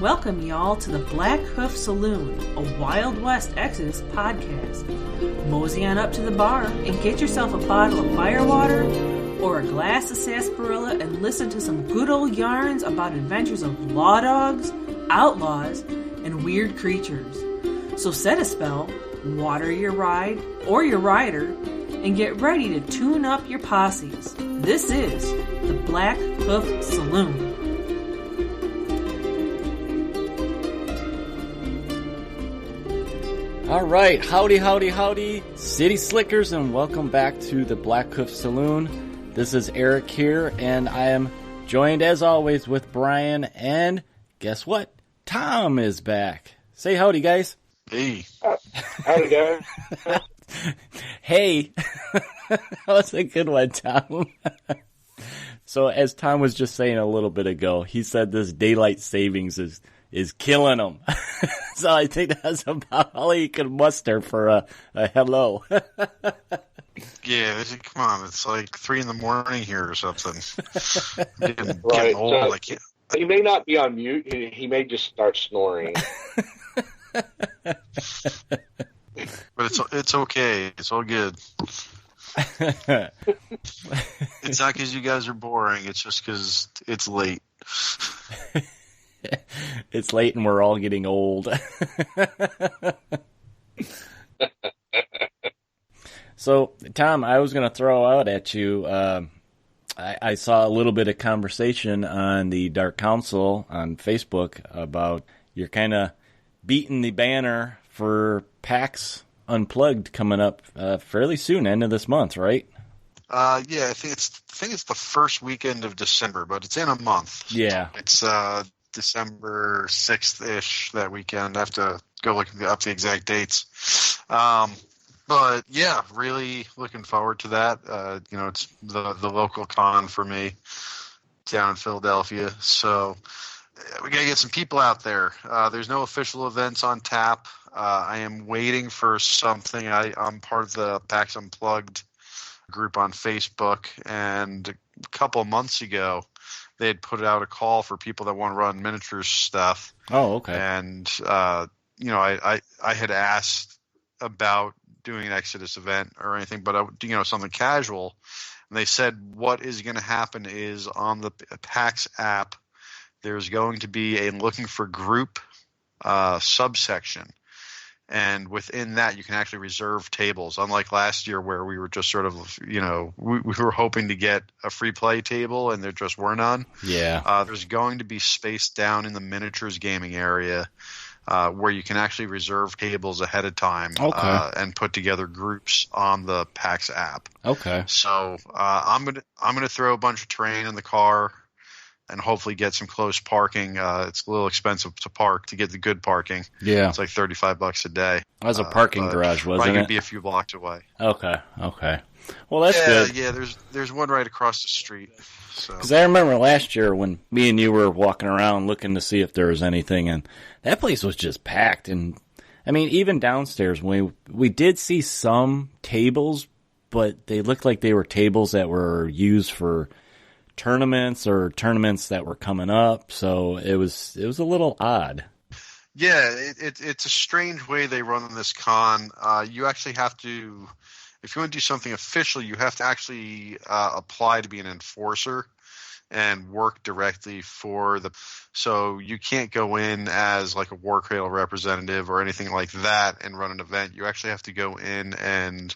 welcome y'all to the Blackhoof Saloon, a Wild West Exodus podcast. Mosey on up to the bar and get yourself a bottle of firewater or a glass of sarsaparilla and listen to some good old yarns about adventures of law dogs, outlaws, and weird creatures. So set a spell, water your ride or your rider, and get ready to tune up your posses. This is the Blackhoof Saloon. All right, howdy, city slickers, and welcome back to the Blackhoof Saloon. This is Eric here, and I am joined as always with Brian, and guess what? Tom is back. Say howdy, guys. Hey. Howdy, guys. Hey. That was a good one, Tom. So as Tom was just saying a little bit ago, he said this daylight savings is killing him. So I think that's about all he could muster for a hello. Yeah, come on, it's like 3 a.m. here or something. Getting Right, old. so I can't. he may not be on mute. He may just start snoring. But it's okay. It's all good. It's not because you guys are boring. It's just because it's late. It's late and we're all getting old. So, Tom, I was going to throw out at you, I saw a little bit of conversation on the Dark Council on Facebook about you're kind of beating the banner for PAX Unplugged coming up fairly soon, end of this month, right? Yeah, I think it's the first weekend of December, but it's in a month. Yeah. It's December 6th-ish that weekend. I have to go look up the exact dates. But yeah, really looking forward to that. It's the local con for me down in Philadelphia. So we got to get some people out there. There's no official events on tap. I am waiting for something. I'm part of the PAX Unplugged group on Facebook, and a couple of months ago, they had put out a call for people that want to run miniatures stuff. Oh, okay. And, I had asked about doing an Exodus event or anything, but, something casual. And they said what is going to happen is on the PAX app, there's going to be a looking for group subsection. And within that, you can actually reserve tables. Unlike last year where we were just sort of, we were hoping to get a free play table and there just were none. Yeah. There's going to be space down in the miniatures gaming area where you can actually reserve tables ahead of time. Okay. And put together groups on the PAX app. Okay. So I'm gonna throw a bunch of terrain in the car and hopefully get some close parking. It's a little expensive to park to get the good parking. Yeah. It's like $35 a day. That was a parking garage, wasn't I it? could be a few blocks away. Okay. Well, that's good. Yeah, there's one right across the street. So. Because I remember last year when me and you were walking around looking to see if there was anything, and that place was just packed. And, I mean, even downstairs, we did see some tables, but they looked like they were tables that were used for tournaments or tournaments that were coming up, so it was a little odd. Yeah, it's a strange way they run this con. You actually have to, if you want to do something official, you have to actually apply to be an enforcer and work directly for so you can't go in as like a Warcradle representative or anything like that and run an event. You actually have to go in and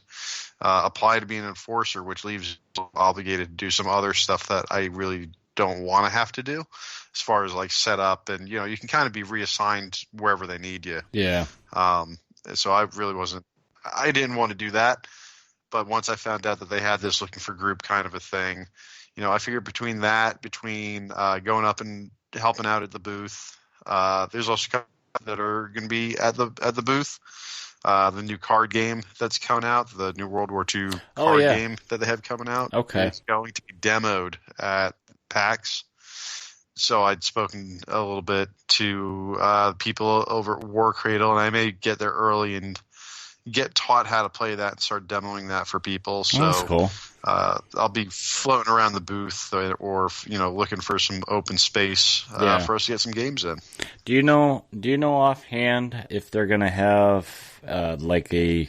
apply to be an enforcer, which leaves you obligated to do some other stuff that I really don't want to have to do as far as like set up, and you can kind of be reassigned wherever they need you. Yeah. So I didn't want to do that, but once I found out that they had this looking for group kind of a thing, I figured between going up and helping out at the booth, there's also a couple that are going to be at the booth. The new card game that's coming out, the new World War II card game that they have coming out. Okay. It's going to be demoed at PAX. So I'd spoken a little bit to people over at Warcradle, and I may get there early and get taught how to play that and start demoing that for people. So that's cool. I'll be floating around the booth or looking for some open space for us to get some games in. Do you know offhand if they're going to have like a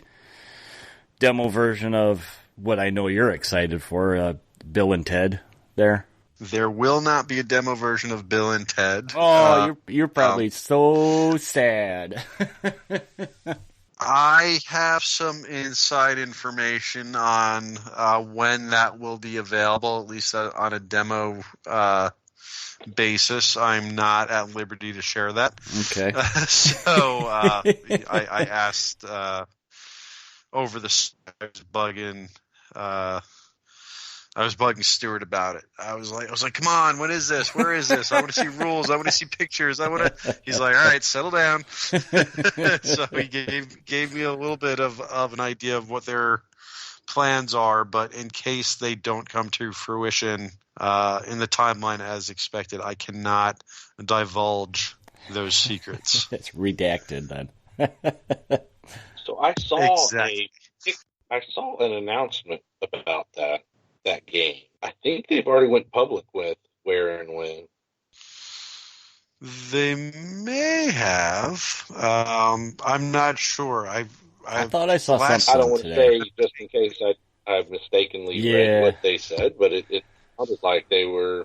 demo version of what I know you're excited for, Bill and Ted there? There will not be a demo version of Bill and Ted. Oh, you're probably so sad. I have some inside information on when that will be available, at least on a demo basis. I'm not at liberty to share that. Okay. So I asked over the I was bugging Stuart about it. I was like, come on, when is this? Where is this? I want to see rules. I want to see pictures. He's like, all right, settle down. So he gave me a little bit of an idea of what their plans are, but in case they don't come to fruition in the timeline as expected, I cannot divulge those secrets. It's redacted then. So I saw an announcement about that game. I think they've already went public with where and when. They may have. I'm not sure. I thought I saw something. I don't want to today. say just in case I've mistakenly read what they said, but it sounded like they are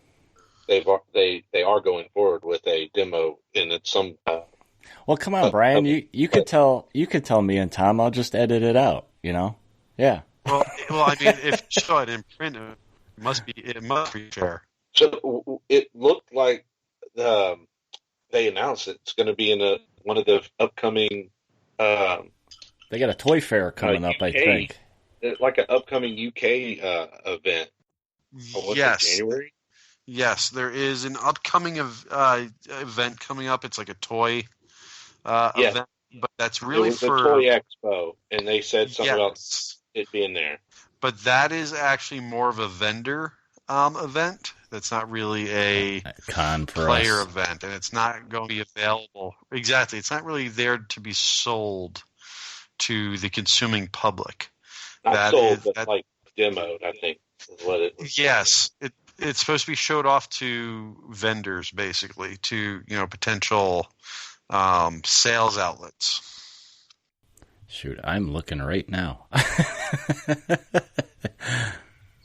going forward with a demo in some. Well, come on, Brian. You could tell me and Tom. I'll just edit it out. Yeah. Well, I mean, if you saw it in print, it must be fair. So it looked like they announced it's going to be in one of the upcoming. They got a toy fair coming up, I think. Like an upcoming UK event. Yes. January? Yes, there is an upcoming event coming up. It's like a toy event, but that's really it was a toy expo, and they said something about it being there. But that is actually more of a vendor event. That's not really a con for player us. event, and it's not going to be available. Exactly. It's not really there to be sold to the consuming public. Not sold, but like demoed, I think, is what it was. Yes. It's supposed to be showed off to vendors, basically, to potential sales outlets. Shoot, I'm looking right now.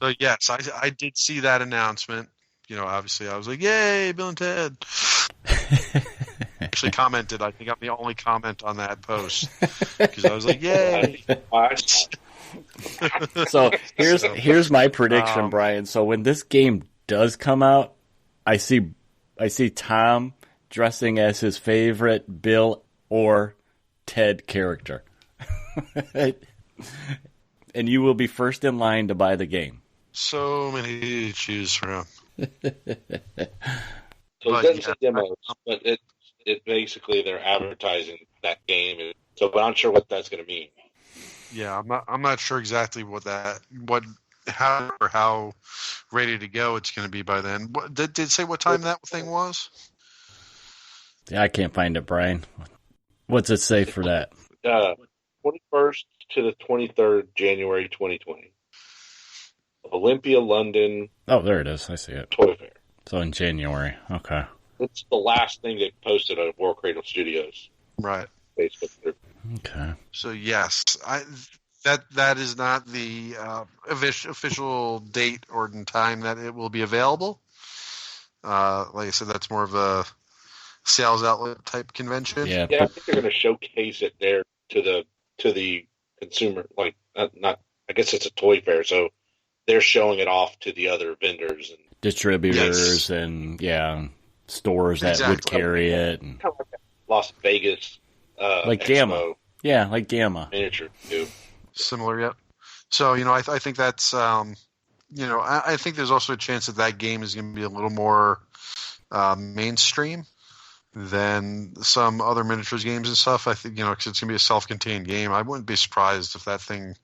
So yes, I did see that announcement. Obviously I was like, "Yay, Bill and Ted!" Actually commented. I think I'm the only comment on that post because I was like, "Yay!" So here's my prediction, Brian. So when this game does come out, I see Tom dressing as his favorite Bill or Ted character. And you will be first in line to buy the game. So many to choose from. So it doesn't say demos, but it basically they're advertising that game. So, but I'm not sure what that's going to mean. Yeah, I'm not sure exactly how ready to go it's going to be by then. Did it say what time that thing was? Yeah, I can't find it, Brian. What's it say for that? 21st to the 23rd January 2020. Olympia, London. Oh, there it is. I see it. Toy Fair. So in January. Okay. It's the last thing they posted on Warcradle Studios. Right. Facebook group. Okay. So yes, that is not the official date or time that it will be available. Like I said, that's more of a sales outlet type convention. Yeah, I think they're going to showcase it there to the consumer. Like not, I guess it's a toy fair, so they're showing it off to the other vendors and distributors and stores that would carry it. And kind of like Las Vegas, like Expo Gamma. Yeah, like Gamma. Miniature too. Similar, yep. So I think that's I think there's also a chance that game is going to be a little more mainstream than some other miniatures games and stuff. I think because it's going to be a self-contained game. I wouldn't be surprised if that thing.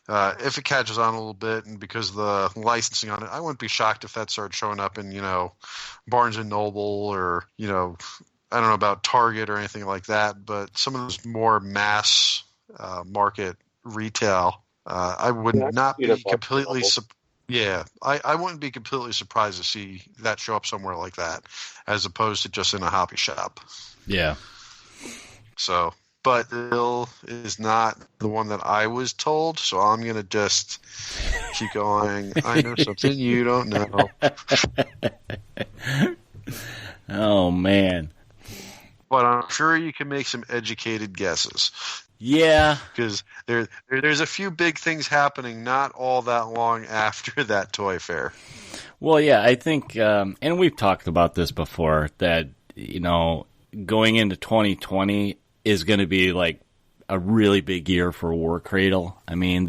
If it catches on a little bit, and because of the licensing on it, I wouldn't be shocked if that started showing up in, Barnes and Noble or, I don't know about Target or anything like that, but some of those more mass market retail, I would not be completely I wouldn't be completely surprised to see that show up somewhere like that, as opposed to just in a hobby shop. Yeah. So, but Bill is not the one that I was told, so I'm gonna just keep going. I know something you don't know. Oh man. But I'm sure you can make some educated guesses. Yeah. Because there's a few big things happening not all that long after that toy fair. Well, yeah, I think, and we've talked about this before, that, going into 2020 is going to be like a really big year for Warcradle. I mean,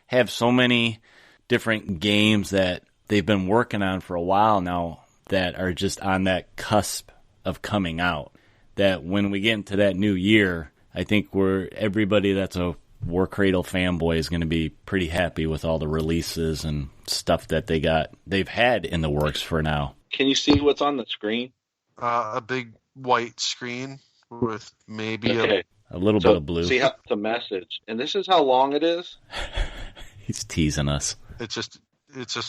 have so many different games that they've been working on for a while now that are just on that cusp of coming out. That when we get into that new year, I think everybody that's a Warcradle fanboy is going to be pretty happy with all the releases and stuff that they've had in the works for now. Can you see what's on the screen? A big white screen with maybe a little bit of blue. See how the message, and this is how long it is. He's teasing us. It's just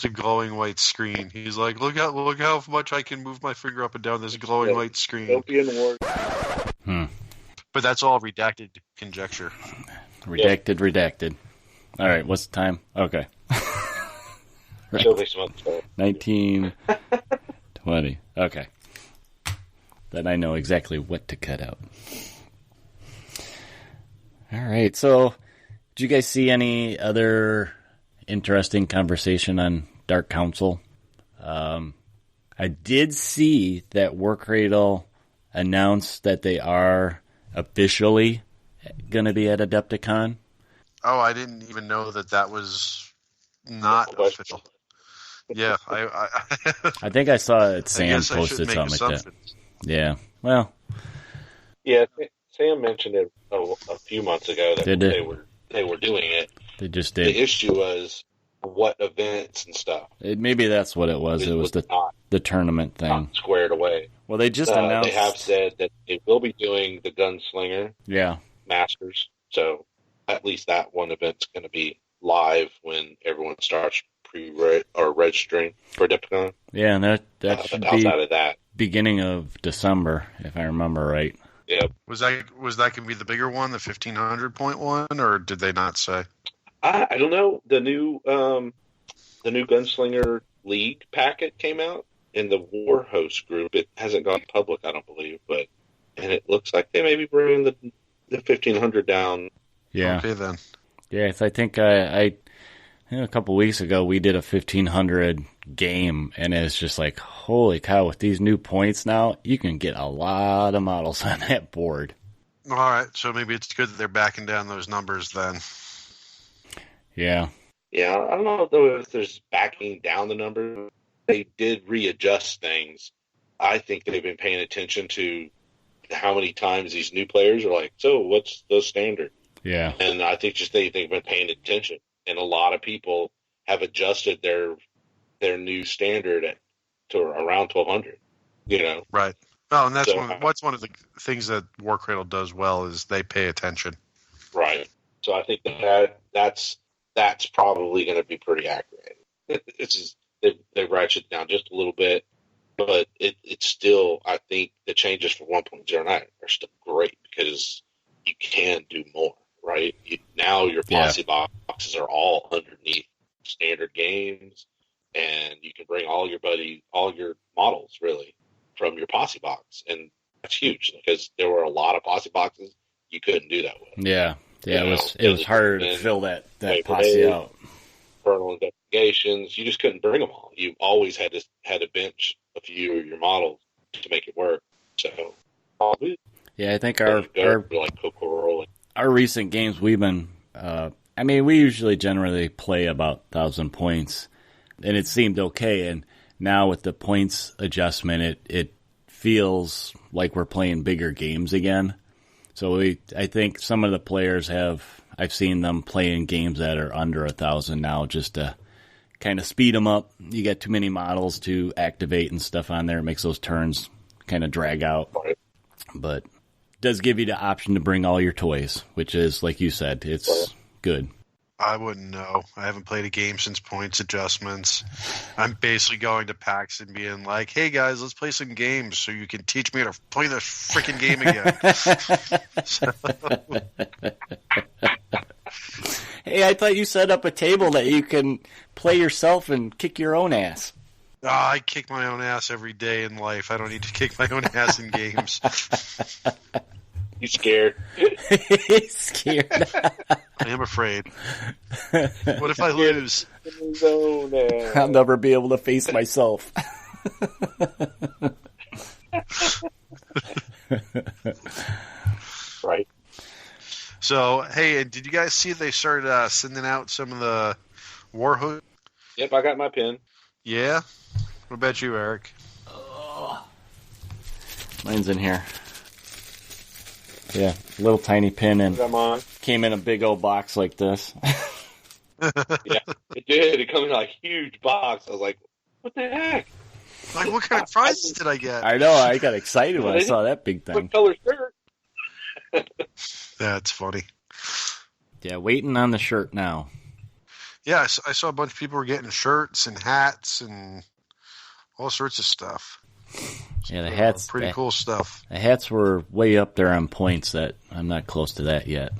a glowing white screen. He's like, look how much I can move my finger up and down this glowing white screen. But that's all redacted conjecture. Redacted. All right, what's the time? Okay. 19:20. Okay. Then I know exactly what to cut out. All right, so did you guys see any other interesting conversation on Dark Council? I did see that Warcradle announced that they are officially going to be at Adepticon. Oh, I didn't even know that was not official. Yeah, I think I saw it. Sam posted something like that. Yeah, well. Yeah, Sam mentioned it a few months ago that they were doing it. They just did. The issue was what events and stuff. Maybe that's what it was. It was the tournament thing. Not squared away. Well, they just announced. They have said that they will be doing the Gunslinger Masters. So at least that one event's going to be live when everyone starts registering for Adepticon. Yeah, and that should be outside of that, beginning of December, if I remember right. Yep. Was that going to be the bigger one, the 1,500 point one, or did they not say? I don't know. The new Gunslinger League packet came out in the War Host group. It hasn't gone public, I don't believe, and it looks like they may be bringing the 1,500 down. Yeah. Okay then. Yeah, I think a couple weeks ago we did a 1,500 game, and it's just like, holy cow! With these new points now, you can get a lot of models on that board. All right, so maybe it's good that they're backing down those numbers then. Yeah. Yeah, I don't know though if there's backing down the numbers. They did readjust things. I think they've been paying attention to how many times these new players are like, so what's the standard? Yeah. And I think they've been paying attention. And a lot of people have adjusted their new standard to around 1,200. Right. Oh, and that's one of the things that Warcradle does well is they pay attention. Right. So I think that's probably going to be pretty accurate. It's just they ratchet down just a little bit, but it's still, I think the changes for 1.09 are still great because you can do more. Right now, your posse boxes are all underneath standard games, and you can bring all your models really from your posse box, and that's huge because there were a lot of posse boxes you couldn't do that with. Yeah, it was harder to fill that posse out. Infernal Investigations, you just couldn't bring them all. You always had to bench a few of your models to make it work. So, I think our recent games we've been, we usually generally play about 1,000 points, and it seemed okay. And now with the points adjustment, it feels like we're playing bigger games again. So I think some of the players I've seen them playing games that are under 1,000 now, just to kind of speed them up. You got too many models to activate and stuff on there. It makes those turns kind of drag out. Right. But does give you the option to bring all your toys, which is, like you said, it's good. I wouldn't know. I haven't played a game since points adjustments. I'm basically going to PAX and being like, hey guys, let's play some games so you can teach me to play this freaking game again. Hey, I thought you set up a table that you can play yourself and kick your own ass. I kick my own ass every day in life. I don't need to kick my own ass in games. He's scared. He's scared. I am afraid. What if I lose? I'll never be able to face myself. Right. So, hey, did you guys see they started sending out some of the war hoods? Yep, I got my pin. Yeah? What about you, Eric? Mine's in here. Yeah, little tiny pin, and came in a big old box like this. Yeah, it did. It comes in a huge box. I was like, what the heck? Like, what kind of prizes did I get? I know, I got excited when I saw that big thing. What color shirt? That's funny. Yeah, waiting on the shirt now. Yeah, I saw a bunch of people were getting shirts and hats and all sorts of stuff. Yeah, the hats. Pretty cool stuff. The hats were way up there on points. That I'm not close to that yet.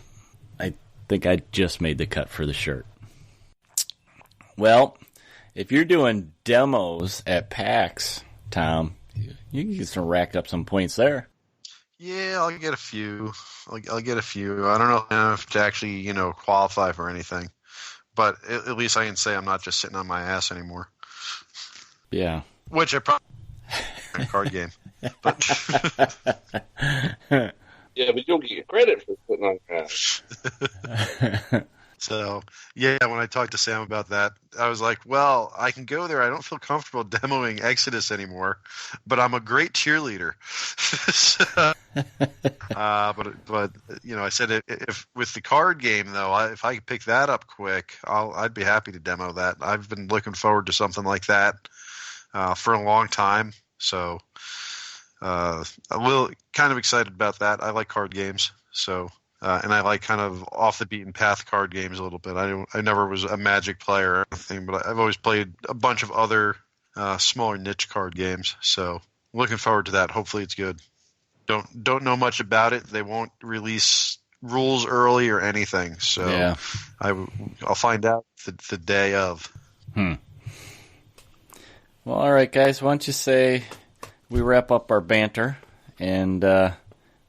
I think I just made the cut for the shirt. Well, if you're doing demos at PAX, Tom, you can get some rack up some points there. Yeah, I'll get a few. I'll get a few. I don't know if to actually, qualify for anything. But at least I can say I'm not just sitting on my ass anymore. Yeah. Which I probably a card game. But yeah, but you don't get credit for putting on your ass. So, yeah, when I talked to Sam about that, I was like, well, I can go there. I don't feel comfortable demoing Exodus anymore, but I'm a great cheerleader. But I said if with the card game, though, if I could pick that up quick, I'd be happy to demo that. I've been looking forward to something like that for a long time. So I'm kind of excited about that. I like card games, so... and I like kind of off the beaten path card games a little bit. I never was a Magic player or anything, but I've always played a bunch of other smaller niche card games. So looking forward to that. Hopefully it's good. Don't know much about it. They won't release rules early or anything. So yeah. I'll find out the day of. Well, all right, guys. Why don't you say we wrap up our banter and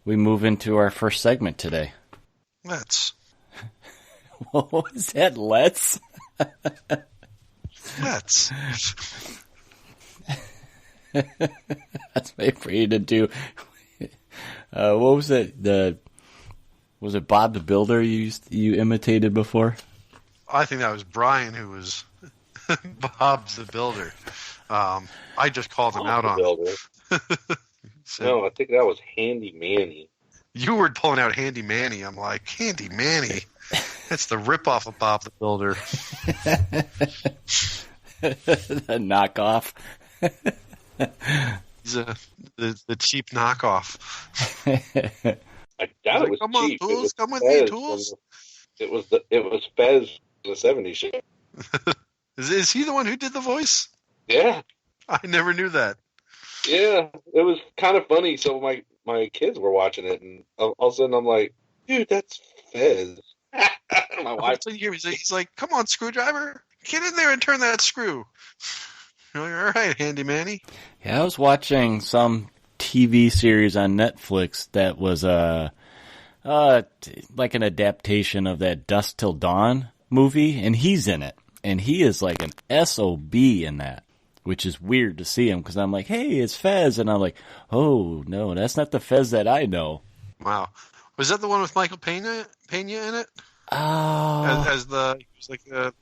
we move into our first segment today. Let's. What was that? Let's? Let's. That's my for you to do. What was it? Was it Bob the Builder you imitated before? I think that was Brian who was Bob the Builder. I just called him out on it. No, I think that was Handy Manny. You were pulling out Handy Manny. I'm like, Handy Manny? That's the ripoff of Bob the Builder. The knockoff. He's the cheap knockoff. I doubt it was come cheap. On, tools, come with me, tools. It was Fez in the 70s show. Is he the one who did the voice? Yeah. I never knew that. Yeah, it was kind of funny. So my kids were watching it, and all of a sudden I'm like, dude, that's Fez. My wife. He's like, come on, screwdriver. Get in there and turn that screw. You're like, all right, Handy Manny. Yeah, I was watching some TV series on Netflix that was like an adaptation of that Dusk Till Dawn movie, and he's in it. And he is like an SOB in that, which is weird to see him because I'm like, hey, it's Fez. And I'm like, oh, no, that's not the Fez that I know. Wow. Was that the one with Michael Pena in it? Oh. As he was like the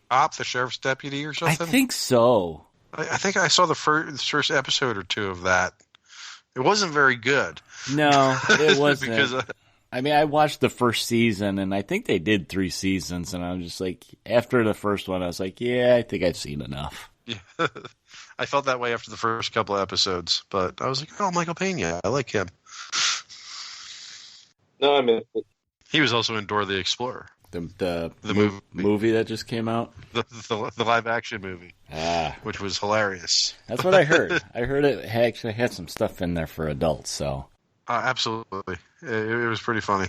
cop, the sheriff's deputy or something? I think so. I think I saw the first episode or two of that. It wasn't very good. No, it wasn't. Because I watched the first season, and I think they did 3 seasons, and I was just like, after the first one, I was like, yeah, I think I've seen enough. Yeah. I felt that way after the first couple of episodes, but I was like, oh, Michael Pena, I like him. No, I mean, He was also in Dora the Explorer. The movie that just came out? The live action movie. Ah. Which was hilarious. That's what I heard. I heard it actually had some stuff in there for adults, so. Absolutely. It was pretty funny.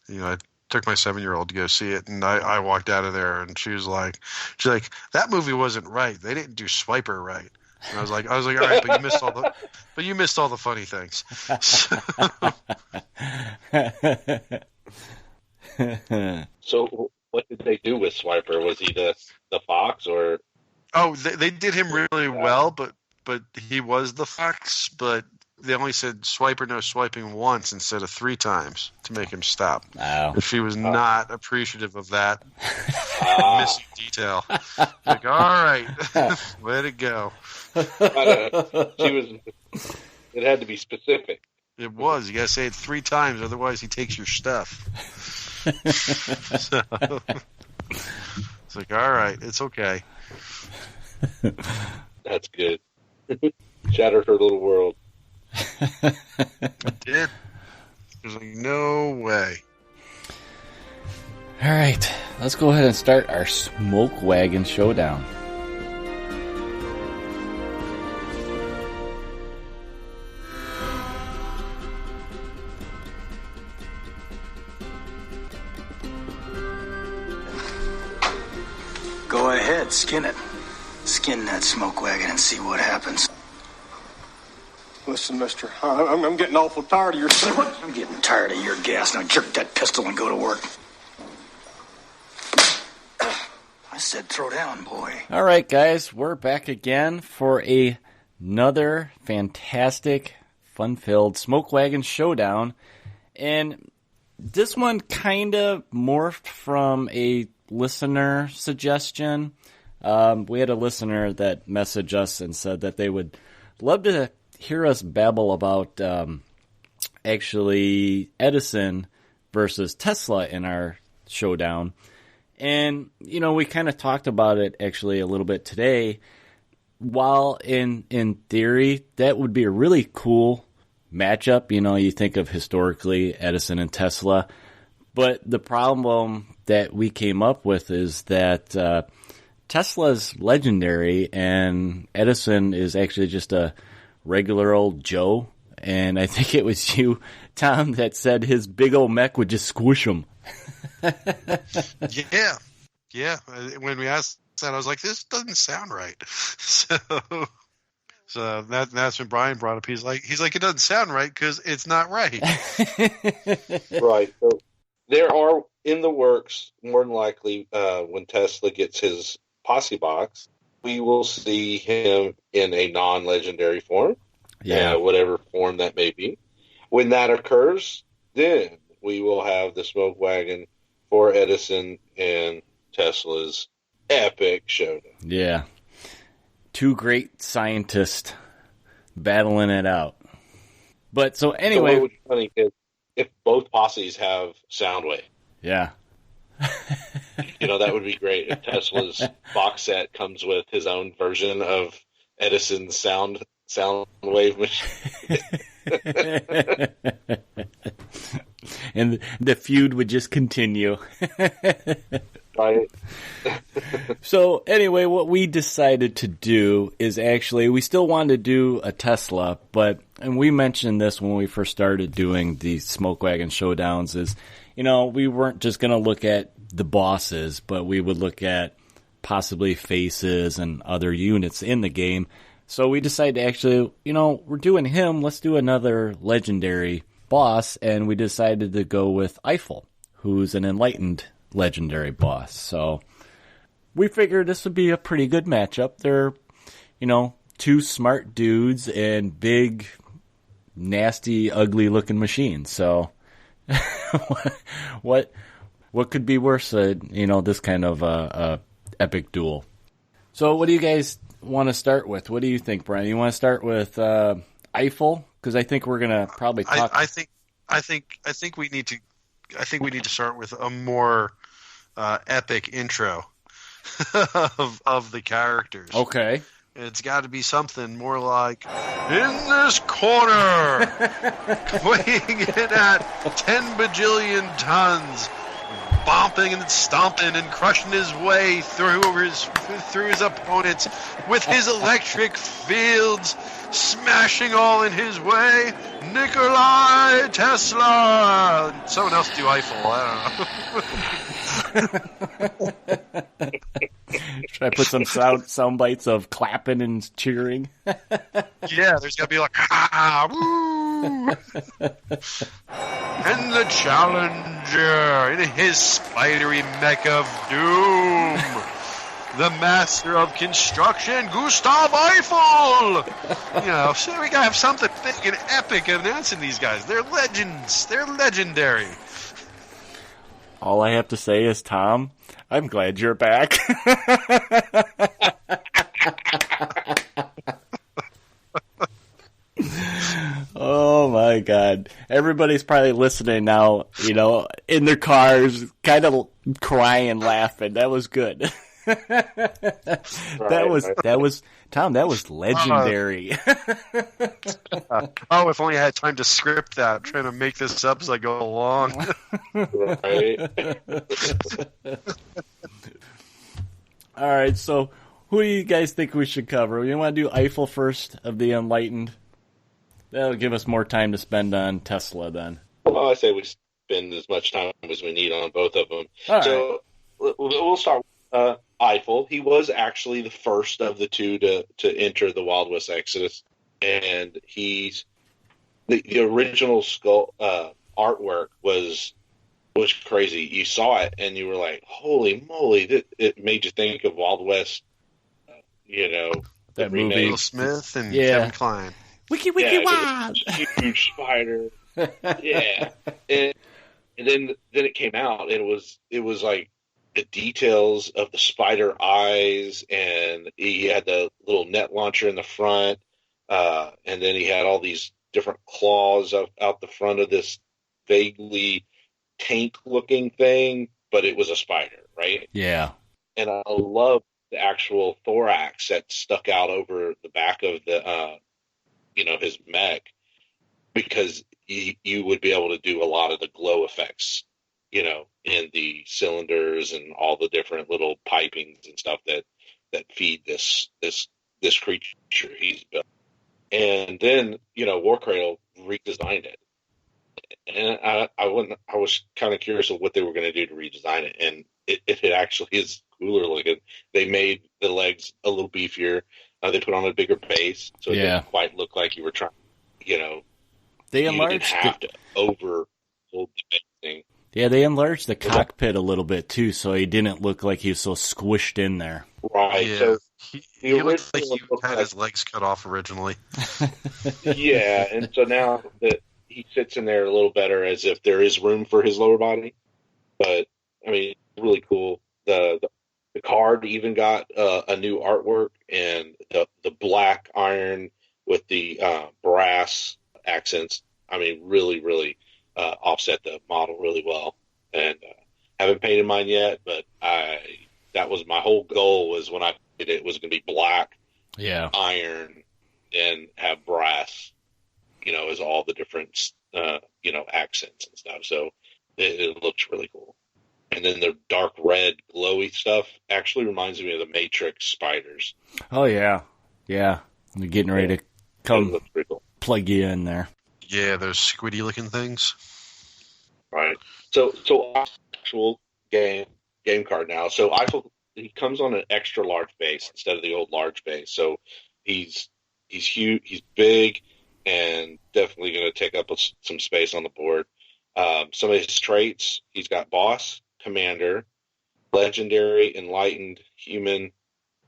I took my 7-year-old to go see it, and I walked out of there, and she's like, that movie wasn't right. They didn't do Swiper right. And I was like, all right, but you missed all the funny things. So what did they do with Swiper? Was he the fox or? Oh, they did him really well, but he was the fox, but they only said swiper no swiping once instead of 3 times to make him stop. Wow. She was not appreciative of that missing detail. Like, all right, let it go. It had to be specific. It was. You got to say it 3 times, otherwise he takes your stuff. So, it's like, all right, it's okay. That's good. Shattered her little world. It did. There's like no way. All right, let's go ahead and start our Smoke-Wagon Showdown. Go ahead, skin it. Skin that smoke wagon and see what happens. Listen, mister, I'm getting awful tired of your... I'm getting tired of your gas. Now jerk that pistol and go to work. I said throw down, boy. All right, guys, we're back again for another fantastic, fun-filled Smoke-Wagon Showdown. And this one kind of morphed from a listener suggestion. We had a listener that messaged us and said that they would love to hear us babble about actually Edison versus Tesla in our showdown. And, we kind of talked about it actually a little bit today. While in theory, that would be a really cool matchup. You think of historically Edison and Tesla. But the problem that we came up with is that Tesla's legendary and Edison is actually just a regular old Joe. And I think it was you, Tom, that said his big old mech would just squish him. Yeah. When we asked that, I was like, this doesn't sound right. So that's when Brian brought up. He's like, it doesn't sound right because it's not right. Right. So there are in the works, more than likely, when Tesla gets his posse box, we will see him in a non-legendary form. Yeah. Whatever form that may be. When that occurs, then we will have the smoke wagon for Edison and Tesla's epic showdown. Yeah. 2 great scientists battling it out. But so anyway. So what would be funny if both posses have Soundwave. Yeah. That would be great if Tesla's box set comes with his own version of Edison's sound wave machine. And the feud would just continue. Right. So anyway, what we decided to do is actually, we still wanted to do a Tesla, and we mentioned this when we first started doing the Smoke-Wagon Showdowns, is, we weren't just going to look at the bosses, but we would look at possibly faces and other units in the game. So we decided to actually, we're doing him, let's do another legendary boss, and we decided to go with Eiffel, who's an enlightened legendary boss. So we figured this would be a pretty good matchup. They're, 2 smart dudes and big, nasty, ugly looking machines. So what could be worse than, this kind of epic duel? So what do you guys want to start with? What do you think, Brian? You want to start with Eiffel? Because I think we're gonna probably talk. I think we need to start with a more epic intro of the characters. Okay. It's got to be something more like, in this corner, weighing in at 10 bajillion tons, bomping and stomping and crushing his way through his opponents with his electric fields, smashing all in his way, Nikolai Tesla. Someone else do Eiffel, I don't know. Should I put some sound bites of clapping and cheering? Yeah, there's got to be like, woo! And the challenger in his spidery mech of doom, the master of construction, Gustav Eiffel! So we got to have something big and epic announcing these guys. They're legends. They're legendary. All I have to say is, Tom, I'm glad you're back. Oh my God. Everybody's probably listening now, in their cars, kind of crying, laughing. That was good. That was Tom, that was legendary. If only I had time to script that. I'm trying to make this up as I go along. Right. All right, so who do you guys think we should cover? You want to do Eiffel first of the Enlightened? That'll give us more time to spend on Tesla then. Well, I say we spend as much time as we need on both of them. All so we'll start with Eiffel. He was actually the first of the two to enter the Wild West Exodus, and he's the original skull artwork was crazy. You saw it and you were like, "Holy moly!" It made you think of Wild West. That movie, Will Smith and Kevin Kline. Wiki wow! Huge spider. Yeah, and then it came out, and it was like the details of the spider eyes, and he had the little net launcher in the front, and then he had all these different claws out the front of this vaguely tank-looking thing, but it was a spider, right? Yeah. And I love the actual thorax that stuck out over the back of the, his mech, because you would be able to do a lot of the glow effects, in the cylinders and all the different little pipings and stuff that feed this creature he's built. And then, Warcradle redesigned it. And I was kind of curious of what they were going to do to redesign it. And it actually is cooler looking. They made the legs a little beefier. They put on a bigger base, so it didn't quite look like you were trying, They you enlarged didn't have to overhold the thing. Yeah, they enlarged the cockpit a little bit, too, so he didn't look like he was so squished in there. Right. Yeah. So he looked like he had his legs cut off originally. Yeah, and so now that he sits in there a little better, as if there is room for his lower body. But, I mean, really cool. The card even got a new artwork, and the black iron with the brass accents, I mean, really, really offset the model really well. And haven't painted mine yet, but that was my whole goal, was when I did it was going to be black, iron, and have brass, as all the different, accents and stuff. So it looks really cool. And then the dark red glowy stuff actually reminds me of the Matrix spiders. Oh, yeah. Yeah. They're getting ready to come cool. Plug you in there. Yeah, those squiddy looking things. Right. So actual game card now. So Eiffel, he comes on an extra large base instead of the old large base. So he's huge, he's big, and definitely going to take up some space on the board. Some of his traits, he's got boss, commander, legendary, enlightened, human,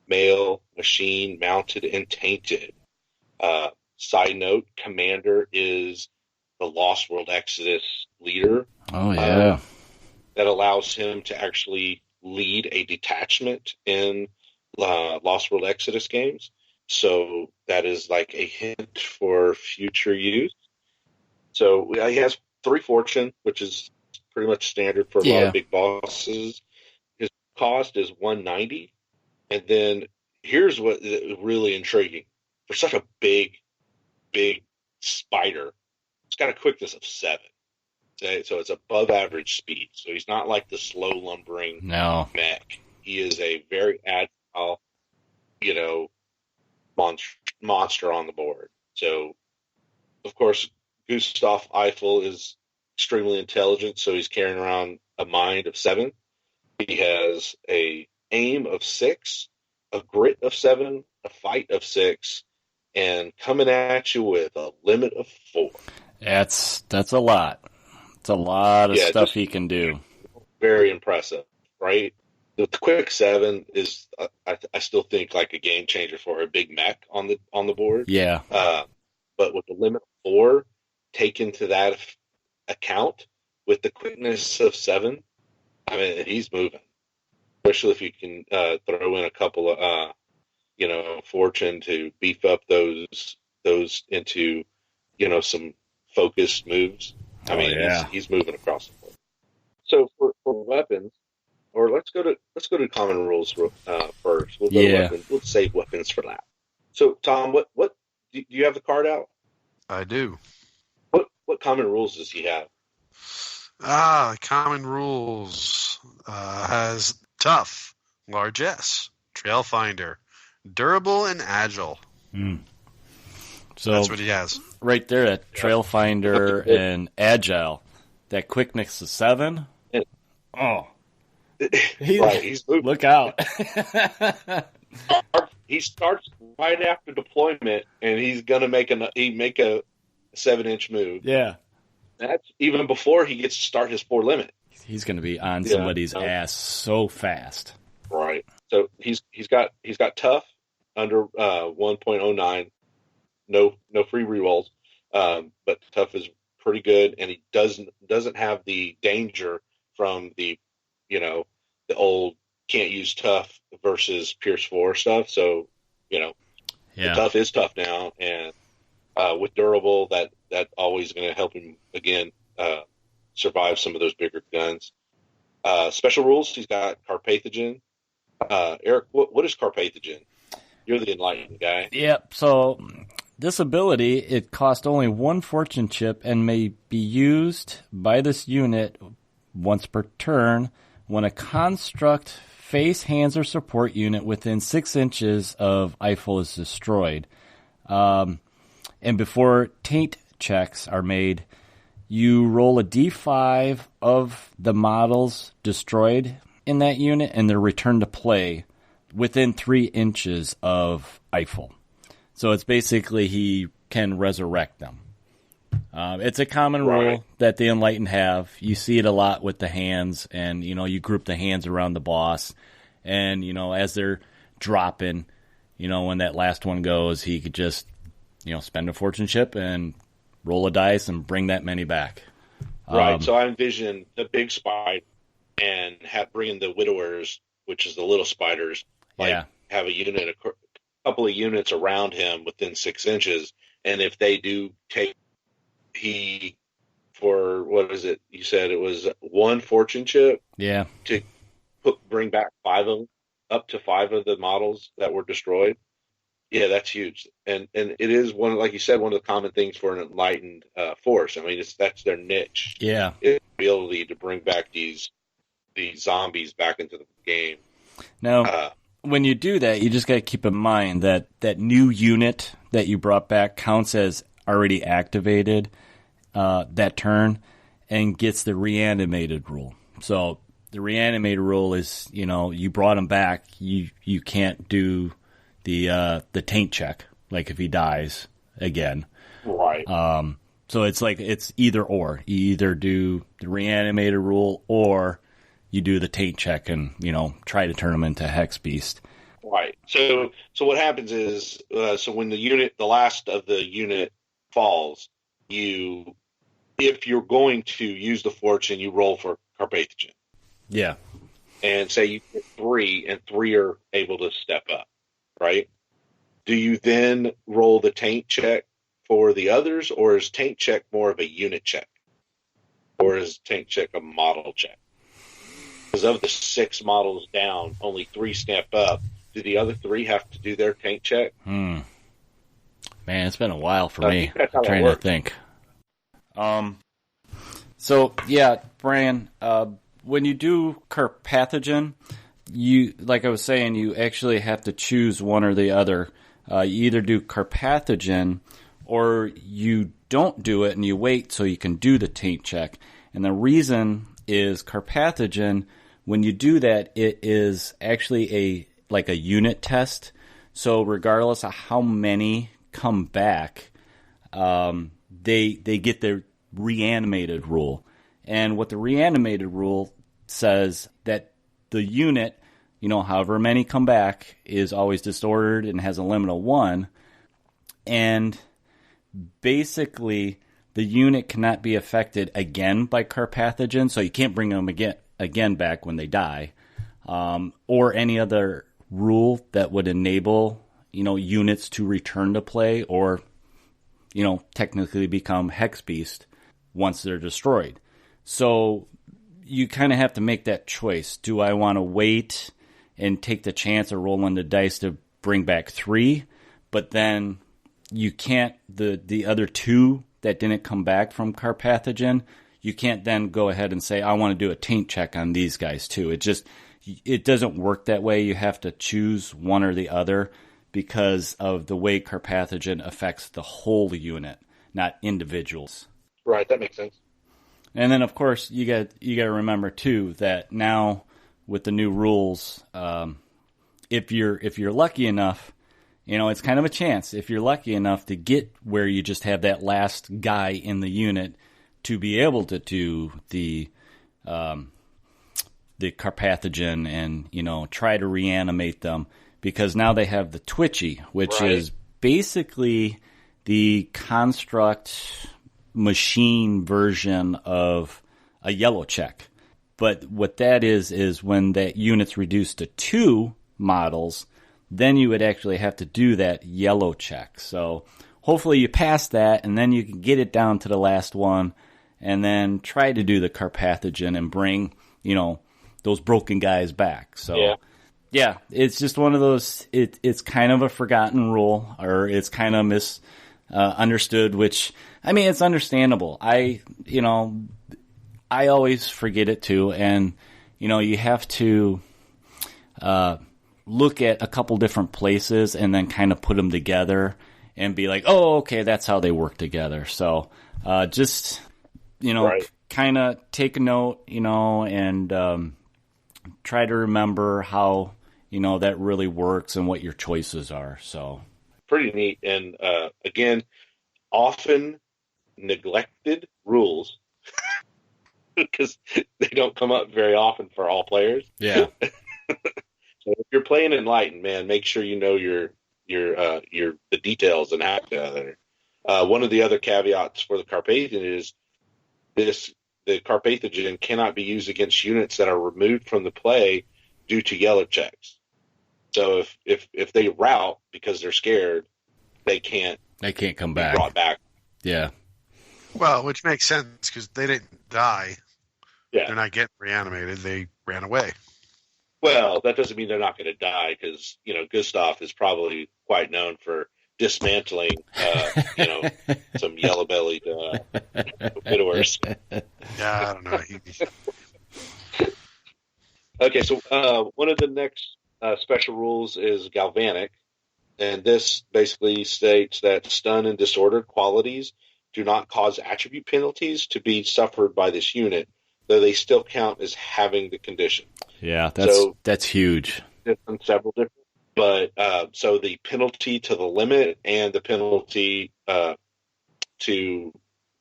male, machine, mounted, and tainted. Side note, commander is the Lost World Exodus leader. Oh, yeah. That allows him to actually lead a detachment in Lost World Exodus games. So that is like a hint for future use. So he has 3 fortune, which is pretty much standard for a lot of big bosses. His cost is 190, and then here's what is really intriguing. For such a big spider, it's got a quickness of 7. Okay? So it's above average speed. So he's not like the slow lumbering mech. He is a very agile, monster on the board. So, of course, Gustav Eiffel is extremely intelligent, so he's carrying around a mind of 7. He has a aim of 6, a grit of 7, a fight of 6, and coming at you with a limit of 4. That's a lot. It's a lot of stuff he can do. Very impressive, right? The quick 7 is, I still think, like a game changer for a big mech on the board. Yeah. But with the limit of 4 taken to that account, with the quickness of 7, I mean, he's moving. Especially if you can throw in a couple of, fortune to beef up those into, some focused moves. I mean, he's moving across the board. So for weapons, or let's go to common rules first. We'll go to weapons. We'll save weapons for that. So Tom, what do you have the card out? I do. What common rules does he have? Common rules has tough, largesse, trail finder, durable, and agile. So that's what he has. Right there, that trail finder and agile. That quickness of 7. Oh. He's moving. Look out. He starts right after deployment, and he's going to make a 7-inch move. Yeah. That's even before he gets to start his 4 limit. He's going to be on somebody's ass so fast. Right. So he's got tough under 1.09. No free rerolls. But tough is pretty good, and he doesn't have the danger from the old can't use tough versus Pierce 4 stuff. So, the tough is tough now, and with durable, that always going to help him again survive some of those bigger guns. Special rules, he's got Carpathogen. Eric, what is Carpathogen? You're the Enlightened guy. Yep. So this ability, it costs only 1 fortune chip and may be used by this unit once per turn when a construct, face, hands, or support unit within 6 inches of Eiffel is destroyed. And before taint checks are made, you roll a d5 of the models destroyed in that unit, and they're returned to play within 3 inches of Eiffel. So it's basically he can resurrect them. It's a common rule that the Enlightened have. You see it a lot with the hands, and, you group the hands around the boss, and, as they're dropping, when that last one goes, he could just, spend a fortune chip and roll a dice and bring that many back. Right, so I envision the big spider and bringing the widowers, which is the little spiders, have a couple of units around him within 6 inches, and if they do take what is it? You said it was 1 fortune chip? Yeah. To bring back up to 5 of the models that were destroyed. Yeah, that's huge. And it is like you said, one of the common things for an Enlightened force. I mean, that's their niche. Yeah. It's the ability to bring back these zombies back into the game. Now, when you do that, you just got to keep in mind that new unit that you brought back counts as already activated that turn and gets the reanimated rule. So the reanimated rule is, you brought him back, you can't do the taint check, like if he dies again. Right. So it's either or. You either do the reanimated rule or you do the taint check and, try to turn him into Hex Beast. Right. So what happens is, so when the last of the unit falls, if you're going to use the fortune, you roll for Carpathogen. Yeah. And say you get 3, and 3 are able to step up, right? Do you then roll the taint check for the others, or is taint check more of a unit check? Or is taint check a model check? Because of the 6 models down, only 3 step up, do the other 3 have to do their taint check? Man, it's been a while for me. That's how I'm trying to think. So yeah, Brian, when you do carpathogen, you, like I was saying, you actually have to choose one or the other. You either do carpathogen or you don't do it and you wait so you can do the taint check. And the reason is carpathogen, when you do that, it is actually a unit test. So regardless of how many come back, they get their reanimated rule. And what the reanimated rule says, that the unit, however many come back, is always disordered and has a limit of 1. And basically, the unit cannot be affected again by carpathogen, so you can't bring them again back when they die, or any other rule that would enable units to return to play or technically become Hex Beast once they're destroyed. So you kind of have to make that choice. Do I want to wait and take the chance of rolling the dice to bring back 3, but then you can't, the other 2 that didn't come back from carpathogen, you can't then go ahead and say, I want to do a taint check on these guys too. It doesn't work that way. You have to choose one or the other because of the way carpathogen affects the whole unit, not individuals. Right, that makes sense. And then, of course, you got to remember too that now with the new rules, if you're lucky enough, it's kind of a chance. If you're lucky enough to get where you just have that last guy in the unit to be able to do the carpathogen and try to reanimate them, because now they have the twitchy, which is basically the construct machine version of a yellow check. But what that is when that unit's reduced to 2 models, then you would actually have to do that yellow check. So hopefully you pass that, and then you can get it down to the last one, and then try to do the carpathogen and bring, those broken guys back. So yeah, it's just one of those, it's kind of a forgotten rule, or it's kind of misunderstood, which, I mean, it's understandable. I always forget it too, and, you have to look at a couple different places and then kind of put them together and be like, oh, okay, that's how they work together. So just, kind of take a note, and try to remember how, that really works and what your choices are. So pretty neat. And again, often neglected rules because they don't come up very often for all players. Yeah. So if you're playing Enlightened, man, make sure you know the details and how to. One of the other caveats for the Carpathian is the Carpathogen cannot be used against units that are removed from the play due to yellow checks. So if they rout because they're scared, they can't come back. Brought back. Yeah. Well, which makes sense because they didn't die. Yeah. They're not getting reanimated. They ran away. Well, that doesn't mean they're not going to die because, Gustav is probably quite known for dismantling, some yellow-bellied widowers. Yeah, I don't know. Okay, so one of the next special rules is galvanic, and this basically states that stun and disordered qualities do not cause attribute penalties to be suffered by this unit, though they still count as having the condition. Yeah, that's huge. Several different, but so the penalty to the limit and the penalty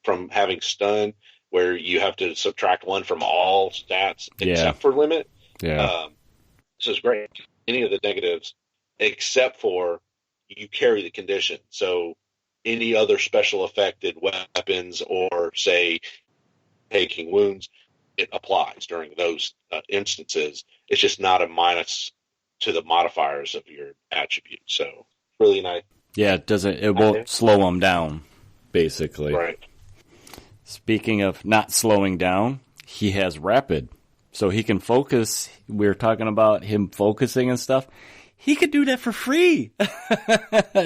from having stun, where you have to subtract 1 from all stats except for limit. Yeah, this is great. Any of the negatives except for you carry the condition. So any other special affected weapons or say taking wounds, it applies during those instances. It's just not a minus to the modifiers of your attribute. So really nice. Yeah, it won't slow them down, basically. Right. Speaking of not slowing down, he has rapid. So he can focus. We were talking about him focusing and stuff. he could do that for free.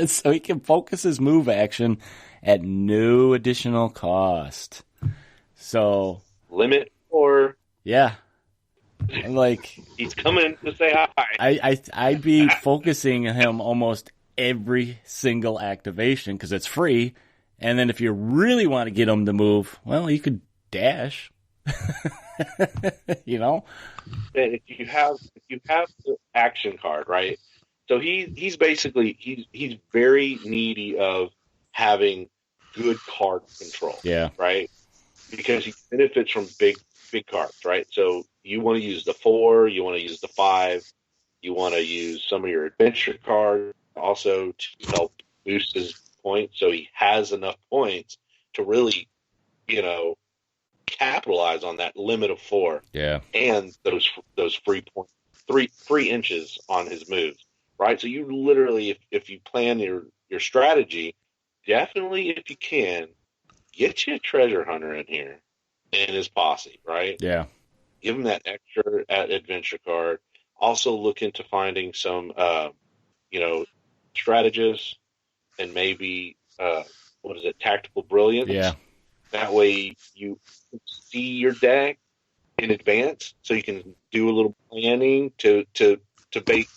So he can focus his move action at no additional cost. So limit or yeah, like he's coming to say hi. I'd be focusing him almost every single activation because it's free. And then if you really want to get him to move, well, you could dash. You know? And if you have the action card, right? So he's basically he's very needy of having good card control. Yeah. Right? Because he benefits from big cards, right? So you want to use the 4, you want to use the 5, you want to use some of your adventure cards also to help boost his points, so he has enough points to really, capitalize on that limit of 4. Yeah. And those free points, 3 inches on his moves, right? So you literally, if you plan your strategy, definitely, if you can, get you a treasure hunter in here and his posse, right? Yeah. Give him that extra adventure card. Also look into finding some, strategists and maybe, tactical brilliance. Yeah. That way you see your deck in advance, so you can do a little planning to be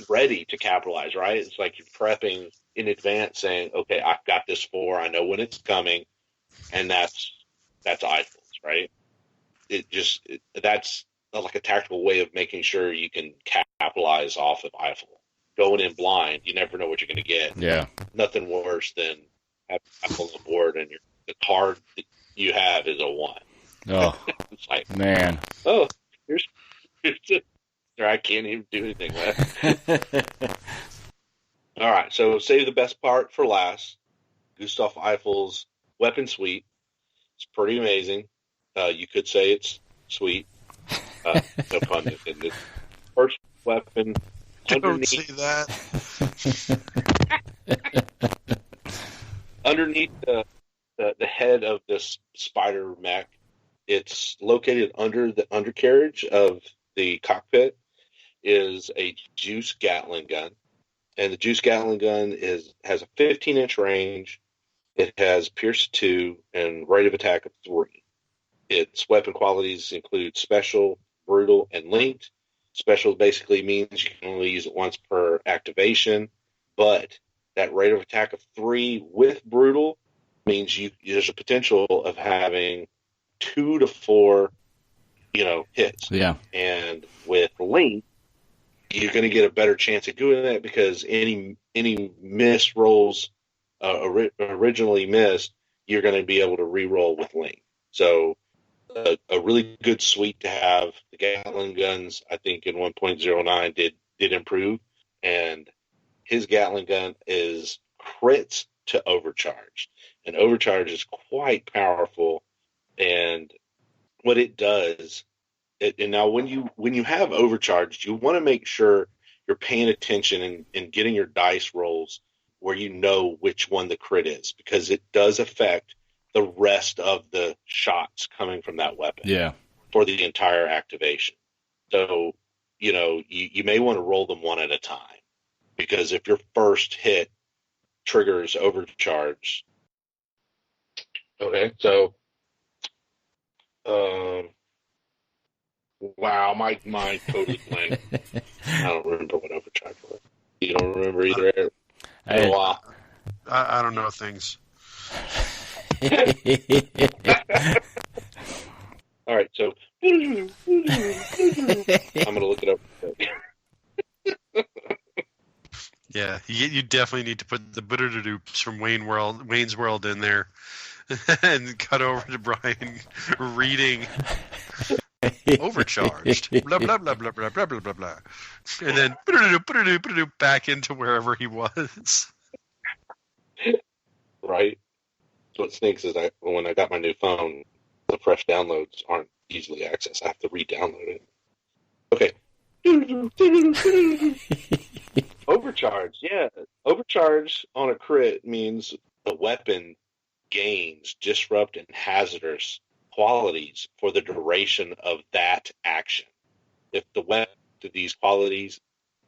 ready to capitalize, right? It's like you're prepping in advance saying, okay, I've got this 4, I know when it's coming, and that's Eiffels, right? That's like a tactical way of making sure you can capitalize off of Eiffel. Going in blind, you never know what you're going to get. Yeah. Nothing worse than having Eiffel on the board and the card that you have is a 1. Oh, it's like, man. Oh, here's just, I can't even do anything with. All right, so save the best part for last. Gustav Eiffel's weapon suite. It's pretty amazing. You could say it's sweet. No pun intended. First weapon. Don't say that. Underneath the head of this spider mech, it's located under the undercarriage of the cockpit, is a Juice Gatling gun. And the Juice Gatling gun has a 15-inch range. It has Pierce 2 and rate of attack of 3. Its weapon qualities include special, brutal, and linked. Special basically means you can only use it once per activation, but that rate of attack of 3 with brutal means there's a potential of having 2 to 4, hits. Yeah. And with link, you're going to get a better chance of doing that because any miss rolls originally missed, you're going to be able to re-roll with link. So a really good suite to have. The Gatling guns, I think, in 1.09 did improve, and his Gatling gun is crits to overcharge, and overcharge is quite powerful. And what it does, and now when you have overcharged, you want to make sure you're paying attention and getting your dice rolls where you know which one the crit is, because it does affect the rest of the shots coming from that weapon for the entire activation. So, you may want to roll them one at a time, because if your first hit triggers overcharge. Okay, so, wow, my mind totally blank. I don't remember what overcharge was. You don't remember either? I don't know things. All right, so I'm going to look it up. Yeah, you definitely need to put the doops from Wayne's World in there, and cut over to Brian reading overcharged, blah blah blah blah blah blah blah blah blah, and then back into wherever he was. Right. What stinks is when I got my new phone, the fresh downloads aren't easily accessed. I have to re-download it. Okay. Overcharge, yeah. Overcharge on a crit means the weapon gains disrupt and hazardous qualities for the duration of that action. If the weapon to these qualities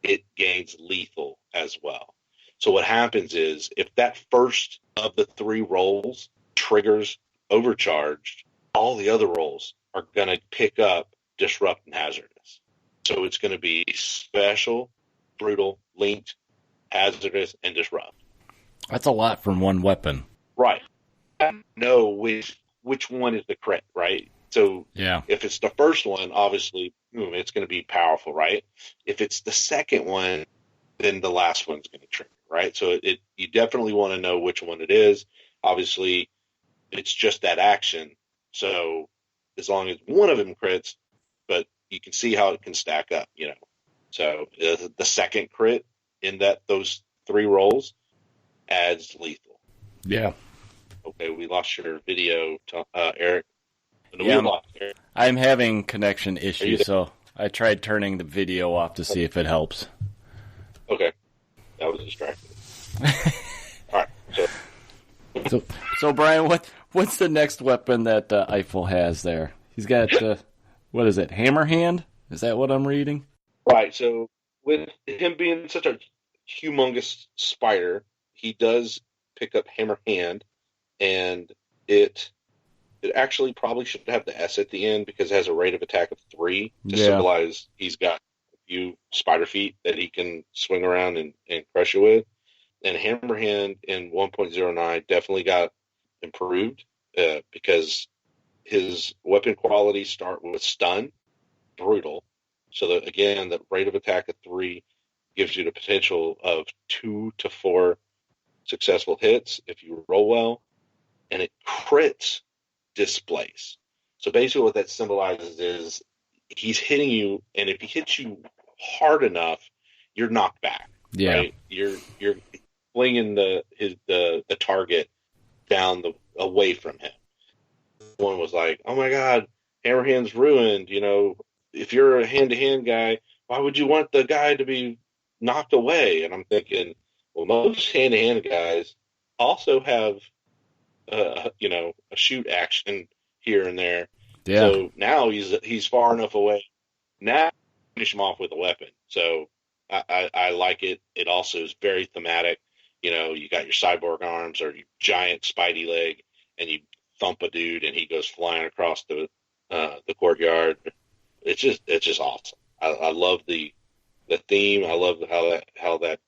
it gains lethal as well. So what happens is, if that first of the 3 rolls triggers overcharged, all the other rolls are going to pick up disrupt and hazardous. So it's going to be special, brutal, linked, hazardous, and disrupt. That's a lot from one weapon. Right. I know which one is the crit, right? So if it's the first one, obviously, it's going to be powerful, right? If it's the second one, then the last one's going to trigger, right? So you definitely want to know which one it is. Obviously, it's just that action. So as long as one of them crits, but you can see how it can stack up, So the second crit in those 3 rolls adds lethal. Yeah. Okay, we lost your video, Eric. Yeah, I'm having connection issues, so I tried turning the video off to see if it helps. Okay, that was distracting. All right, so Brian, what's the next weapon that Eiffel has there? He's got what is it? Hammer hand? Is that what I'm reading? Right. So with him being such a humongous spider, he does pick up hammer hand, and it actually probably should have the S at the end because it has a rate of attack of 3 to symbolize he's got a few spider feet that he can swing around and crush you with. And hammer hand in 1.09 definitely got improved because his weapon qualities start with stun, brutal. So that, again, the rate of attack of 3 gives you the potential of 2 to 4 successful hits if you roll well, and it crits displace. So basically what that symbolizes is he's hitting you, and if he hits you hard enough, you're knocked back. Yeah. Right? You're flinging the target down away from him. One was like, oh my God, Hammerhand's ruined. If you're a hand-to-hand guy, why would you want the guy to be knocked away? And I'm thinking, well, most hand-to-hand guys also have a shoot action here and there. Yeah. So now he's far enough away. Now finish him off with a weapon. So I like it. It also is very thematic. You got your cyborg arms or your giant Spidey leg, and you thump a dude, and he goes flying across the courtyard. It's just awesome. I love the theme. I love how that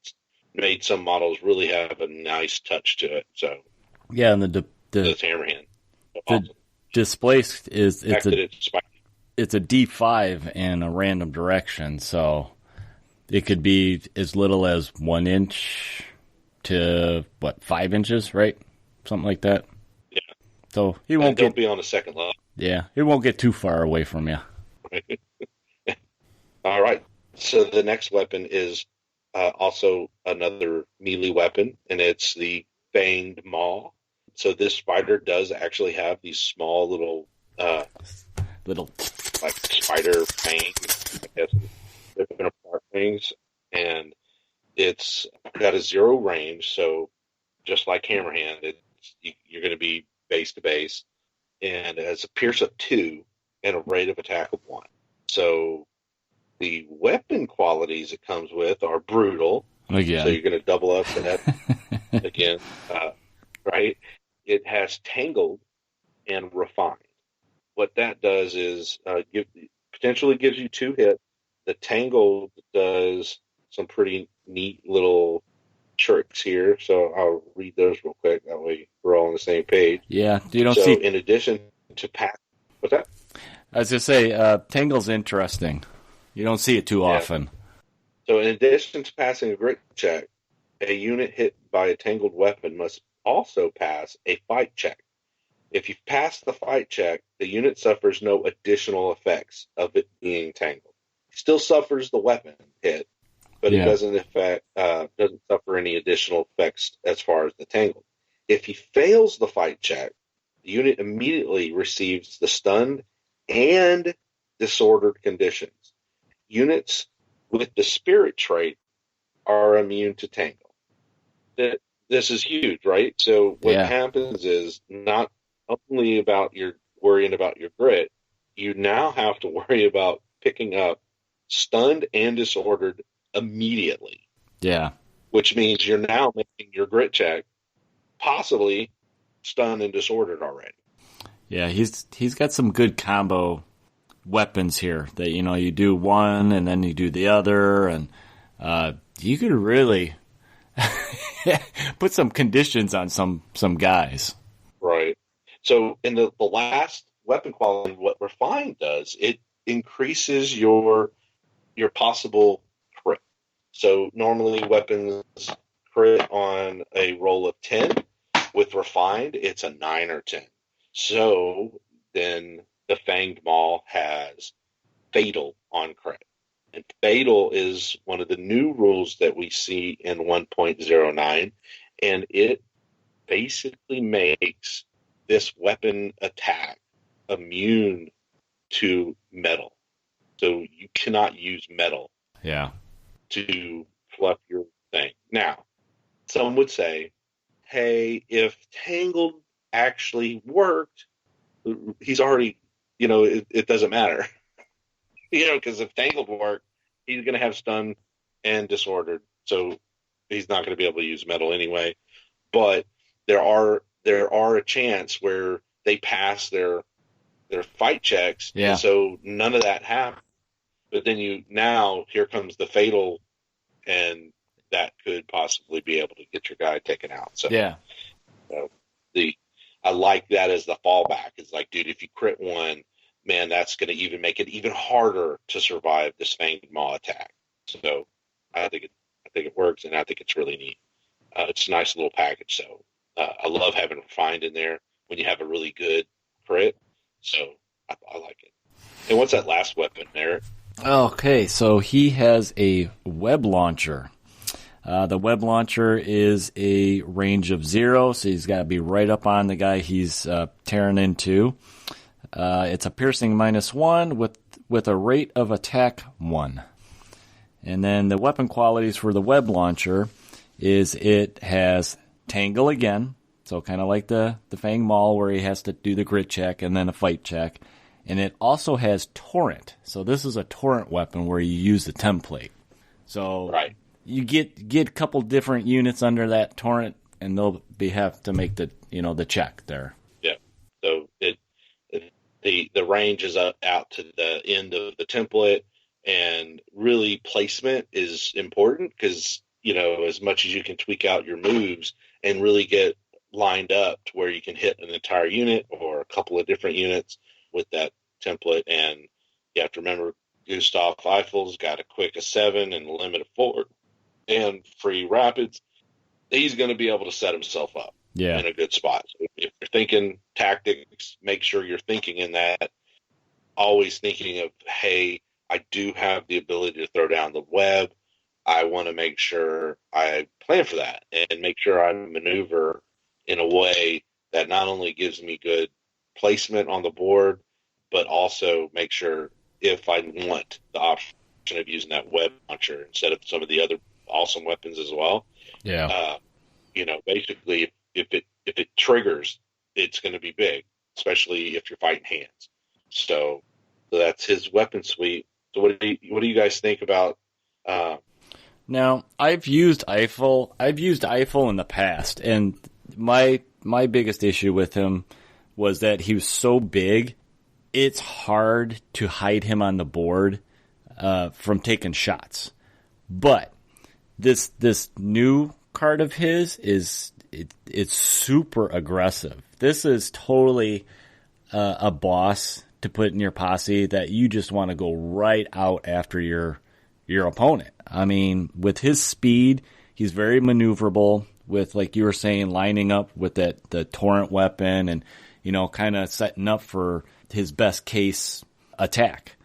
made some models really have a nice touch to it. So yeah, and the Hammerhand. Awesome. The displaced it's a D5 in a random direction, so it could be as little as 1 inch to 5 inches, right? Something like that. Yeah. So he won't don't be on the second level. Yeah, he won't get too far away from you. All right. So the next weapon is also another melee weapon, and it's the Fanged Maw. So this spider does actually have these small little like spider fangs, I guess, ripping apart things, and it's got a 0 range. So just like Hammerhand, you're going to be base to base, and it has a pierce of 2 and a rate of attack of 1. So the weapon qualities it comes with are brutal. Again. So you're going to double up for that again, right? It has tangled and refined. What that does is potentially gives you 2 hits. The tangled does some pretty neat little tricks here, so I'll read those real quick. That way we're all on the same page. Yeah, you don't so see. In addition to what's that? I was just say, tangle's interesting. You don't see it too often. So in addition to passing a grit check, a unit hit by a tangled weapon must also pass a fight check. If you pass the fight check, the unit suffers no additional effects of it being tangled. It still suffers the weapon hit, but it doesn't suffer any additional effects as far as the tangled. If he fails the fight check, the unit immediately receives the stunned and disordered conditions. Units with the spirit trait are immune to tangle. This is huge, right? So what happens is not only about worrying about your grit, you now have to worry about picking up stunned and disordered immediately. Yeah. Which means you're now making your grit check possibly stunned and disordered already. Yeah, he's got some good combo weapons here that, you do one and then you do the other, and you could really put some conditions on some guys. Right. So in the last weapon quality, what Refined does, it increases your possible crit. So normally weapons crit on a roll of 10. With Refined, it's a 9 or 10. So then the Fanged Maul has Fatal on crit. And Fatal is one of the new rules that we see in 1.09, and it basically makes this weapon attack immune to metal. So you cannot use metal to fluff your thing. Now, some would say, hey, if Tangled actually worked, he's already, it doesn't matter. Because if Tangled worked, he's going to have stun and disordered. So he's not going to be able to use metal anyway. But there are a chance where they pass their fight checks, and so none of that happens. But then here comes the Fatal, and that could possibly be able to get your guy taken out. So I like that as the fallback. It's like, dude, if you crit one, man, that's going to even make it even harder to survive this Fanged Maw attack. So I think it works, and I think it's really neat. It's a nice little package. So I love having Refined in there when you have a really good crit. So I like it. And what's that last weapon, Eric? Okay, so he has a web launcher. The web launcher is a range of 0, so he's got to be right up on the guy he's tearing into. It's a piercing -1 with a rate of attack 1. And then the weapon qualities for the web launcher is it has Tangle again, so kind of like the Fang Maul where he has to do the grit check and then a fight check. And it also has Torrent. So this is a Torrent weapon where you use the template. So you get a couple different units under that Torrent, and they'll have to make the check there. Yeah. So the range is out to the end of the template, and really placement is important because as much as you can tweak out your moves and really get lined up to where you can hit an entire unit or a couple of different units with that template. And you have to remember, Gustav Eiffel's got a quick of 7 and a limit of 4 and free rapids. He's going to be able to set himself up in a good spot. So if you're thinking tactics, make sure you're thinking in that, always thinking of, hey, I do have the ability to throw down the web. I want to make sure I plan for that and make sure I maneuver in a way that not only gives me good placement on the board, but also make sure if I want the option of using that web launcher instead of some of the other awesome weapons as well. Yeah. Basically if it triggers, it's going to be big, especially if you're fighting hands. So that's his weapon suite. So what do you guys think about? Now, I've used Eiffel in the past, and my biggest issue with him was that he was so big, it's hard to hide him on the board from taking shots. But this new card of his it's super aggressive. This is totally a boss to put in your posse that you just want to go right out after your opponent. I mean, with his speed, he's very maneuverable with, like you were saying, lining up with the torrent weapon and, kind of setting up for his best case attack.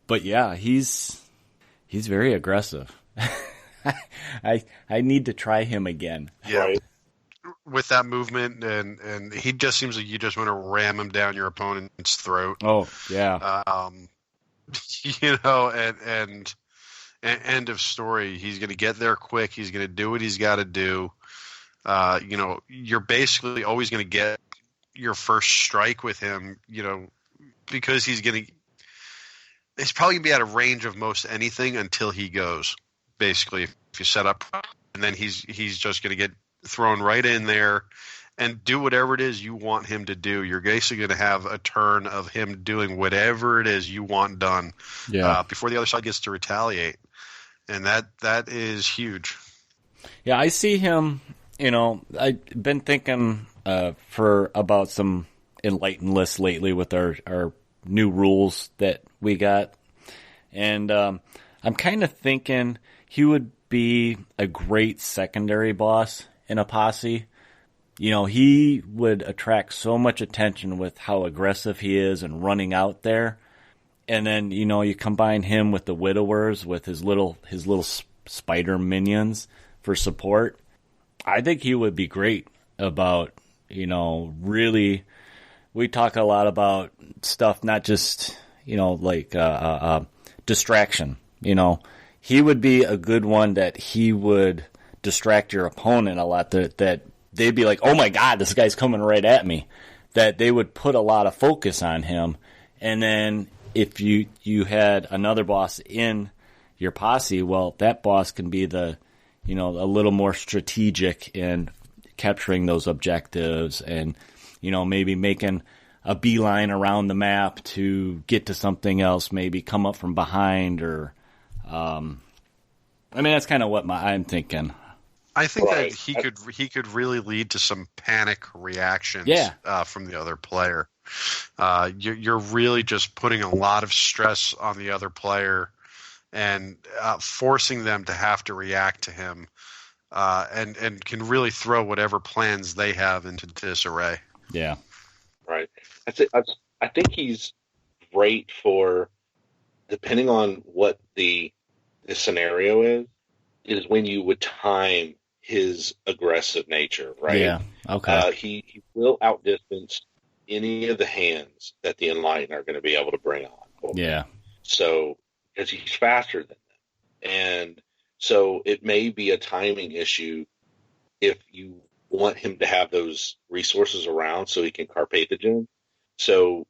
But yeah, he's very aggressive. I need to try him again. Yeah. Right. With that movement, and he just seems like you just want to ram him down your opponent's throat. Oh, yeah. And end of story. He's going to get there quick. He's going to do what he's got to do. You're basically always going to get your first strike with him, because he's probably going to be out of range of most anything until he goes. basically, if you set up, and then he's just going to get thrown right in there and do whatever it is you want him to do. You're basically going to have a turn of him doing whatever it is you want done before the other side gets to retaliate. And that is huge. Yeah, I see him, I've been thinking for about some Enlightened lists lately with our new rules that we got. And I'm kind of thinking he would be a great secondary boss in a posse. He would attract so much attention with how aggressive he is and running out there. And then, you combine him with the widowers with his little spider minions for support. I think he would be great about, really, we talk a lot about stuff, not just, distraction. He would be a good one that he would distract your opponent a lot, that they'd be like, oh my God, this guy's coming right at me. That they would put a lot of focus on him. And then if you had another boss in your posse, well, that boss can be a little more strategic in capturing those objectives and, maybe making a beeline around the map to get to something else, maybe come up from behind or, that's kind of what I'm thinking. I think that he could really lead to some panic reactions from the other player. You're really just putting a lot of stress on the other player and forcing them to have to react to him, and can really throw whatever plans they have into disarray. Yeah, right. I think he's great for, depending on what the scenario is when you would time his aggressive nature, right? Yeah. Okay. He will outdistance any of the hands that the Enlightened are going to be able to bring on. Yeah. So, because he's faster than them. And so it may be a timing issue if you want him to have those resources around so he can carpe the gem. So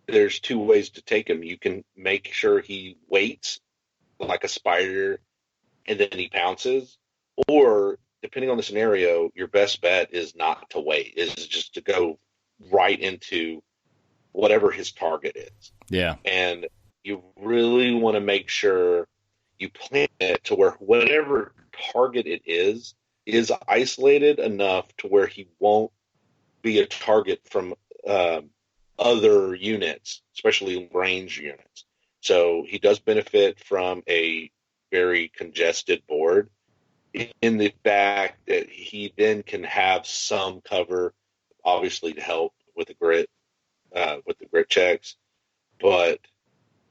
there's two ways to take him. You can make sure he waits like a spider and then he pounces, or depending on the scenario, your best bet is not to wait, is just to go right into whatever his target is. Yeah. And you really want to make sure you plan it to where whatever target it is isolated enough to where he won't be a target from other units, especially range units. So he does benefit from a very congested board in the fact that he then can have some cover, obviously to help with the grit checks, but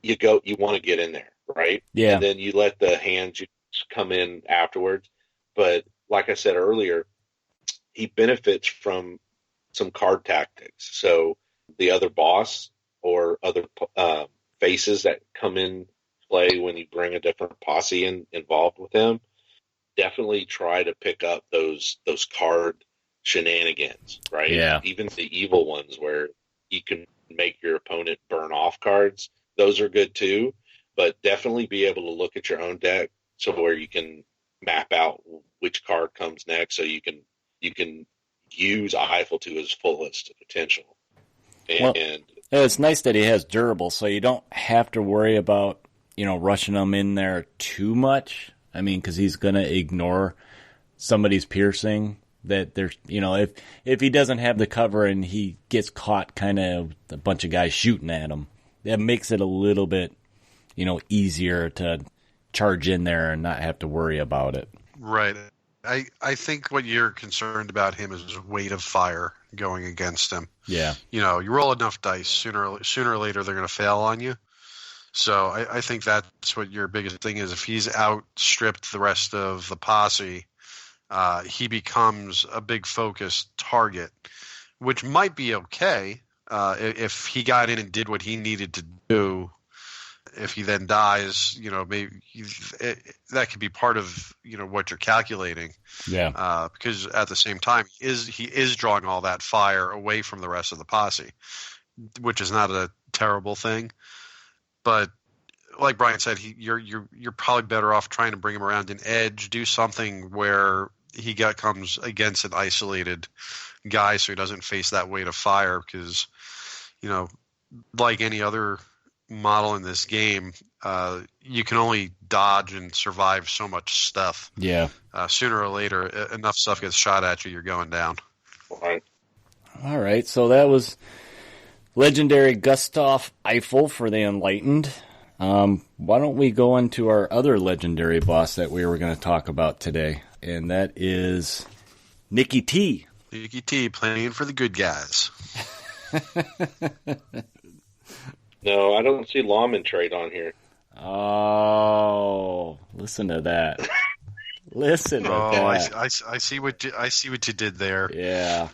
you want to get in there, right? Yeah. And then you let the hands come in afterwards. But like I said earlier, he benefits from some card tactics. So the other boss or other faces that come in play when you bring a different posse involved with him, definitely try to pick up those card shenanigans, right? Yeah. Even the evil ones where you can make your opponent burn off cards. Those are good too, but definitely be able to look at your own deck so where you can map out which card comes next so you can use Eiffel to his fullest potential. And it's nice that he has durable, so you don't have to worry about, rushing him in there too much. I mean, because he's going to ignore somebody's piercing. That there's, if he doesn't have the cover and he gets caught kind of a bunch of guys shooting at him, that makes it a little bit, easier to charge in there and not have to worry about it. Right. I think what you're concerned about him is weight of fire going against him. Yeah. You roll enough dice, sooner or later they're going to fail on you. So I think that's what your biggest thing is. If he's outstripped the rest of the posse, he becomes a big focused target, which might be okay if he got in and did what he needed to do. If he then dies, maybe that could be part of what you're calculating. Yeah. Because at the same time, he is drawing all that fire away from the rest of the posse, which is not a terrible thing. But like Brian said, you're probably better off trying to bring him around an edge. Do something where he comes against an isolated guy, so he doesn't face that weight of fire. Because, like any other model in this game, you can only dodge and survive so much stuff. Yeah. Sooner or later, enough stuff gets shot at you, you're going down. All right. So that was Legendary Gustav Eiffel for the Enlightened. Why don't we go into our other legendary boss that we were going to talk about today, and that is Nicky T. Nicky T playing for the good guys. No, I don't see Lawman Trade on here. Oh, listen to that. Listen to that. I see what you did there. Yeah.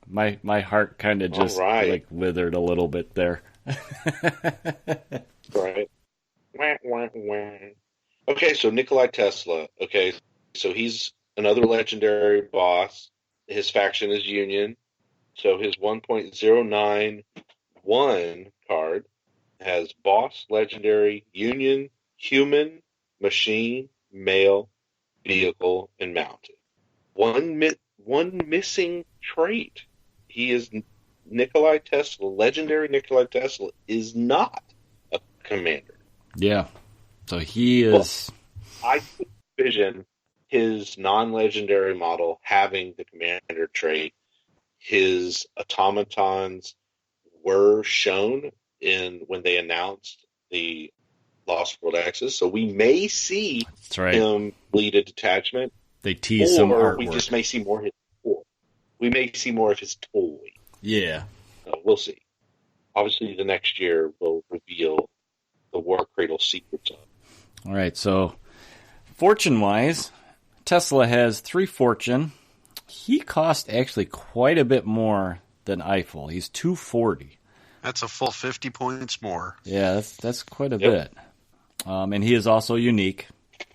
My heart kind of just like withered a little bit there. Right. Okay, so Nikolai Tesla. Okay, so he's another legendary boss. His faction is Union. So his 1.091 card has boss, legendary, Union, human, machine, male, vehicle, and mounted. One missing trait. He is Nikolai Tesla. Legendary Nikolai Tesla is not a commander. Yeah. So he is. Well, I could envision his non-legendary model having the commander trait. His automatons were shown when they announced the Lost World Access, so we may see him lead a detachment. They tease some artwork. We just may see more of his toy. We may see more of his toy. Yeah. We'll see. Obviously, the next year will reveal the Warcradle secrets of it. All right, so fortune-wise, Tesla has 3 fortune. He cost actually quite a bit more than Eiffel. He's 240. That's a full 50 points more. Yeah, that's quite a bit. And he is also unique.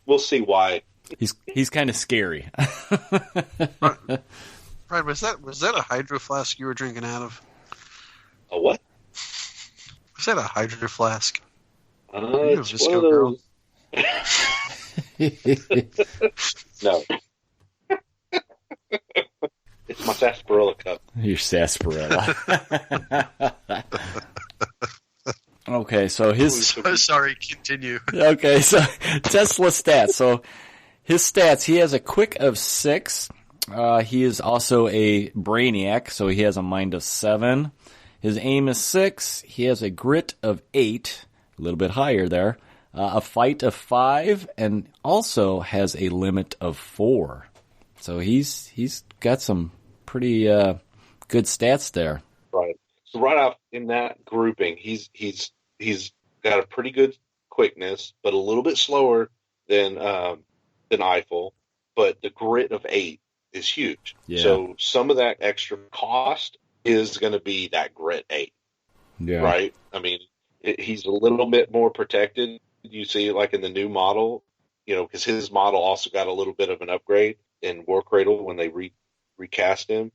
We'll see why. He's kind of scary. Right, was that a hydro flask you were drinking out of? A what? Was that a hydro flask? It's one of those. No. It's my sarsaparilla cup. Your sarsaparilla. Okay, so his... Sorry, continue. Okay, so Tesla stats. So his stats, he has a quick of 6. He is also a brainiac, so he has a mind of 7. His aim is 6. He has a grit of 8, a little bit higher there. A fight of 5, and also has a limit of 4. So he's got some pretty good stats there. Right. So right off in that grouping, he's got a pretty good quickness, but a little bit slower than Eiffel. But the grit of 8 is huge. Yeah. So some of that extra cost is going to be that grit 8. Yeah. Right. I mean, he's a little bit more protected. You see, like in the new model, because his model also got a little bit of an upgrade in Warcradle when they recast him.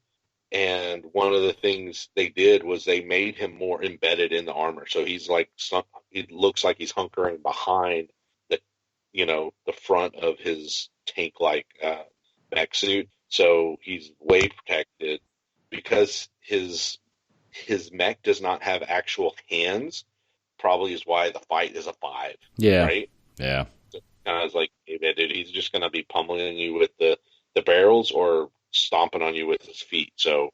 And one of the things they did was they made him more embedded in the armor. So he's like, he looks like he's hunkering behind the front of his tank-like mech suit. So he's way protected because his mech does not have actual hands. Probably is why the fight is a 5. Yeah. Right? Yeah. So I was like, hey, man, dude, he's just going to be pummeling you with the barrels or stomping on you with his feet. So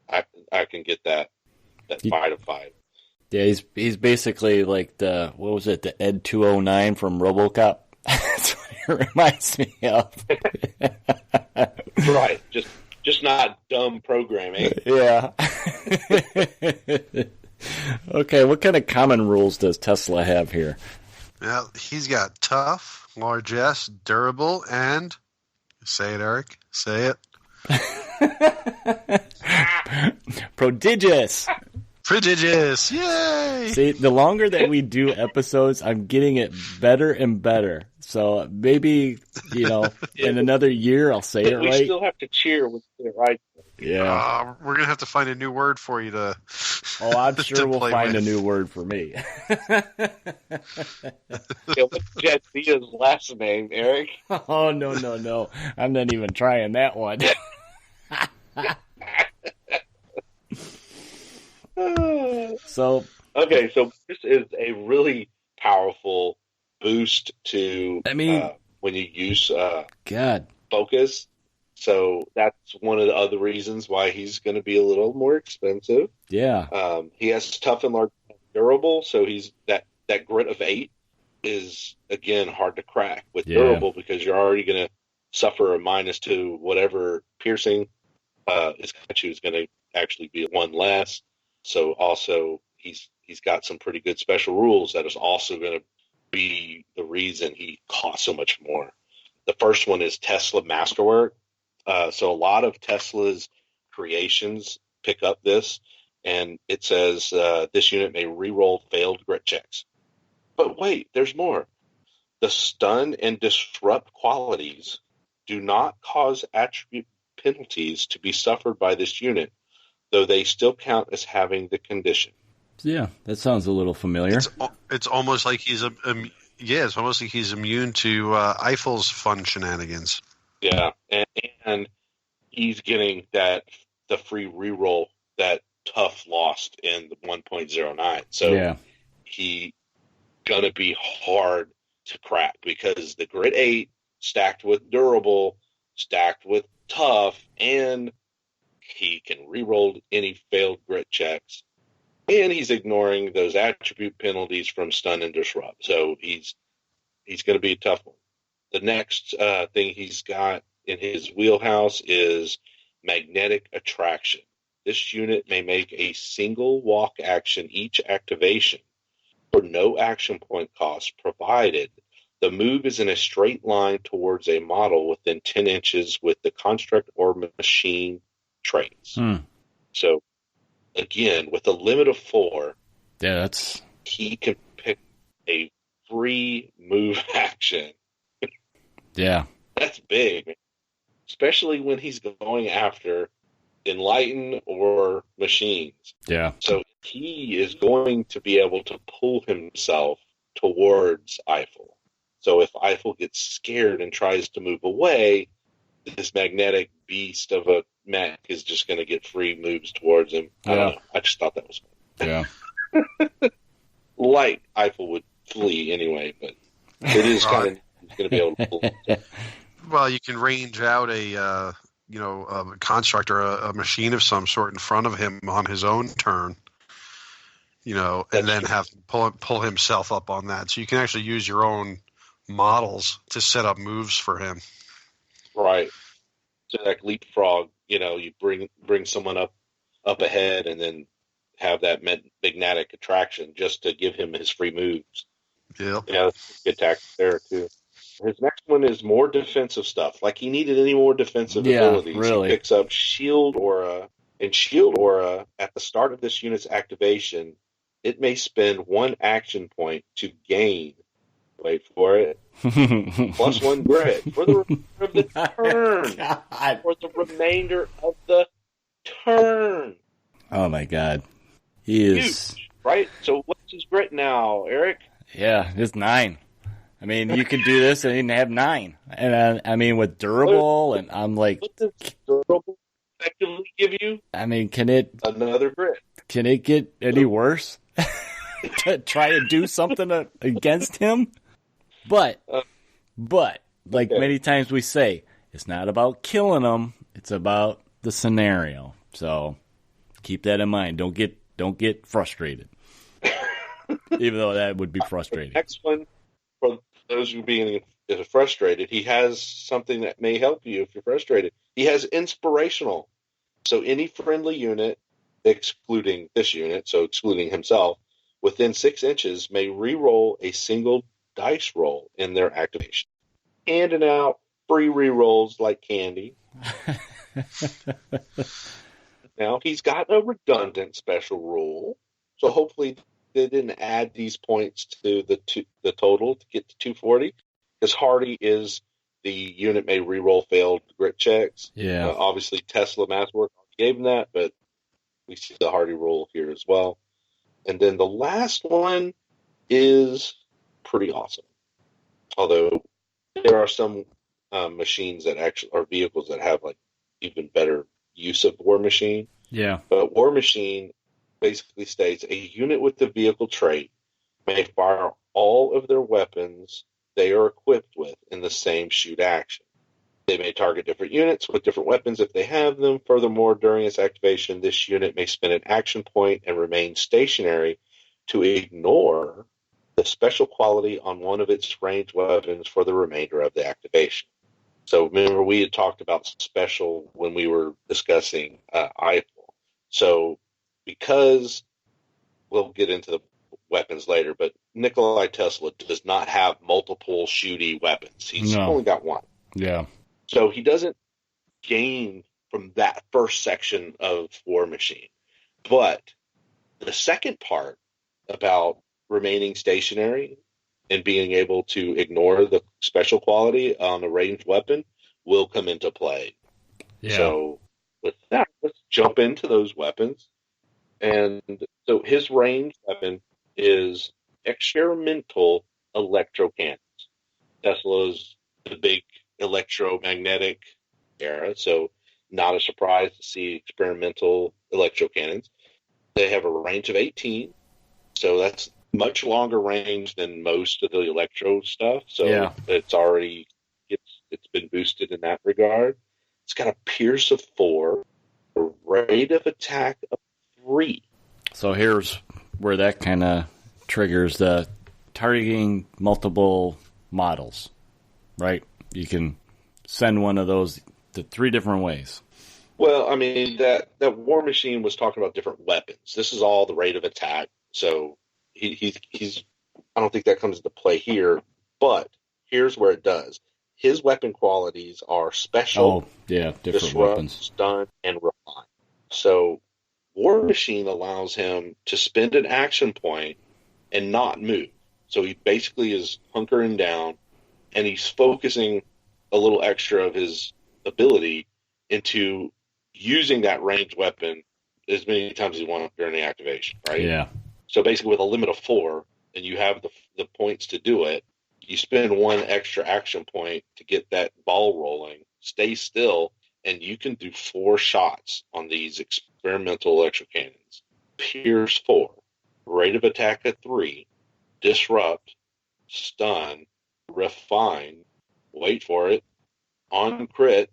I can get that fight of 5. Yeah, he's basically like the Ed 209 from RoboCop? That's what he reminds me of. Right. Just not dumb programming. Yeah. Okay, what kind of common rules does Tesla have here? Well, he's got tough, largesse, durable, and... Say it, Eric. Say it. Prodigious. Prodigious. Yay! See, the longer that we do episodes, I'm getting it better and better. So maybe, in another year I'll say it right. We still have to cheer with it right. Yeah. We're going to have to find a new word for you to. Oh, I'm sure we'll play find with. a new word for me. What's Jadzidah's last name, Eric? Oh, no. I'm not even trying that one. So this is a really powerful boost to, when you use focus. So that's one of the other reasons why he's going to be a little more expensive. Yeah. He has tough and large, durable, so he's that grit of 8 is again hard to crack with durable because you're already going to suffer a -2 whatever piercing. His catch is going to actually be 1 less. So also he's got some pretty good special rules that is also going to be the reason he costs so much more. The first one is Tesla Masterwork. So a lot of Tesla's creations pick up this, and it says this unit may reroll failed grit checks. But wait, there's more. The stun and disrupt qualities do not cause attribute penalties to be suffered by this unit, though they still count as having the condition. Yeah, that sounds a little familiar. It's almost like he's it's almost like he's immune to Eiffel's fun shenanigans. Yeah, and he's getting the free reroll that Tough lost in the 1.09. So he gonna be hard to crack because the grit 8 stacked with durable, stacked with tough, and he can reroll any failed grit checks. And he's ignoring those attribute penalties from stun and disrupt. So he's going to be a tough one. The next thing he's got in his wheelhouse is magnetic attraction. This unit may make a single walk action each activation for no action point cost, provided the move is in a straight line towards a model within 10 inches with the construct or machine traits. So, again, with a limit of 4, he can pick a free move action. Yeah. That's big, especially when he's going after Enlightened or machines. Yeah. So he is going to be able to pull himself towards Eiffel. So if Eiffel gets scared and tries to move away, this magnetic beast of a mech is just going to get free moves towards him. I don't know. I just thought that was fun. Yeah. Like Eiffel would flee anyway, but it is kind of he's going to be able to pull himself. Well, you can range out a construct or a machine of some sort in front of him on his own turn, and then have pull himself up on that. So you can actually use your own models to set up moves for him. Right. So like leapfrog, you bring someone up ahead and then have that magnetic attraction just to give him his free moves. Yeah. Yeah, good tactic there too. His next one is more defensive stuff. Like he needed any more defensive abilities. Really. He picks up Shield Aura. And Shield Aura, at the start of this unit's activation, it may spend 1 action point to gain, wait for it, +1 grit for the remainder of the turn. For the remainder of the turn. Oh my God. He is... Huge, right? So what's his grit now, Eric? Yeah, it's 9. I mean, you could do this and have 9. And with durable, and I'm like... What does durable effectively give you? I mean, can it... Another grit. Can it get any worse? To try to do something against him? But, many times we say, it's not about killing him, it's about the scenario. So, keep that in mind. Don't get frustrated. Even though that would be frustrating. The next one, for those who being frustrated, he has something that may help you if you're frustrated. He has inspirational. So any friendly unit, excluding this unit, so excluding himself, within 6 inches may re-roll a single dice roll in their activation. Handing out free re-rolls like candy. Now, he's got a redundant special rule, so hopefully they didn't add these points to the total to get to 240, because Hardy is the unit may re-roll failed grit checks. Yeah. Obviously, Tesla Masterwork gave him that, but we see the Hardy roll here as well. And then the last one is pretty awesome. Although there are some machines that actually are vehicles that have like even better use of War Machine. Yeah. But War Machine basically states a unit with the vehicle trait may fire all of their weapons they are equipped with in the same shoot action. They may target different units with different weapons if they have them. Furthermore, during its activation, this unit may spend an action point and remain stationary to ignore the special quality on one of its ranged weapons for the remainder of the activation. So remember, we had talked about special when we were discussing Eiffel. So because we'll get into the weapons later, but Nikolai Tesla does not have multiple shooty weapons. He's only got one. Yeah. So he doesn't gain from that first section of War Machine. But the second part about remaining stationary and being able to ignore the special quality on a ranged weapon will come into play. Yeah. So with that, let's jump into those weapons. And so his ranged weapon is experimental electro cannons. Tesla's the big electromagnetic era, so not a surprise to see experimental electro cannons. They have a range of 18, so that's much longer range than most of the electro stuff. So it's already it's been boosted in that regard. It's got a pierce of 4, a rate of attack of 3. So here's where that kind of triggers the targeting multiple models, right? You can send one of those to 3 different ways. Well, I mean, that War Machine was talking about different weapons. This is all the rate of attack. So he's I don't think that comes into play here, but here's where it does. His weapon qualities are special, different disrupt, weapons, stun, and refine. So War Machine allows him to spend an action point and not move. So he basically is hunkering down, and he's focusing a little extra of his ability into using that ranged weapon as many times as he wants during the activation, right? Yeah. So basically with a limit of 4, and you have the points to do it, you spend 1 extra action point to get that ball rolling, stay still, and you can do 4 shots on these experimental electric cannons. Pierce 4, rate of attack at 3, disrupt, stun, refine, wait for it, on crit,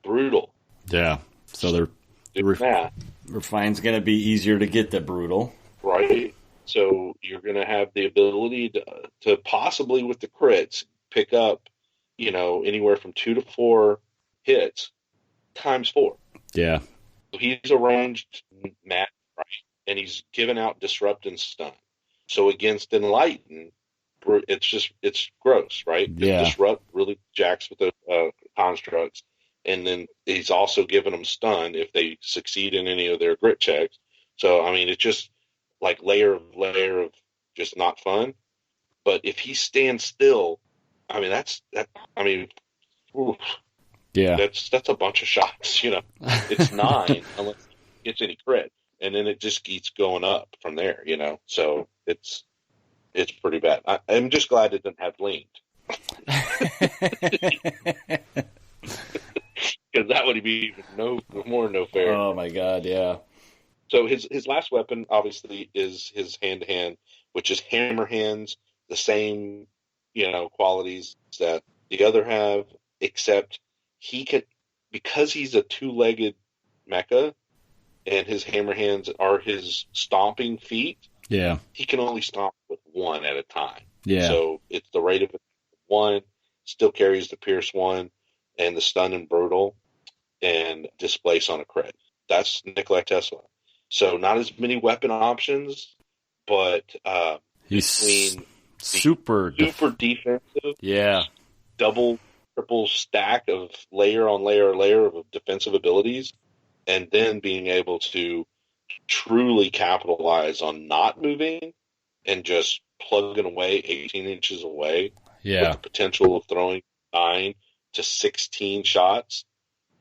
brutal. Yeah. So refine's going to be easier to get the brutal. Right. So you're going to have the ability to possibly with the crits pick up, anywhere from 2 to 4 hits times 4. Yeah. So he's a ranged match, right? And he's given out disrupt and stun. So against Enlightened, it's gross, right? Yeah. Disrupt really jacks with the constructs. And then he's also given them stun if they succeed in any of their grit checks. So, I mean, it's just like layer of just not fun. But if he stands still, I mean, oof, yeah, that's a bunch of shots, It's 9 unless he gets any crit. And then it just keeps going up from there, So it's pretty bad. I'm just glad it didn't have linked. Because that would be no fair. Oh my god, yeah. So his last weapon obviously is his hand-to-hand, which is hammer hands, the same qualities that the other have, except he can, because he's a 2-legged mecha, and his hammer hands are his stomping feet. Yeah, he can only stomp with 1 at a time. Yeah, so it's the rate of 1, still carries the pierce 1 and the stun and brutal, and displace on a crit. That's Nikolai Tesla. So not as many weapon options, but he's super defensive. Yeah. Double, triple stack of layer on layer of defensive abilities, and then being able to truly capitalize on not moving and just plugging away 18 inches away. Yeah. With the potential of throwing 9 to 16 shots.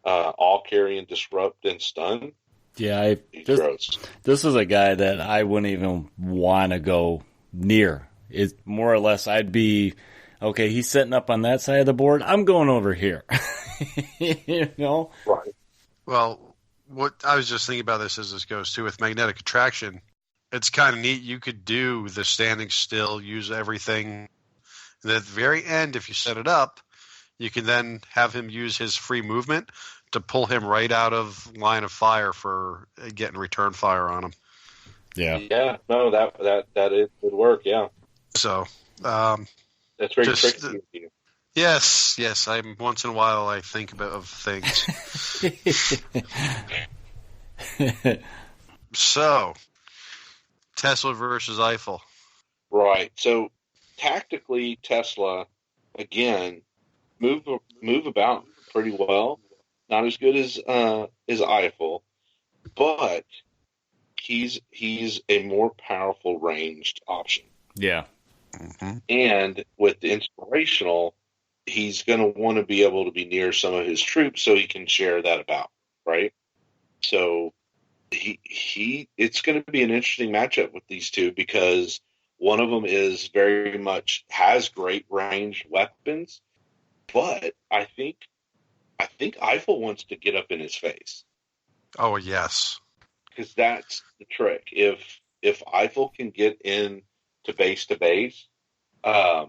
all carry and disrupt and stun. Yeah, He's gross. This is a guy that I wouldn't even want to go near. It's more or less I'd be, okay, he's setting up on that side of the board. I'm going over here. You know? Right. Well, what I was just thinking about this as this goes too with magnetic attraction. It's kind of neat. You could do the standing still, use everything. And at the very end, if you set it up, you can then have him use his free movement to pull him right out of line of fire for getting return fire on him. Yeah. Yeah. No, that it would work. Yeah. So, that's very tricky. Yes. I'm once in a while I think of things. So, Tesla versus Eiffel. Right. So tactically, Tesla again move about pretty well. Not as good as Eiffel, but he's a more powerful ranged option. Yeah. Mm-hmm. And with the inspirational, he's going to want to be able to be near some of his troops so he can share that about, right? So it's going to be an interesting matchup with these two because one of them is very much has great ranged weapons, but I think Eiffel wants to get up in his face. Oh, yes. Because that's the trick. If Eiffel can get in to base, I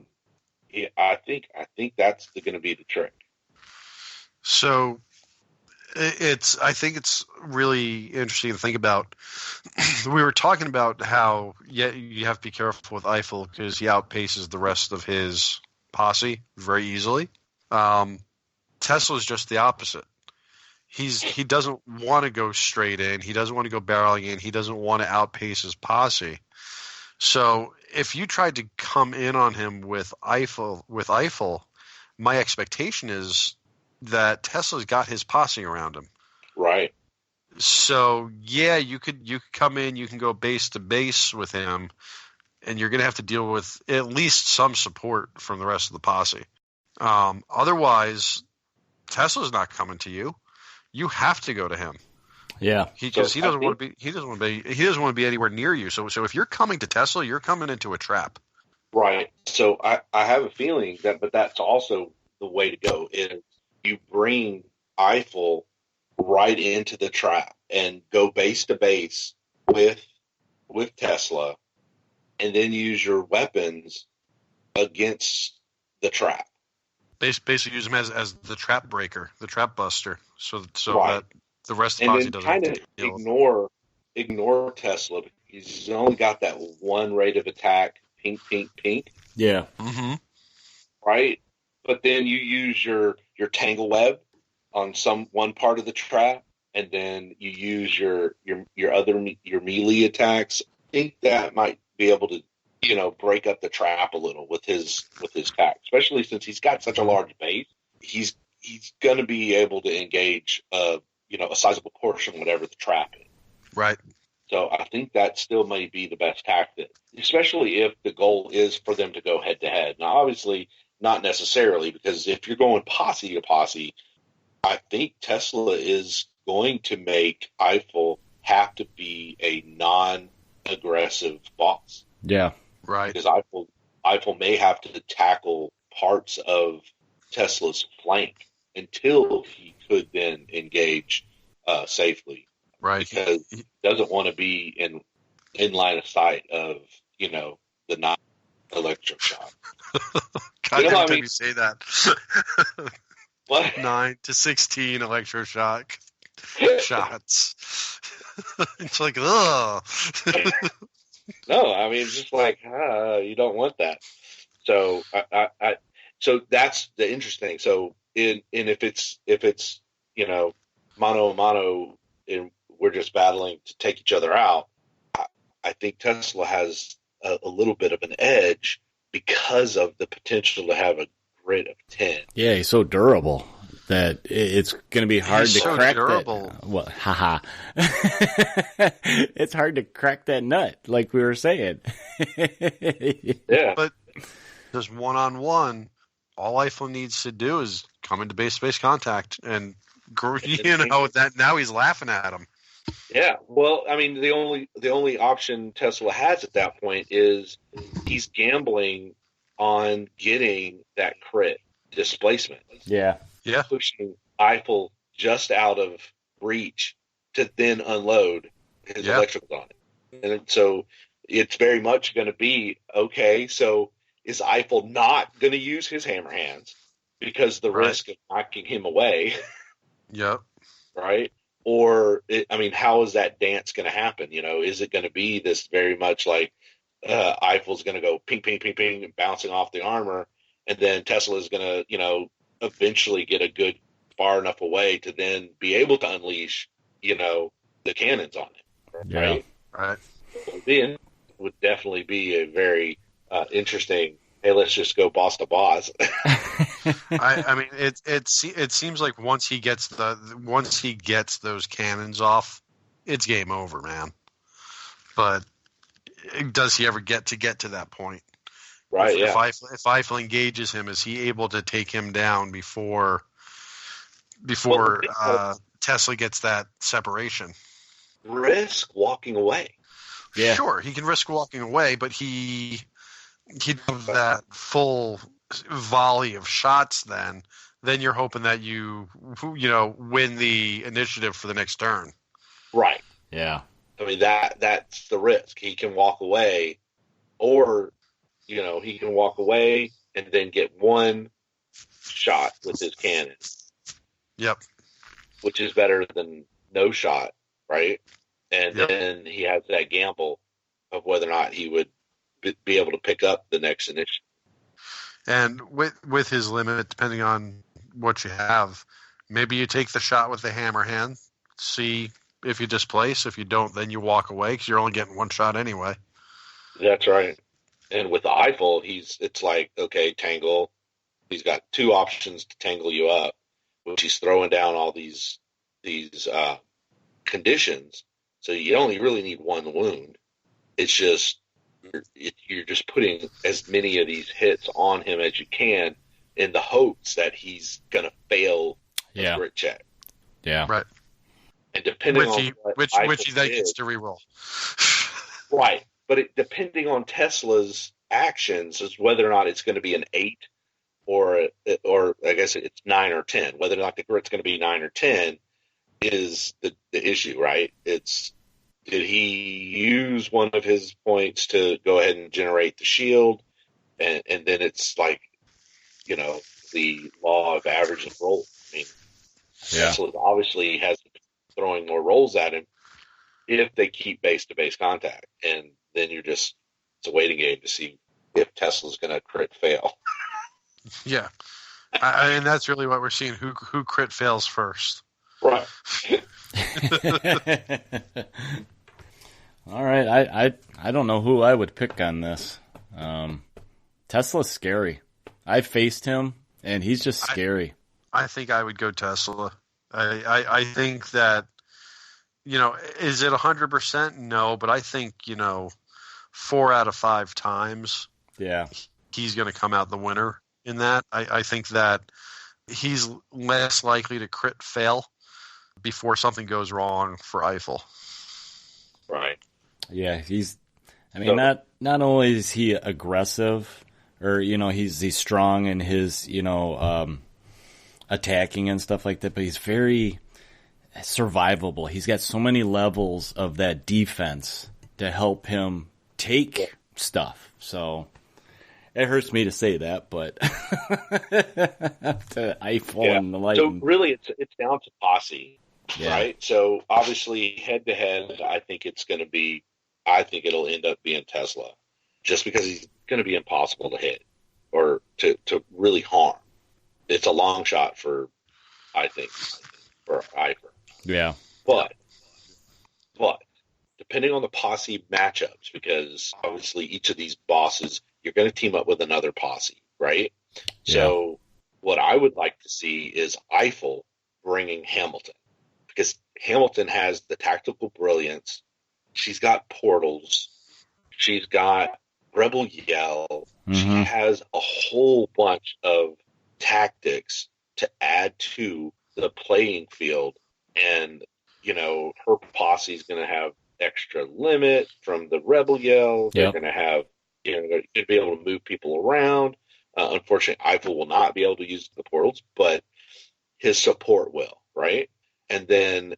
think that's going to be the trick. So I think it's really interesting to think about. We were talking about how you have to be careful with Eiffel because he outpaces the rest of his posse very easily. Tesla is just the opposite. He doesn't want to go straight in. He doesn't want to go barreling in. He doesn't want to outpace his posse. So if you tried to come in on him with Eiffel, my expectation is that Tesla's got his posse around him. Right. So yeah, you could come in, you can go base to base with him, and you're going to have to deal with at least some support from the rest of the posse. Otherwise, Tesla's not coming to you. You have to go to him. Yeah, because he doesn't want to be anywhere near you. So if you're coming to Tesla, you're coming into a trap. Right. So I have a feeling but that's also the way to go is you bring Eiffel right into the trap and go base to base with Tesla, and then use your weapons against the trap. Basically, use him as the trap breaker, the trap buster, so right. That the rest of the posse doesn't kind of ignore Tesla because he's only got that one rate of attack, pink. Yeah. Mm-hmm. Right? But then you use your tangle web on one part of the trap, and then you use your melee attacks. I think that might be able to, break up the trap a little with his attack, especially since he's got such a large base. He's going to be able to engage a sizable portion, whatever the trap is. Right. So I think that still may be the best tactic, especially if the goal is for them to go head to head. Now, obviously, not necessarily, because if you're going posse to posse, I think Tesla is going to make Eiffel have to be a non-aggressive boss. Yeah. Right. Because Eiffel may have to tackle parts of Tesla's flank until he could then engage safely. Right. Because he doesn't want to be in line of sight of, the non-electroshock. God, every time you say that. What? 9 to 16 electroshock shots. It's like, ugh. No, I mean, just like, you don't want that. So so that's the interesting. So if it's mano a mano, and we're just battling to take each other out, I think Tesla has a little bit of an edge because of the potential to have a grit of 10. Yeah, he's so durable that it's going to be hard to crack durable. that. Well, haha. It's hard to crack that nut, like we were saying. Yeah. But just one-on-one, all Eiffel needs to do is come into base-to-base contact and that now he's laughing at him. Yeah, well, I mean, the only option Tesla has at that point is he's gambling on getting that crit displacement. Yeah. Yeah. Pushing Eiffel just out of reach to then unload his electricals on it. And so it's very much going to be, okay, so is Eiffel not going to use his hammer hands because the risk of knocking him away? Yep. Right? Or, how is that dance going to happen? Is it going to be this very much like Eiffel's going to go ping, ping, ping, ping, bouncing off the armor, and then Tesla's going to, eventually get a good far enough away to then be able to unleash, the cannons on it. Right? Right. Then would definitely be a very interesting, hey, let's just go boss to boss. It seems like once he gets those cannons off, it's game over, man. But does he ever get to that point? Right. If Eiffel engages him, is he able to take him down before Tesla gets that separation? Risk walking away. Yeah. Sure, he can risk walking away, but he'd have that full volley of shots. Then you're hoping that you win the initiative for the next turn. Right. Yeah. That's the risk. He can walk away, or he can walk away and then get one shot with his cannon. Yep. Which is better than no shot, right? And then he has that gamble of whether or not he would be able to pick up the next initiative. And with his limit, depending on what you have, maybe you take the shot with the hammer hand, see if you displace. If you don't, then you walk away because you're only getting one shot anyway. That's right. And with the Eiffel, it's like, okay, tangle. He's got two options to tangle you up, which he's throwing down all these conditions. So you only really need one wound. It's just you're just putting as many of these hits on him as you can in the hopes that he's going to fail a grit check. Yeah. Right. And depending on which he then gets to reroll. Right. But depending on Tesla's actions is whether or not it's going to be an 8 or I guess it's 9 or 10. Whether or not the grit's going to be 9 or 10 is the issue, right? Did he use one of his points to go ahead and generate the shield? And then it's like, the law of average and roll. Tesla obviously has throwing more rolls at him if they keep base-to-base contact. And then it's a waiting game to see if Tesla's going to crit fail. Yeah. And that's really what we're seeing. Who crit fails first. Right. All right. I don't know who I would pick on this. Tesla's scary. I faced him, and he's just scary. I think I would go Tesla. I think that, is it 100%? No, but I think, 4 out of 5 times he's going to come out the winner in that. I think that he's less likely to crit fail before something goes wrong for Eiffel. Right. Yeah, not only is he aggressive, or he's strong in his attacking and stuff like that, but he's very survivable. He's got so many levels of that defense to help him take stuff. So it hurts me to say that, but to Eiffel and the Enlightened. So really, it's down to posse, right? So obviously, head to head, I think it'll end up being Tesla, just because he's going to be impossible to hit or to really harm. It's a long shot for Eiffel. Yeah. But depending on the posse matchups, because obviously each of these bosses, you're going to team up with another posse, right? Yeah. So what I would like to see is Eiffel bringing Hamilton, because Hamilton has the tactical brilliance. She's got portals. She's got Rebel Yell. Mm-hmm. She has a whole bunch of tactics to add to the playing field, and her posse's going to have extra limit from the rebel yell. They're going to have they're going to be able to move people around. Unfortunately, Eiffel will not be able to use the portals, but his support will, right? And then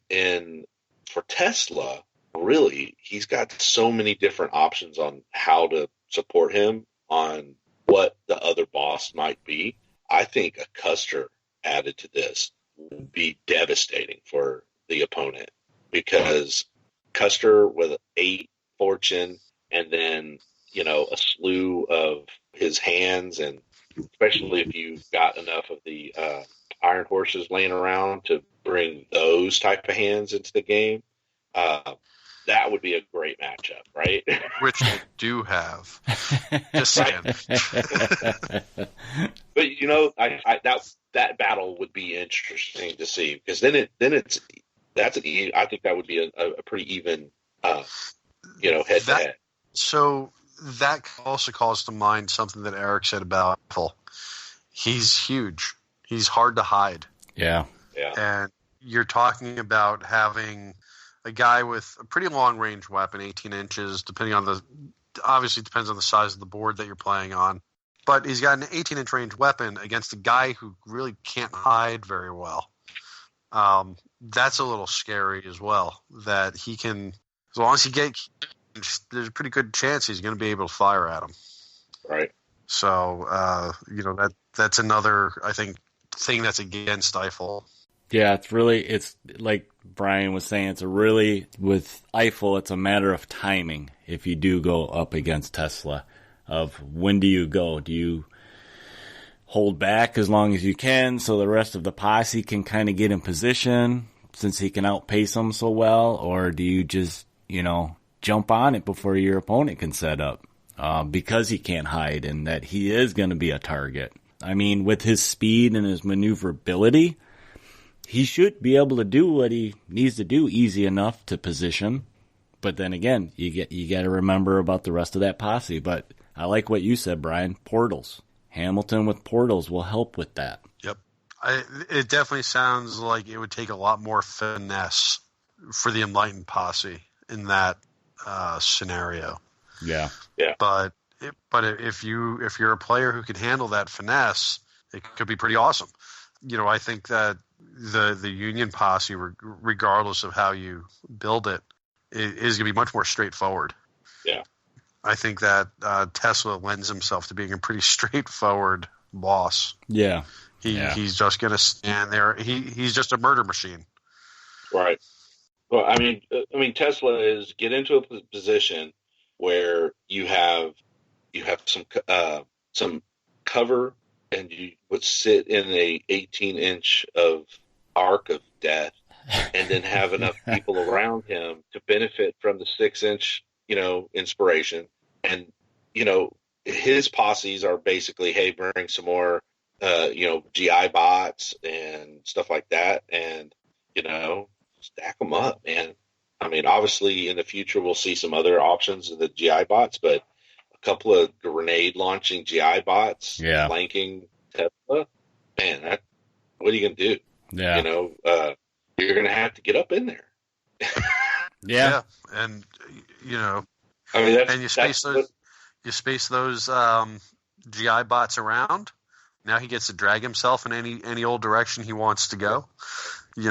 for Tesla, really, he's got so many different options on how to support him on what the other boss might be. I think a Custer added to this would be devastating for the opponent, because Custer with 8 fortune and then, a slew of his hands, and especially if you've got enough of the iron horses laying around to bring those type of hands into the game, that would be a great matchup, right? Which they do have. Just saying. But that battle would be interesting to see, because I think that would be a pretty even head to head. So that also calls to mind something that Eric said about Eiffel. He's huge. He's hard to hide. Yeah. And you're talking about having a guy with a pretty long range weapon, 18 inches, obviously it depends on the size of the board that you're playing on. But he's got an 18-inch range weapon against a guy who really can't hide very well. That's a little scary as well, that he can, as long as he gets, there's a pretty good chance he's going to be able to fire at him. Right. So, that's another, I think, thing that's against Eiffel. Yeah, it's like Brian was saying, with Eiffel, it's a matter of timing if you do go up against Tesla, of when do you go? Do you hold back as long as you can so the rest of the posse can kind of get in position since he can outpace them so well, or do you just, jump on it before your opponent can set up, because he can't hide and that he is going to be a target? I mean, with his speed and his maneuverability, he should be able to do what he needs to do easy enough to position. But then again, you got to remember about the rest of that posse. But I like what you said, Brian. Portals. Hamilton with portals will help with that. Yep. It definitely sounds like it would take a lot more finesse for the Enlightened posse in that scenario. Yeah. But if you're a player who can handle that finesse, it could be pretty awesome. I think that the Union posse, regardless of how you build it, is going to be much more straightforward. Yeah. I think that Tesla lends himself to being a pretty straightforward boss. Yeah. He's just going to stand there. He's just a murder machine. Right. Well, I mean, Tesla is get into a position where you have some cover, and you would sit in a 18-inch of arc of death, and then have enough people around him to benefit from the 6-inch, inspiration. And, his posses are basically, hey, bring some more, GI bots and stuff like that. And, stack them up, man. I mean, obviously in the future, we'll see some other options of the GI bots, but a couple of grenade launching GI bots, flanking Tesla, man, what are you going to do? Yeah. You're going to have to get up in there. Yeah. And, you space those GI bots around. Now he gets to drag himself in any old direction he wants to go. He's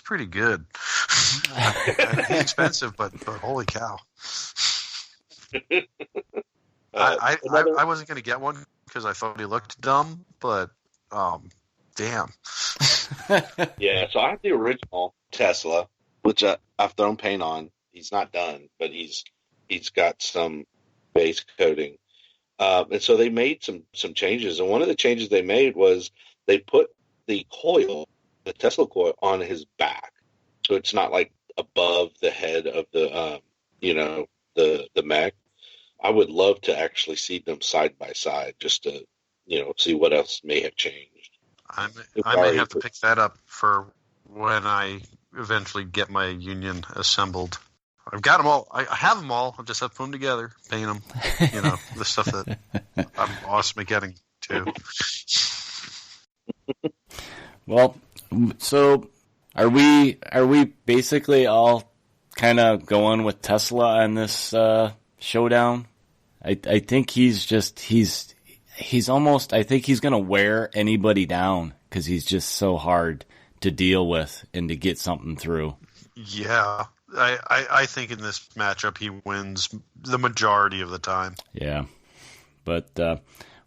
pretty good. He's expensive, but holy cow. I wasn't going to get one because I thought he looked dumb, but damn. Yeah, so I have the original Tesla, which I've thrown paint on. He's not done, but he's got some base coating. And so they made some changes. And one of the changes they made was they put the Tesla coil on his back. So it's not like above the head of the mech. I would love to actually see them side by side just to, see what else may have changed. I may have to pick that up for when I eventually get my Union assembled. I've got them all. I have them all. I just have to put them together, paint them. The stuff that I'm awesome at getting to. Well, so are we basically all kind of going with Tesla on this showdown? I think he's almost, I think he's going to wear anybody down because he's just so hard to deal with and to get something through. Yeah, I think in this matchup he wins the majority of the time. Yeah, but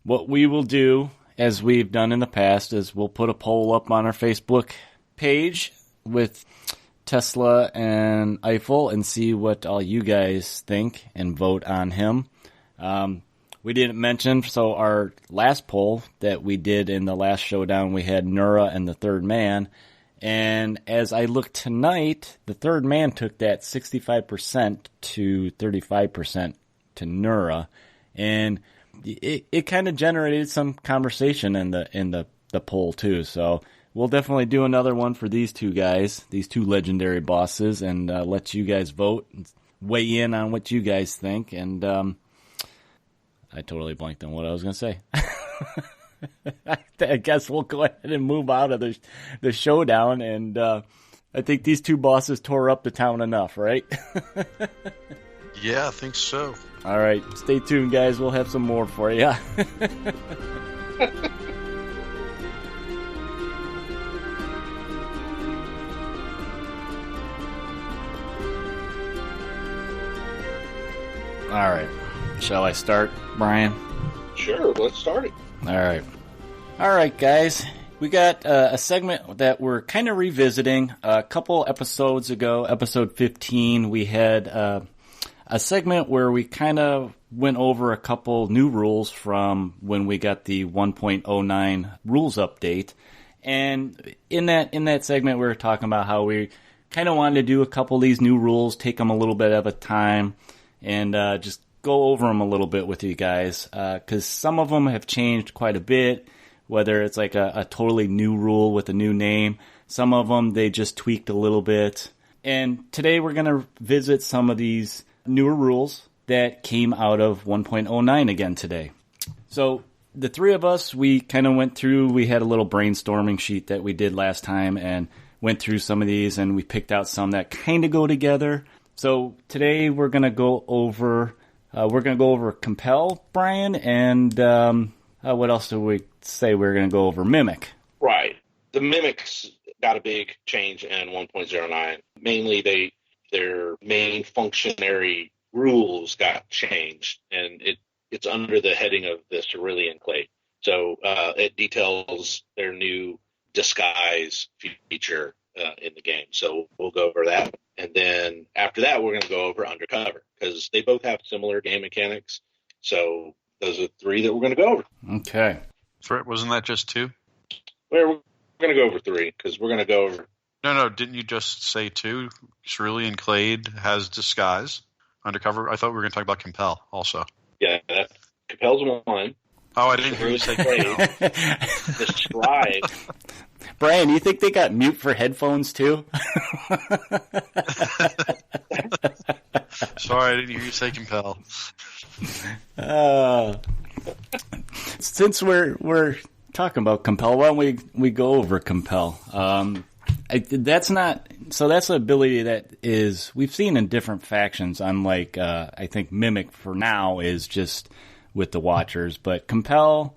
what we will do, as we've done in the past, is we'll put a poll up on our Facebook page with Tesla and Eiffel and see what all you guys think and vote on him. We didn't mention, so our last poll that we did in the last showdown, we had Nura and the Third Man. And as I look tonight, the Third Man took that 65% to 35% to Nura. And it kind of generated some conversation in the poll too. So we'll definitely do another one for these two guys, these two legendary bosses, and let you guys vote and weigh in on what you guys think. And I totally blanked on what I was going to say. I guess we'll go ahead and move out of the showdown. And I think these two bosses tore up the town enough, right? Yeah, I think so. All right. Stay tuned, guys. We'll have some more for you. All right. Shall I start, Brian? Sure, let's start it. All right, guys. We got a segment that we're kind of revisiting. A couple episodes ago, episode 15, we had a segment where we kind of went over a couple new rules from when we got the 1.09 rules update. And in that segment, we were talking about how we kind of wanted to do a couple of these new rules, take them a little bit at a time, and just go over them a little bit with you guys, because some of them have changed quite a bit, whether it's like a totally new rule with a new name. Some of them, they just tweaked a little bit. And today we're going to visit some of these newer rules that came out of 1.09 again today. So the three of us, we kind of went through, we had a little brainstorming sheet that we did last time and went through some of these, and we picked out some that kind of go together. So today we're going to go over Compel, Brian, and what else do we say? We're going to go over Mimic. Right. The Mimics got a big change in 1.09. Mainly, their main functionary rules got changed, and it's under the heading of the Cerulean Clade. So it details their new disguise feature in the game. So we'll go over that. And then after that, we're going to go over Undercover, because they both have similar game mechanics. So those are three that we're going to go over. Okay. Wasn't that just two? We're going to go over three, because we're going to go over... No, didn't you just say two? Cerulean Clade has disguise. Undercover? I thought we were going to talk about Compel also. Yeah, that Compel's one. Oh, I didn't hear you say Clade. The Scribe. Brian, you think they got mute for headphones too? Sorry, I didn't hear you say Compel. Since we're talking about Compel, why don't we go over Compel? That's an ability that is we've seen in different factions. Unlike I think Mimic for now is just with the Watchers, but Compel.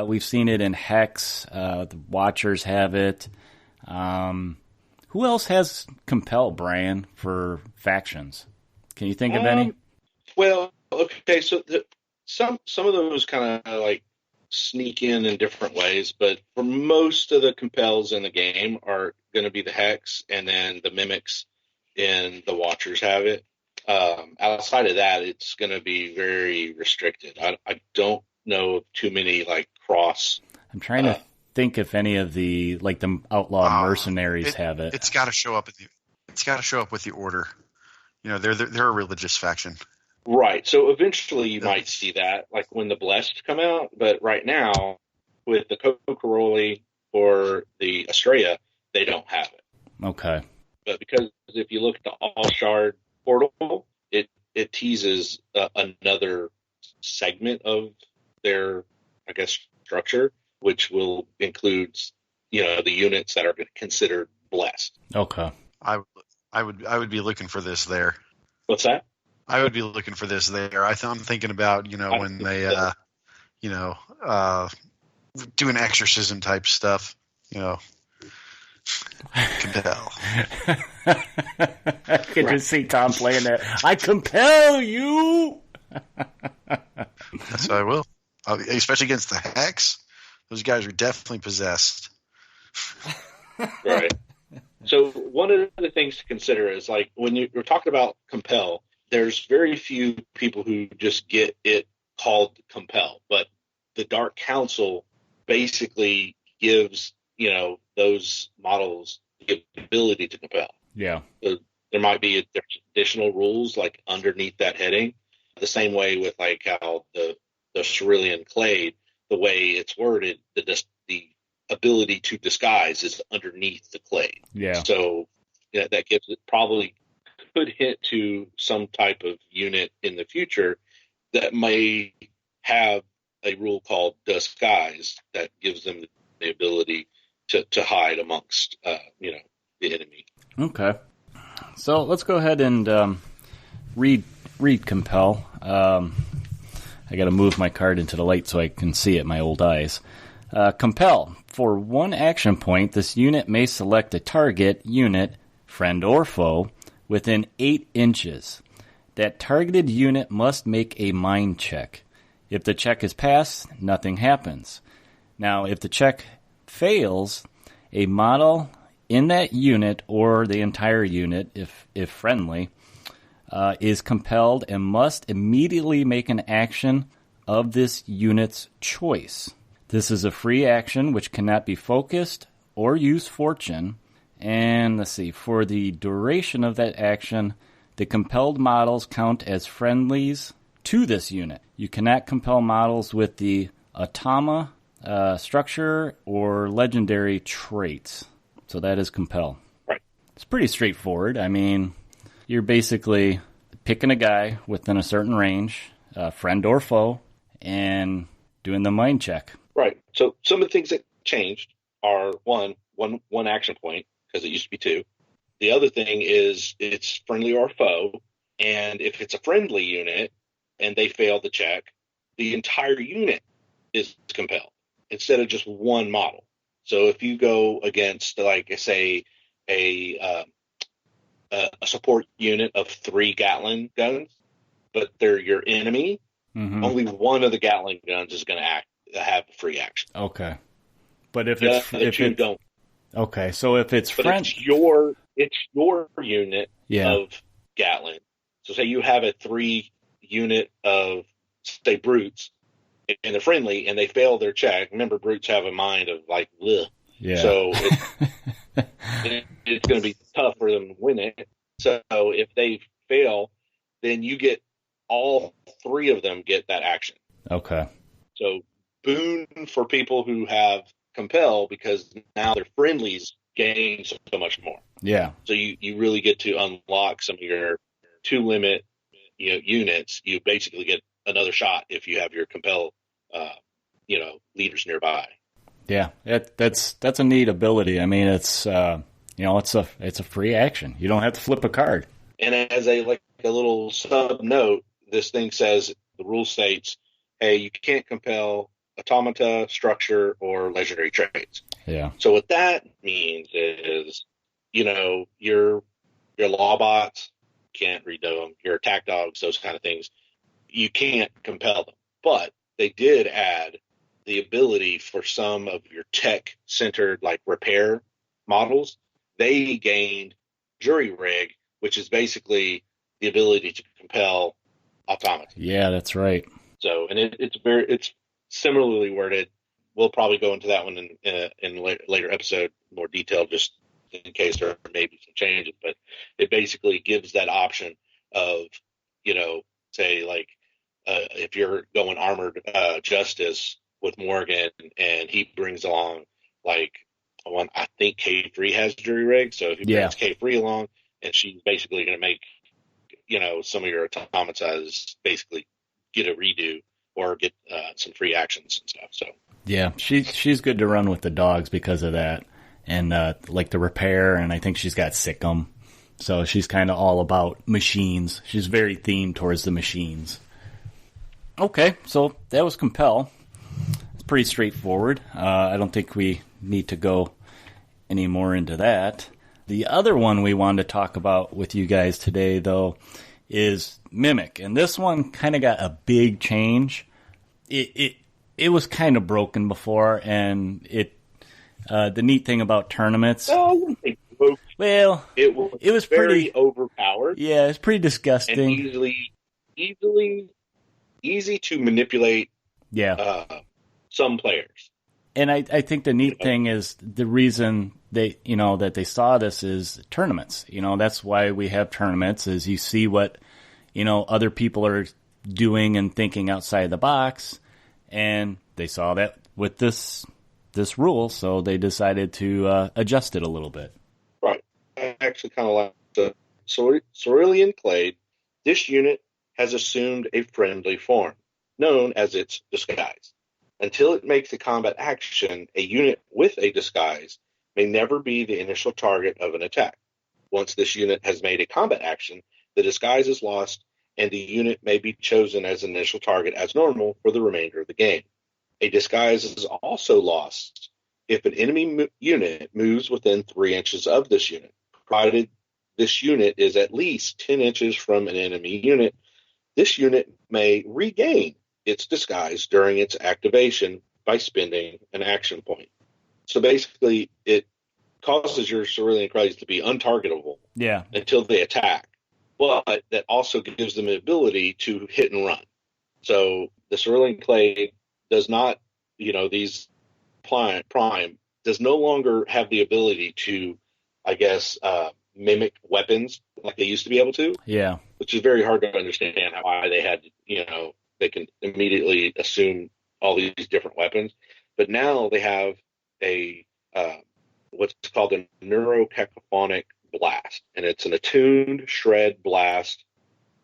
We've seen it in Hex. The Watchers have it. Who else has Compel, Brian, for factions? Can you think of any? Well, okay, so some of those kind of like sneak in different ways, but for most of the Compels in the game are going to be the Hex, and then the Mimics in the Watchers have it. Outside of that, it's going to be very restricted. I don't know of too many like cross. I'm trying to think if any of the like the outlaw mercenaries have it. It's got to show up with the order. You know, they're a religious faction. Right. So eventually you might see that, like when the Blessed come out. But right now, with the Kokoroli or the Estrella, they don't have it. Okay. But because if you look at the All Shard portal, it teases another segment of their, I guess, structure which will include, the units that are considered blessed. Okay. I would be looking for this there. What's that? I would be looking for this there. I'm thinking about, when they, doing exorcism type stuff, compel. I can just see Tom playing that. I compel you. That's what I will. Especially against the Hex. Those guys are definitely possessed. Right. So one of the things to consider is, like, when you're talking about compel, there's very few people who just get it called compel, but the Dark Council basically gives, those models the ability to compel. Yeah. So there might be additional rules like underneath that heading, the same way with like how the cerulean clade, the way it's worded, the ability to disguise is underneath the clade. Yeah. So that gives it probably could hint to some type of unit in the future that may have a rule called disguise that gives them the ability to hide amongst the enemy. Okay. So let's go ahead and read compel. I got to move my card into the light so I can see it, my old eyes. Compel. For 1 action point, this unit may select a target unit, friend or foe, within 8 inches. That targeted unit must make a mind check. If the check is passed, nothing happens. Now, if the check fails, a model in that unit or the entire unit, if friendly, is compelled and must immediately make an action of this unit's choice. This is a free action which cannot be focused or use fortune. And let's see, for the duration of that action, the compelled models count as friendlies to this unit. You cannot compel models with the automa structure or legendary traits. So that is compel. Right. It's pretty straightforward. I mean, you're basically picking a guy within a certain range, friend or foe, and doing the mind check. Right. So some of the things that changed are one action point, because it used to be 2. The other thing is it's friendly or foe, and if it's a friendly unit and they fail the check, the entire unit is compelled instead of just one model. So if you go against, like, say, a support unit of 3 Gatling guns, but they're your enemy, only one of the Gatling guns is going to have a free action. Okay. But if you don't. Okay, so if it's it's your unit of Gatling. So say you have a 3 unit of, say, brutes, and they're friendly, and they fail their check. Remember, brutes have a mind of like, bleh. Yeah. So it's going to be tough for them to win it. So if they fail, then you get all 3 of them get that action. Okay. So boon for people who have compel, because now their friendlies gain so much more. Yeah. So you really get to unlock some of your 2 limit units. You basically get another shot if you have your compel leaders nearby. Yeah, that's a neat ability. I mean, it's it's a free action. You don't have to flip a card. And as a little sub note, this thing says, the rule states, hey, you can't compel automata, structure, or legendary traits. Yeah. So what that means is, your law bots, can't read them, your attack dogs, those kind of things, you can't compel them. But they did add the ability for some of your tech-centered, like, repair models. They gained jury rig, which is basically the ability to compel automata. Yeah, that's right. So, and it's similarly worded. We'll probably go into that one in a later episode, more detail, just in case there may be some changes. But it basically gives that option of, say, like, if you're going armored justice with Morgan, and he brings along, like, one, I think K3 has jury rig. So if he brings K3 along, and she's basically going to make, some of your automatas basically get a redo or get some free actions and stuff. So yeah, she's good to run with the dogs because of that, and like the repair, and I think she's got Sick'em, so she's kind of all about machines. She's very themed towards the machines. Okay, so that was Compel. It's pretty straightforward. I don't think we need to go any more into that. The other one we wanted to talk about with you guys today, though, is Mimic, and this one kind of got a big change. It was kind of broken before, and the neat thing about tournaments. Well, it was pretty overpowered. Yeah, it's pretty disgusting. And easy to manipulate. Yeah, some players. And I think the neat thing is the reason that they saw this is tournaments. That's why we have tournaments, is you see what, other people are doing and thinking outside the box. And they saw that with this rule, so they decided to adjust it a little bit. Right. I actually kind of like the Cerulean Clade. This unit has assumed a friendly form, known as its disguise. Until it makes a combat action, a unit with a disguise may never be the initial target of an attack. Once this unit has made a combat action, the disguise is lost, and the unit may be chosen as an initial target as normal for the remainder of the game. A disguise is also lost if an enemy unit moves within 3 inches of this unit, provided this unit is at least 10 inches from an enemy unit. This unit may regain its disguise during its activation by spending an action point. So basically, it causes your Cerulean Clades to be untargetable until they attack, but that also gives them the ability to hit and run. So the Cerulean Clade does not, these Prime does no longer have the ability to, mimic weapons like they used to be able to. Yeah. Which is very hard to understand why they had, they can immediately assume all these different weapons. But now they have a what's called a neurocacophonic blast, and it's an attuned shred blast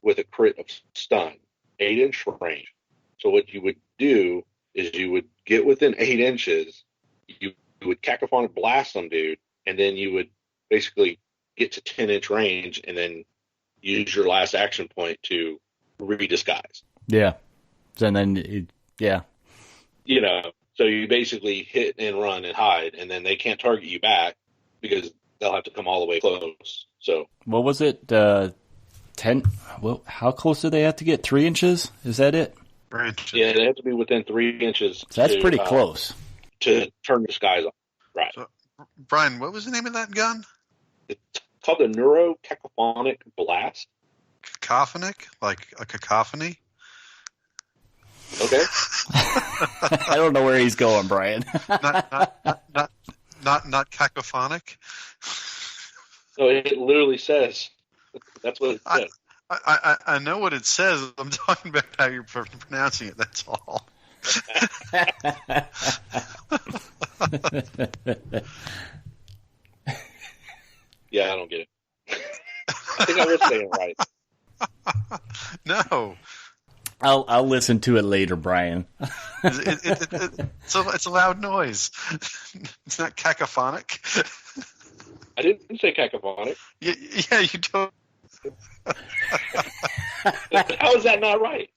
with a crit of stun, 8-inch range. So what you would do is you would get within 8 inches, you would cacophonic blast some dude, and then you would basically get to 10-inch range and then use your last action point to redisguise. Yeah. And then, so you basically hit and run and hide, and then they can't target you back because they'll have to come all the way close. So what was it? 10? Well, how close do they have to get? 3 inches? Is that it? 3 inches. Yeah, they have to be within 3 inches. So that's pretty close to turn the skies on. Right. So, Brian, what was the name of that gun? It's called the neurocacophonic blast. Cacophonic? Like a cacophony? Okay. I don't know where he's going, Brian. not cacophonic. No, it literally says. That's what it says. I know what it says. I'm talking about how you're pronouncing it. That's all. Yeah, I don't get it. I think I was saying it right. No. I'll listen to it later, Brian. It's a loud noise. It's not cacophonic. I didn't say cacophonic. Yeah, you don't. How is that not right?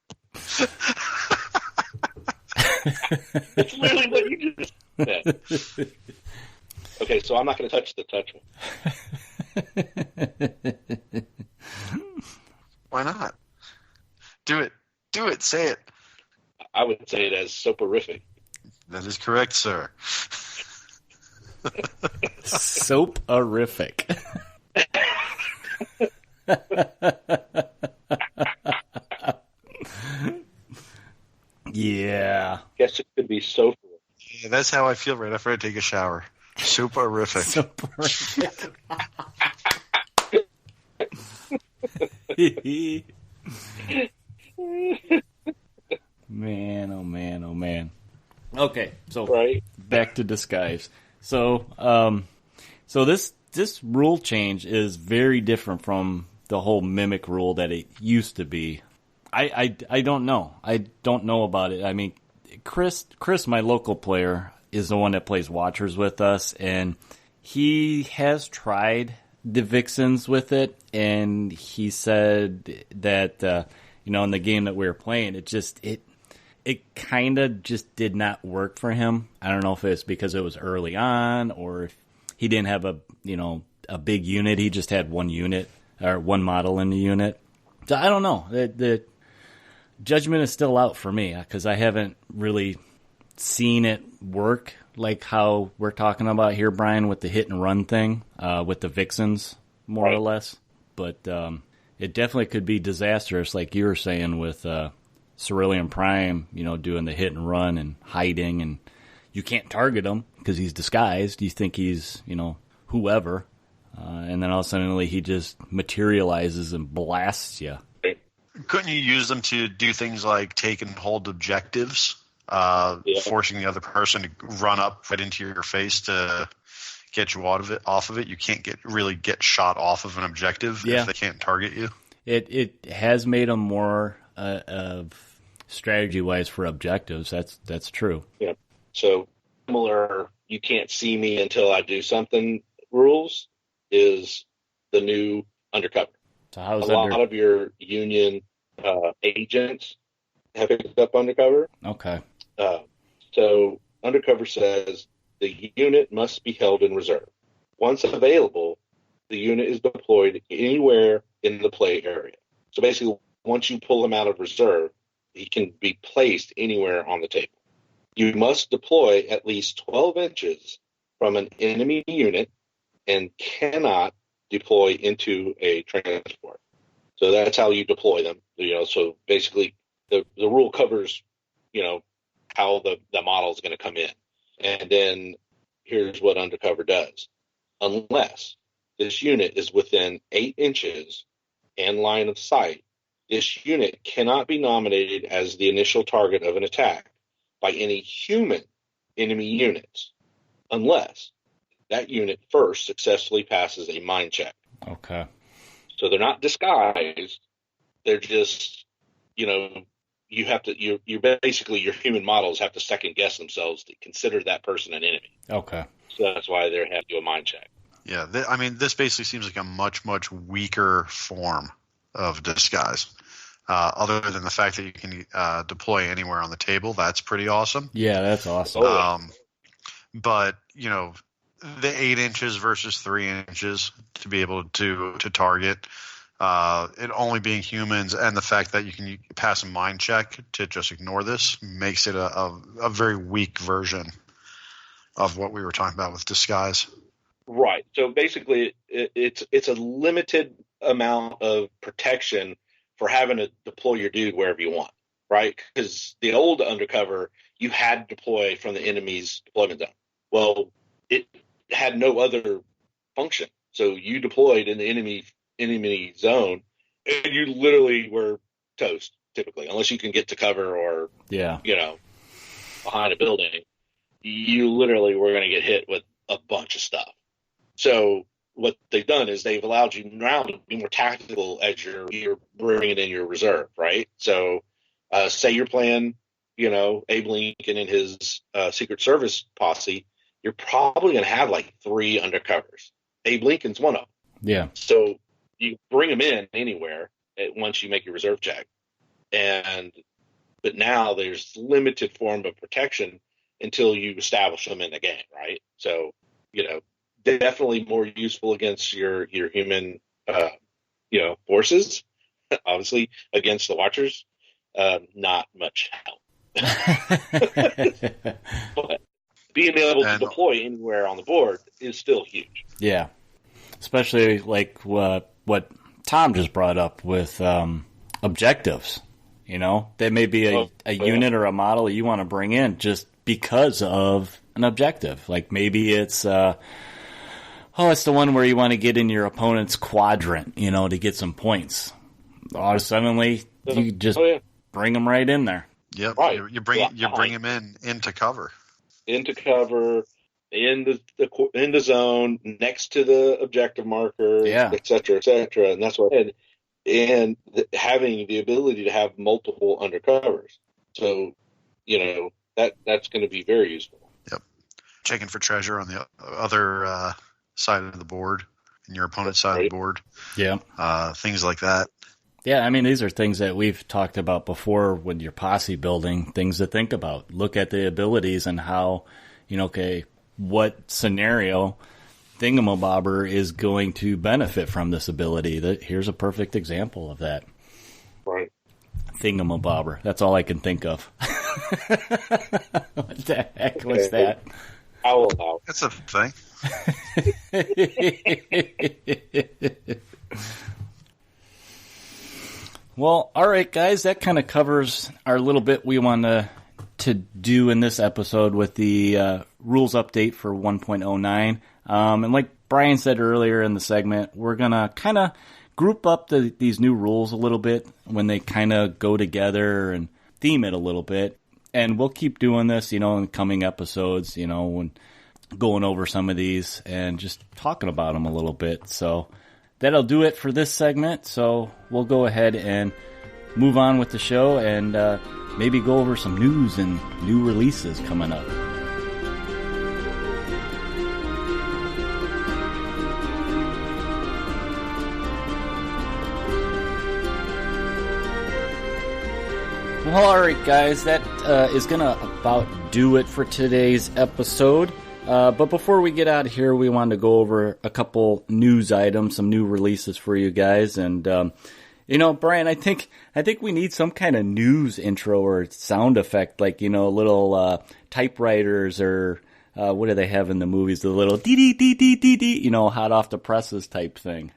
It's literally what you just said. Okay, so I'm not going to touch the touch one. Why not? Do it. Do it. Say it. I would say it as soporific. That is correct, sir. Soap-orific. Yeah. Guess it could be soporific. Yeah, that's how I feel right after I take a shower. Soporific. Man, oh man, oh man. Okay, so right. Back to disguise. So, this rule change is very different from the whole mimic rule that it used to be. I don't know. I don't know about it. I mean, Chris, my local player, is the one that plays Watchers with us, and he has tried the Vixens with it, and he said that, in the game that we were playing, it kind of just did not work for him. I don't know if it's because it was early on, or if he didn't have a big unit. He just had one unit, or one model in the unit. So I don't know. The judgment is still out for me, because I haven't really seen it work like how we're talking about here, Brian, with the hit and run thing, with the Vixens, more or less. But it definitely could be disastrous, like you were saying, with Cerulean Prime, doing the hit and run and hiding, and you can't target him because he's disguised. You think he's, whoever, and then all of a sudden he just materializes and blasts you. Couldn't you use them to do things like take and hold objectives, forcing the other person to run up right into your face to get you off of it? You can't really get shot off of an objective if they can't target you. It has made them more of strategy-wise for objectives. That's true. Yeah. So similar, you can't see me until I do something rules is the new undercover. So how's a lot of your Union agents have picked up undercover. Okay. So undercover says the unit must be held in reserve. Once available, the unit is deployed anywhere in the play area. So basically, once you pull him out of reserve, he can be placed anywhere on the table. You must deploy at least 12 inches from an enemy unit and cannot deploy into a transport. So that's how you deploy them. So basically the rule covers, how the model is going to come in. And then here's what undercover does. Unless this unit is within 8 inches and line of sight, this unit cannot be nominated as the initial target of an attack by any human enemy units unless that unit first successfully passes a mind check. Okay. So they're not disguised. They're just, you have to, you're basically, your human models have to second guess themselves to consider that person an enemy. Okay. So that's why they have to do a mind check. Yeah. This basically seems like a much, much weaker form of disguise. Other than the fact that you can deploy anywhere on the table, that's pretty awesome. Yeah, that's awesome. But, the 8 inches versus 3 inches to be able to target, it only being humans, and the fact that you can pass a mind check to just ignore this makes it a very weak version of what we were talking about with disguise. Right. So basically, it's a limited amount of protection for having to deploy your dude wherever you want, right? Because the old undercover, you had to deploy from the enemy's deployment zone. Well, it had no other function. So you deployed in the enemy zone, and you literally were toast, typically, unless you can get to cover or, behind a building. You literally were going to get hit with a bunch of stuff. So what they've done is they've allowed you now to be more tactical as you're bringing in your reserve, right? So say you're playing, Abe Lincoln and his Secret Service posse, you're probably going to have like 3 undercovers. Abe Lincoln's one of them. Yeah. So you bring them in anywhere once you make your reserve check. But now there's limited form of protection until you establish them in the game, right? So, definitely more useful against your human, forces. Obviously, against the Watchers, not much help. But being able to deploy anywhere on the board is still huge. Yeah, especially like what Tom just brought up with objectives. That may be a unit or a model you want to bring in just because of an objective. Like maybe it's it's the one where you want to get in your opponent's quadrant, to get some points. Or suddenly you just bring them right in there. Yep, right. You bring them into cover. Into cover, in the zone, next to the objective marker, et cetera, and that's what. and having the ability to have multiple undercovers. So, that's going to be very useful. Yep. Checking for treasure on the other side of the board, and your opponent's side of the board. Yeah. Things like that. Yeah, I mean, these are things that we've talked about before when you're posse building, things to think about. Look at the abilities and how, what scenario Thingamabobber is going to benefit from this ability. Here's a perfect example of that. Right. Thingamabobber. That's all I can think of. What the heck was that? I will allow That's a thing. Well, all right, guys, that kind of covers our little bit we want to do in this episode with the rules update for 1.09. And like Brian said earlier in the segment, we're going to kind of group up these new rules a little bit when they kind of go together and theme it a little bit. And we'll keep doing this, in coming episodes, when going over some of these and just talking about them a little bit. So that'll do it for this segment. So we'll go ahead and move on with the show and maybe go over some news and new releases coming up. Well, all right, guys, that is going to about do it for today's episode. But before we get out of here, we wanted to go over a couple news items, some new releases for you guys. And, Brian, I think we need some kind of news intro or sound effect, like, little typewriters or what do they have in the movies? The little dee-dee-dee-dee-dee-dee, hot off the presses type thing.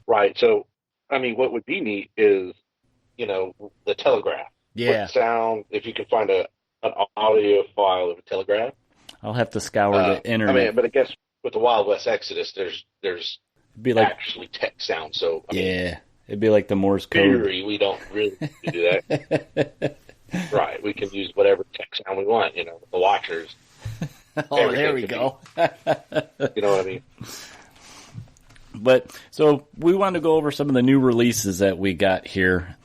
Right. So, what would be neat is, the telegraph. Yeah. What sound, if you can find an audio file of a telegraph. I'll have to scour the internet. But I guess with the Wild West Exodus, there's be like, actually tech sound. So it'd be like the Morse code. Theory, we don't really need to do that. Right. We can use whatever tech sound we want. The watchers. Oh, there we go. You know what I mean? But so we want to go over some of the new releases that we got here.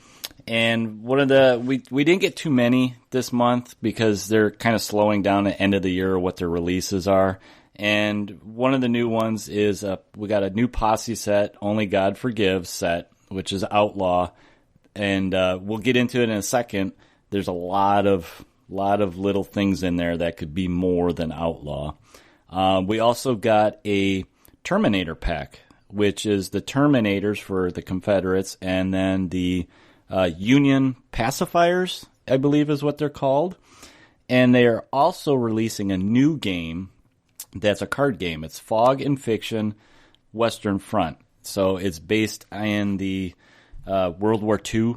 And one of we didn't get too many this month because they're kind of slowing down at the end of the year what their releases are. And one of the new ones is we got a new posse set, Only God Forgives set, which is Outlaw. And we'll get into it in a second. There's a lot of little things in there that could be more than Outlaw. We also got a Terminator pack, which is the Terminators for the Confederates, and then the Union pacifiers, I believe is what they're called. And they are also releasing a new game that's a card game. It's Fog and Fiction Western Front. So it's based in the World War II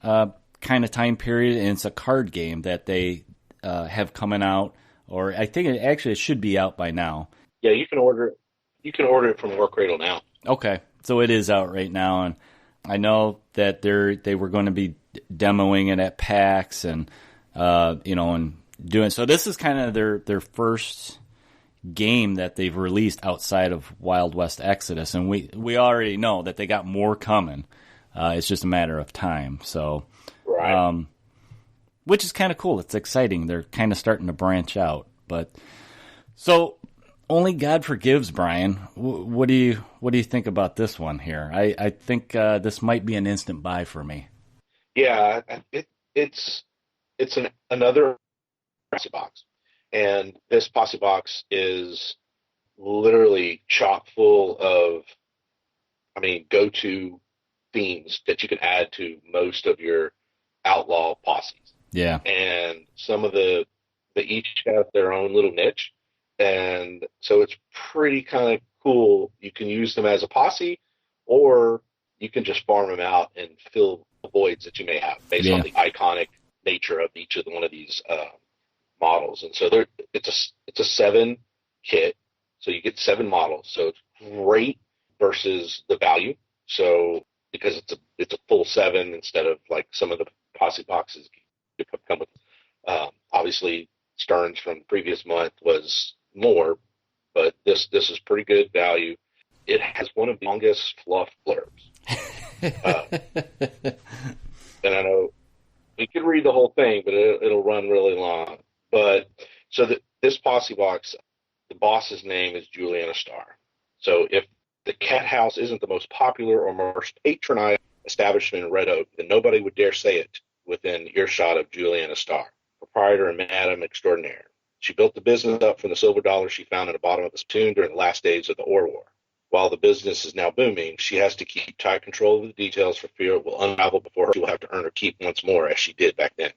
kind of time period, and it's a card game that they have coming out, or I think it should be out by now. Yeah, you can order it. You can order it from Warcradle now. Okay, so it is out right now, and I know that they were going to be demoing it at PAX and and doing so. This is kind of their first game that they've released outside of Wild West Exodus, and we already know that they got more coming. It's just a matter of time. So, right. Which is kind of cool. It's exciting. They're kind of starting to branch out, but so. Only God Forgives, Brian. What do you think about this one here? I think this might be an instant buy for me. Yeah, it's another posse box, and this posse box is literally chock full of, go-to themes that you can add to most of your outlaw posses. Yeah, and some of they each have their own little niche. And so it's pretty kind of cool. You can use them as a posse, or you can just farm them out and fill the voids that you may have based on the iconic nature of each of one of these models. And so it's a 7 kit, so you get 7 models. So it's great versus the value. So because it's a full 7 instead of like some of the posse boxes you come with. Obviously, Stearns from the previous month was more, but this is pretty good value. it has one of the longest fluff blurbs. And I know we could read the whole thing, but it'll run really long. But so this posse box, the boss's name is Juliana Starr. So if the Cat House isn't the most popular or most patronized establishment in Red Oak, then nobody would dare say it within earshot of Juliana Starr, proprietor and madam extraordinaire. She built the business up from the silver dollar she found in the bottom of the spoon during the last days of the Ore War. While the business is now booming, she has to keep tight control of the details for fear it will unravel before she will have to earn her keep once more, as she did back then.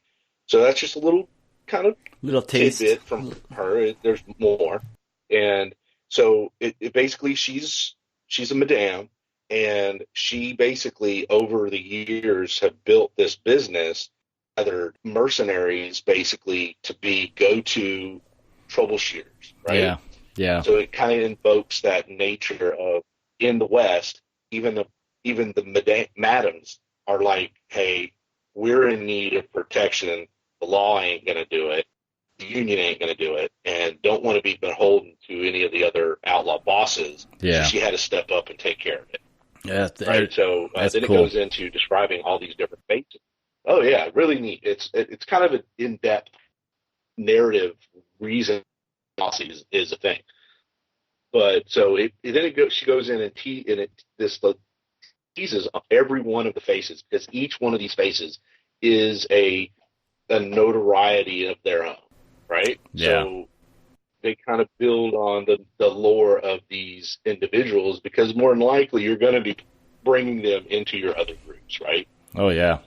So that's just a little kind of little taste tidbit from her. There's more. And so it basically, she's a madame, and she basically, over the years, have built this business, other mercenaries, basically, to be go-to troubleshooters, right? Yeah. So it kind of invokes that nature of, in the West, even the madams are like, hey, we're in need of protection. The law ain't going to do it. The union ain't going to do it, and don't want to be beholden to any of the other outlaw bosses. Yeah. So she had to step up and take care of it. Yeah. Right. So then cool. It goes into describing all these different faces. Oh yeah, really neat. It's kind of an in-depth narrative reason is a thing. But so she goes in and teases every one of the faces, because each one of these faces is a notoriety of their own, right? Yeah. So they kind of build on the lore of these individuals, because more than likely you're going to be bringing them into your other groups, right? Oh yeah.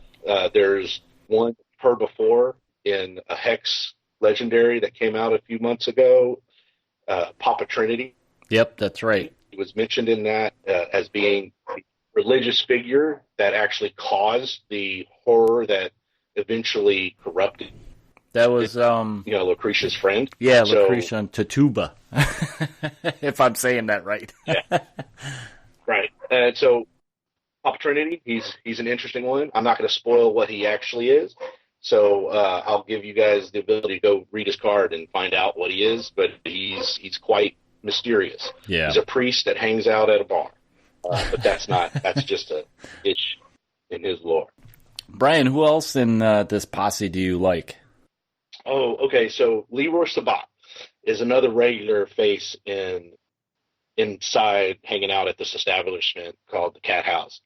There's one heard before in a Hex Legendary that came out a few months ago, Papa Trinity. Yep, that's right. He was mentioned in that as being a religious figure that actually caused the horror that eventually corrupted. That was Lucretia's friend. Yeah, Lucretia and Tituba. If I'm saying that right. Yeah. Right. And so Papa Trinity, he's an interesting one. I'm not going to spoil what he actually is. So I'll give you guys the ability to go read his card and find out what he is, but he's quite mysterious. Yeah. He's a priest that hangs out at a bar. But that's just a itch in his lore. Brian, who else in this posse do you like? Oh, okay. So Leroy Sabat is another regular face inside hanging out at this establishment called the Cat House.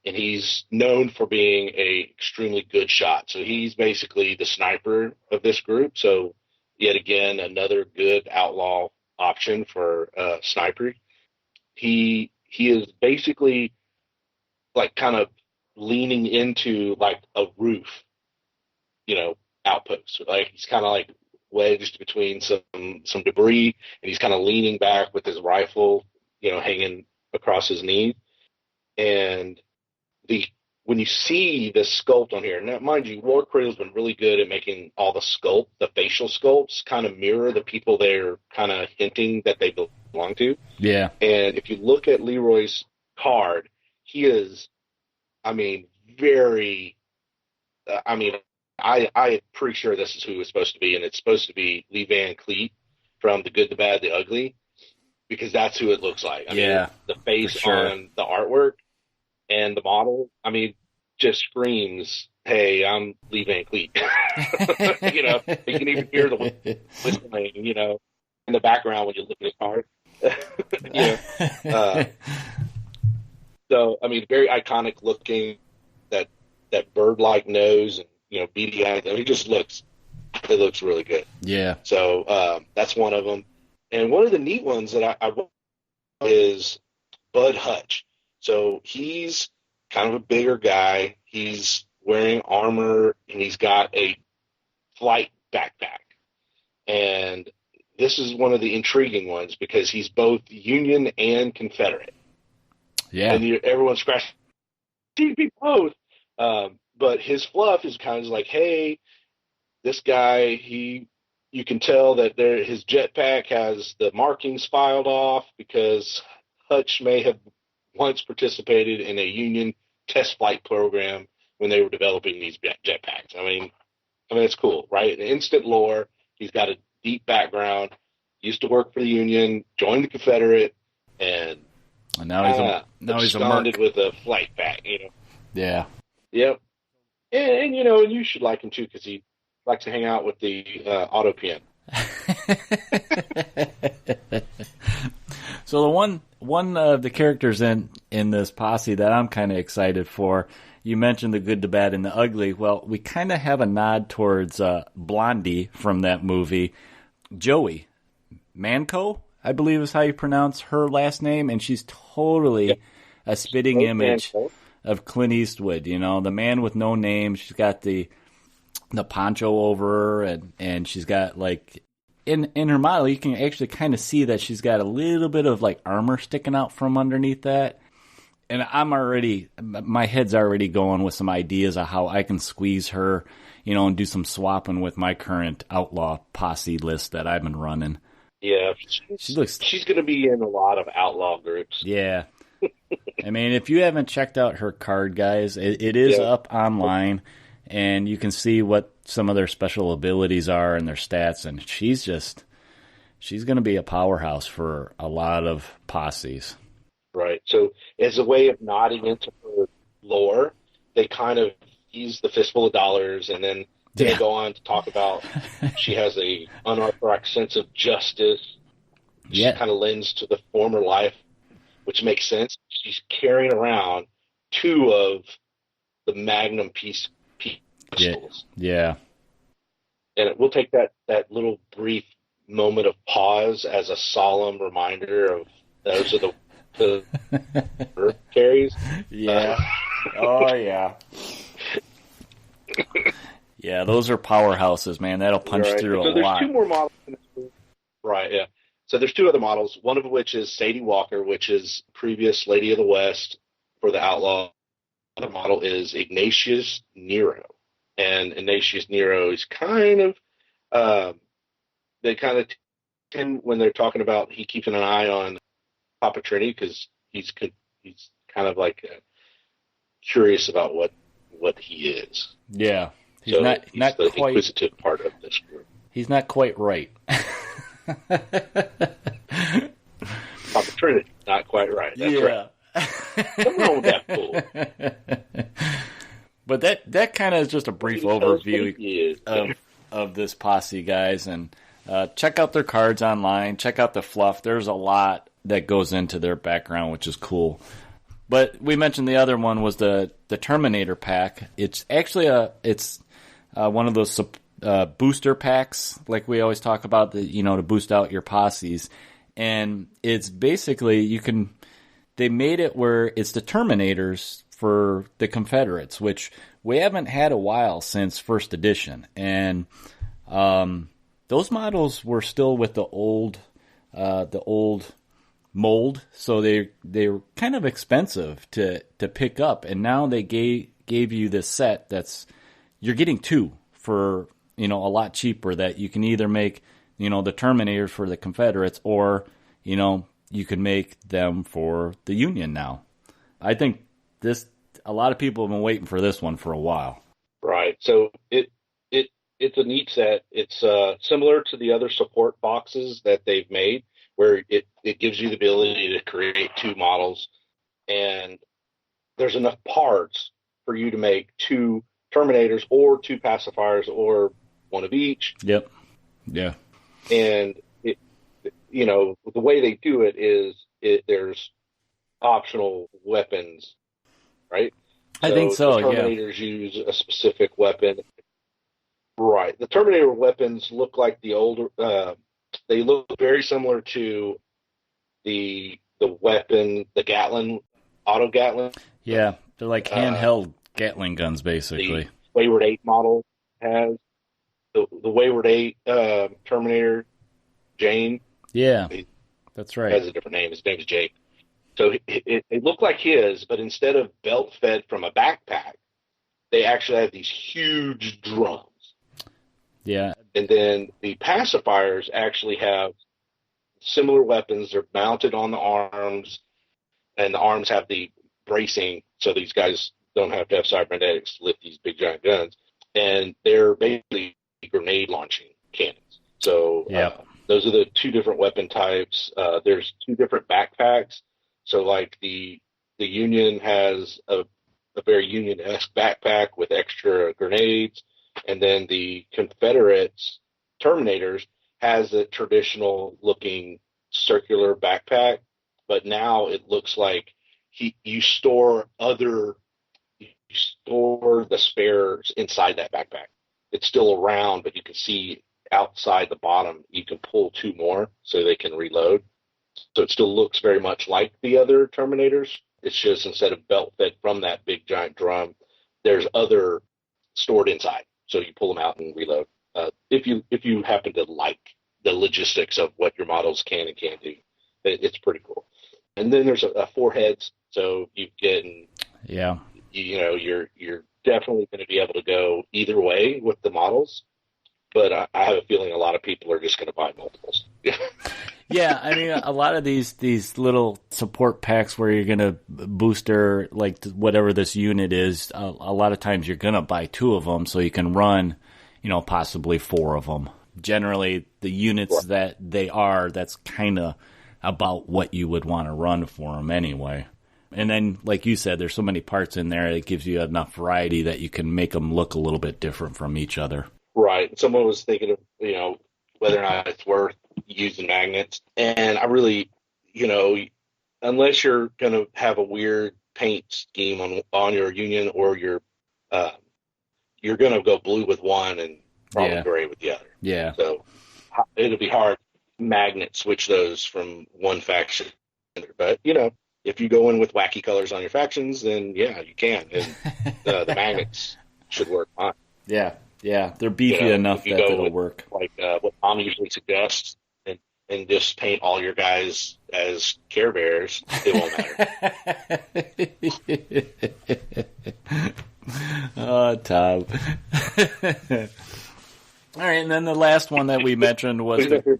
And he's known for being a extremely good shot. So he's basically the sniper of this group. So yet again, another good outlaw option for sniper. He is basically like kind of leaning into like a roof, outpost. Like he's kind of like wedged between some debris, and he's kind of leaning back with his rifle, hanging across his knee. And when you see the sculpt on here, now mind you, Warcradle's been really good at making all the facial sculpts kind of mirror the people they're kind of hinting that they belong to. Yeah. And if you look at Leroy's card, he is, very, I'm pretty sure this is who it's supposed to be, and it's supposed to be Lee Van Cleet from The Good, the Bad, the Ugly, because that's who it looks like. The face on the artwork and the model, just screams, hey, I'm Lee Van Cleet. You can even hear the whistling, in the background when you look at his card. So, very iconic looking, that bird-like nose and, beady eyes. It looks really good. Yeah. So that's one of them. And one of the neat ones that I is Bud Hutch. So he's kind of a bigger guy. He's wearing armor, and he's got a flight backpack. And this is one of the intriguing ones because he's both Union and Confederate. Yeah. And everyone's scratching. He'd be both. But his fluff is kind of like, hey, this guy, you can tell that his jetpack has the markings filed off because Hutch may have once participated in a Union test flight program when they were developing these jetpacks. It's cool, right? An instant lore. He's got a deep background. Used to work for the Union, joined the Confederate, and And now he's a merc. with a flight pack, you know. Yeah. Yep. And you know, and you should like him too because he likes to hang out with the auto pen. So the one of the characters in this posse that I'm kind of excited for, you mentioned the good, the bad, and the ugly. Well, we kind of have a nod towards Blondie from that movie, Joey Manco, I believe is how you pronounce her last name, and she's totally a spitting image of Clint Eastwood. You know, the man with no name. She's got the poncho over her, and she's got like in her model, you can actually kind of see that she's got a little bit of like armor sticking out from underneath that. And my head's already going with some ideas of how I can squeeze her, you know, and do some swapping with my current outlaw posse list that I've been running. Yeah, she's going to be in a lot of outlaw groups. Yeah. I mean, if you haven't checked out her card, guys, it is up online, and you can see what some of their special abilities are and their stats, and she's going to be a powerhouse for a lot of posses. Right. So as a way of nodding into her lore, they kind of use the fistful of dollars, and then they go on to talk about she has a unorthodox sense of justice. She kind of lends to the former life, which makes sense. She's carrying around 2 of the Magnum pistols. Yeah. And we'll take that little brief moment of pause as a solemn reminder of those are the carries. Yeah. Oh, yeah. Yeah, those are powerhouses, man. That'll punch through a lot. There's 2 more models in this movie. Right, yeah. So there's 2 other models, one of which is Sadie Walker, which is previous Lady of the West for the Outlaw. The other model is Ignatius Nero. And Ignatius Nero is kind of, they kind of tend, when they're talking about, he keeps an eye on Papa Trini because he's kind of like curious about what he is. Yeah. He's so not the quite inquisitive part of this group. He's not quite right. Papa Trinity, not quite right. That's right. Nothing wrong with that fool. But that kind of is just a brief overview of this posse, guys. And check out their cards online. Check out the fluff. There's a lot that goes into their background, which is cool. But we mentioned the other one was the Terminator pack. It's actually one of those booster packs, like we always talk about, to boost out your posses. And it's basically they made it where it's the Terminators for the Confederates, which we haven't had a while since first edition. And those models were still with the old mold, so they were kind of expensive to pick up. And now they gave you this set you're getting 2 for a lot cheaper, that you can either make the Terminators for the Confederates, or you can make them for the Union now. I think a lot of people have been waiting for this one for a while. Right. So it's a neat set. It's similar to the other support boxes that they've made, where it gives you the ability to create 2 models, and there's enough parts for you to make 2 Terminators or 2 pacifiers or 1 of each. Yep. Yeah. And the way they do it is there's optional weapons, right? I think so. The Terminators use a specific weapon. Right. The Terminator weapons look like the older. They look very similar to the weapon, the Gatling, auto Gatling. Yeah, they're like handheld Gatling guns, basically. The Wayward 8 model has the Wayward 8 Terminator, Jane. Yeah, that's right. Has a different name. His name is Jake. So it looked like his, but instead of belt fed from a backpack, they actually have these huge drums. Yeah. And then the pacifiers actually have similar weapons. They're mounted on the arms, and the arms have the bracing, so these guys don't have to have cybernetics to lift these big giant guns. And they're basically grenade launching cannons. So those are the 2 different weapon types. There's 2 different backpacks. So like the Union has a very Union-esque backpack with extra grenades, and then the Confederates Terminators has a traditional looking circular backpack, but now it looks like you store the spares inside that backpack. It's still around, but you can see outside the bottom, you can pull 2 more so they can reload. So it still looks very much like the other Terminators. It's just instead of belt fed from that big giant drum, there's other stored inside. So you pull them out and reload. If you happen to like the logistics of what your models can and can't do, it's pretty cool. And then there's 4 heads, so you get you're definitely going to be able to go either way with the models. But I have a feeling a lot of people are just going to buy multiples. Yeah, I mean, a lot of these little support packs where you're going to booster, like, whatever this unit is, a lot of times you're going to buy 2 of them so you can run, possibly 4 of them. Generally, the units that that's kind of about what you would want to run for them anyway. And then, like you said, there's so many parts in there, it gives you enough variety that you can make them look a little bit different from each other. Right. Someone was thinking of, whether or not it's worth using magnets. And I really, unless you're going to have a weird paint scheme on your Union, or you're going to go blue with one and probably gray with the other. Yeah. So it'll be hard to magnet switch those from one faction. But, if you go in with wacky colors on your factions, then yeah, you can. And the magnets should work fine. Yeah. Yeah, they're beefy enough that it'll work. Like what Tom usually suggests, and just paint all your guys as Care Bears, it won't matter. Oh, Tom. All right, and then the last one that we mentioned was he's going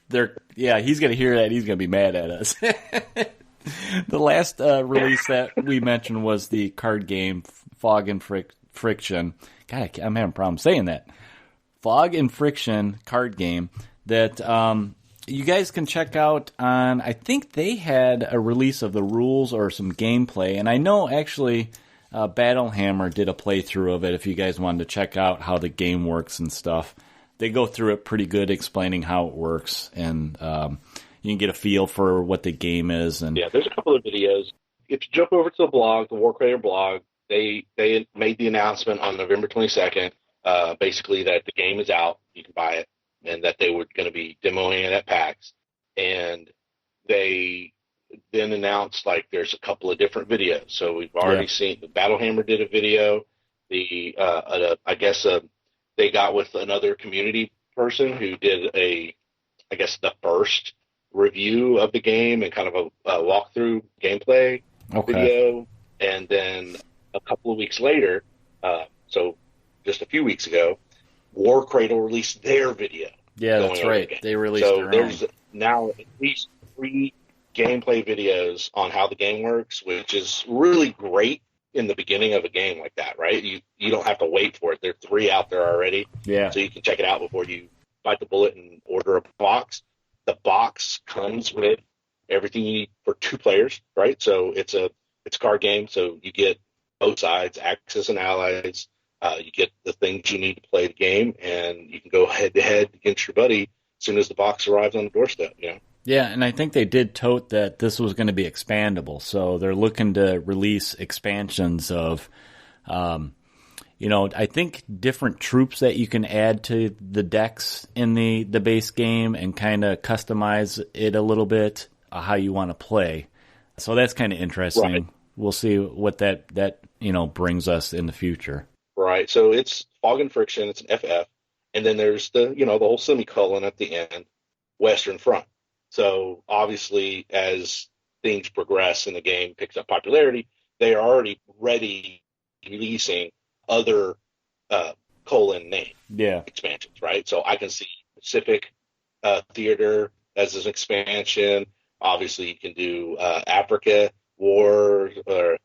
to hear that. He's going to be mad at us. The last release that we mentioned was the card game Fog and Friction. God, I'm having a problem saying that. Fog and Friction card game that you guys can check out on, I think they had a release of the rules or some gameplay. And I know actually Battlehammer did a playthrough of it if you guys wanted to check out how the game works and stuff. They go through it pretty good explaining how it works. And you can get a feel for what the game is. And yeah, there's a couple of videos. If you jump over to the blog, the Warcradle blog, They made the announcement on November 22nd, basically that the game is out, you can buy it, and that they were going to be demoing it at PAX. And they then announced, like, there's a couple of different videos. So we've already seen, the Battlehammer did a video. I guess they got with another community person who did the first review of the game and kind of a walkthrough gameplay video. And then a couple of weeks later, so just a few weeks ago, Warcradle released their video. Yeah, that's right. They released their own. So there's now at least 3 gameplay videos on how the game works, which is really great in the beginning of a game like that, right? You don't have to wait for it. There are 3 out there already. Yeah. So you can check it out before you bite the bullet and order a box. The box comes with everything you need for 2 players, right? So it's a card game, so you get both sides, Axis and Allies. You get the things you need to play the game, and you can go head-to-head against your buddy as soon as the box arrives on the doorstep, Yeah, and I think they did tote that this was going to be expandable, so they're looking to release expansions of, I think different troops that you can add to the decks in the base game and kind of customize it a little bit, how you want to play. So that's kind of interesting. Right. We'll see what that brings us in the future. Right. So it's Fog and Friction. It's an FF, and then there's the whole semicolon at the end, Western Front. So obviously, as things progress and the game picks up popularity, they are already ready releasing other name expansions. Right. So I can see Pacific Theater as an expansion. Obviously, you can do Africa War, or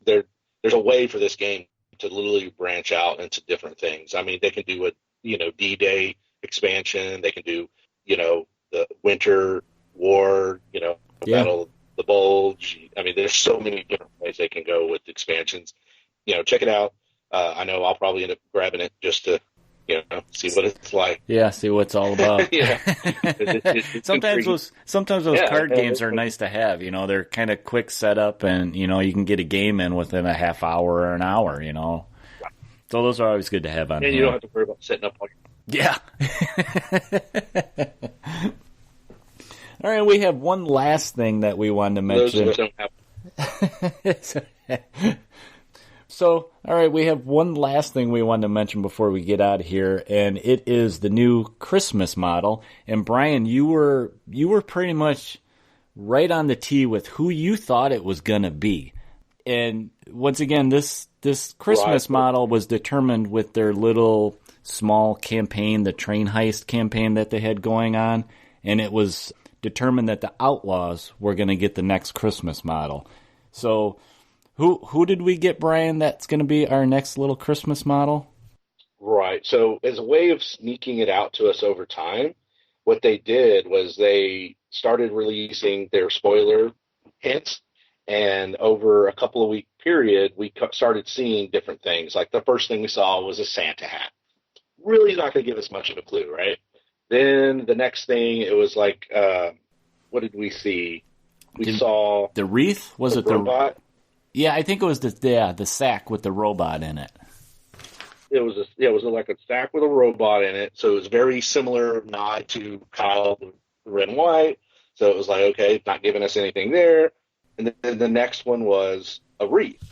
there's a way for this game to literally branch out into different things. I mean, they can do a D-Day expansion. They can do the Winter War, the the bulge. I mean, there's so many different ways they can go with expansions. Check it out. I know I'll probably end up grabbing it just to, see what it's like. Yeah, see what it's all about. Yeah. Sometimes those card games are nice to have. They're kind of quick setup, and you can get a game in within a half hour or an hour. So those are always good to have on. And you don't have to worry about setting up. Yeah. All right, we have one last thing that we wanted to mention. Those don't have. So, all right, we have one last thing we wanted to mention before we get out of here, and it is the new Christmas model. And Brian, you were pretty much right on the tee with who you thought it was going to be. And once again, this Christmas model was determined with their little small campaign, the train heist campaign that they had going on, and it was determined that the Outlaws were going to get the next Christmas model. So who did we get, Brian, that's going to be our next little Christmas model? Right. So as a way of sneaking it out to us over time, what they did was they started releasing their spoiler hints, and over a couple of week period, we started seeing different things. Like the first thing we saw was a Santa hat. Really not going to give us much of a clue, right? Then the next thing, it was like, what did we see? We saw the wreath. Was it robot? Yeah, I think it was the sack with the robot in it. It was like a sack with a robot in it. So it was very similar nod to Kyle, the red and white. So it was like, okay, not giving us anything there. And then the next one was a wreath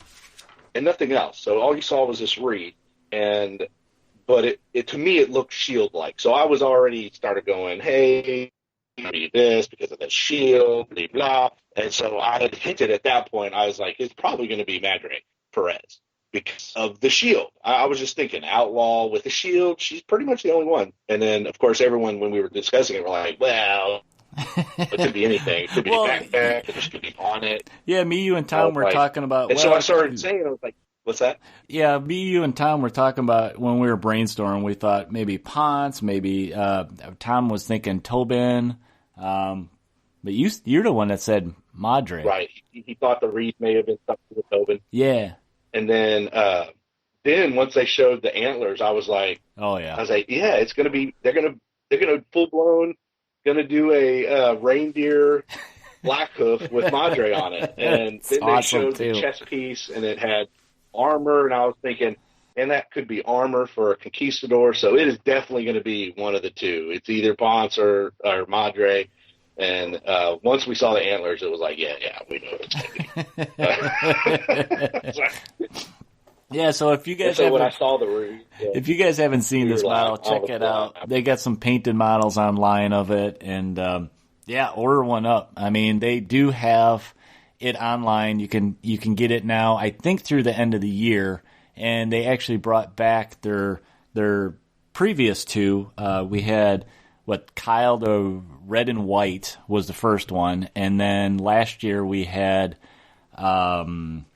and nothing else. So all you saw was this wreath, but it to me, it looked shield-like. So I was already started going, hey, maybe this because of the shield, blah, blah. And so I had hinted at that point, I was like, it's probably going to be Madre Perez because of the shield. I was just thinking, outlaw with the shield, she's pretty much the only one. And then, of course, everyone, when we were discussing it, were like, well, it could be anything. It could be a backpack, it could be on it. Yeah, me, you, and Tom were talking about... And so I started saying, I was like, what's that? Yeah, me, you, and Tom were talking about, when we were brainstorming, we thought maybe Ponce, maybe Tom was thinking Tobin, but you're the one that said Madre. Right. He thought the wreath may have been something with Tobin. Yeah. And then once they showed the antlers, I was like, oh yeah. I was like, yeah, it's gonna be they're gonna full blown gonna do a reindeer Blackhoof with Madre on it. And then they showed the chest piece, and it had armor, and I was thinking, and that could be armor for a conquistador. So it is definitely going to be one of the two. It's either Ponce or Madre. And once we saw the antlers, it was like, yeah, we know what it's going to be. Yeah, so if you guys when I saw the review, if you guys haven't seen this model, check it out. They got some painted models online of it, and order one up. I mean, they do have it online. You can get it now, I think, through the end of the year, and they actually brought back their previous two. We had Kyle, the red and white was the first one, and then last year we had I'm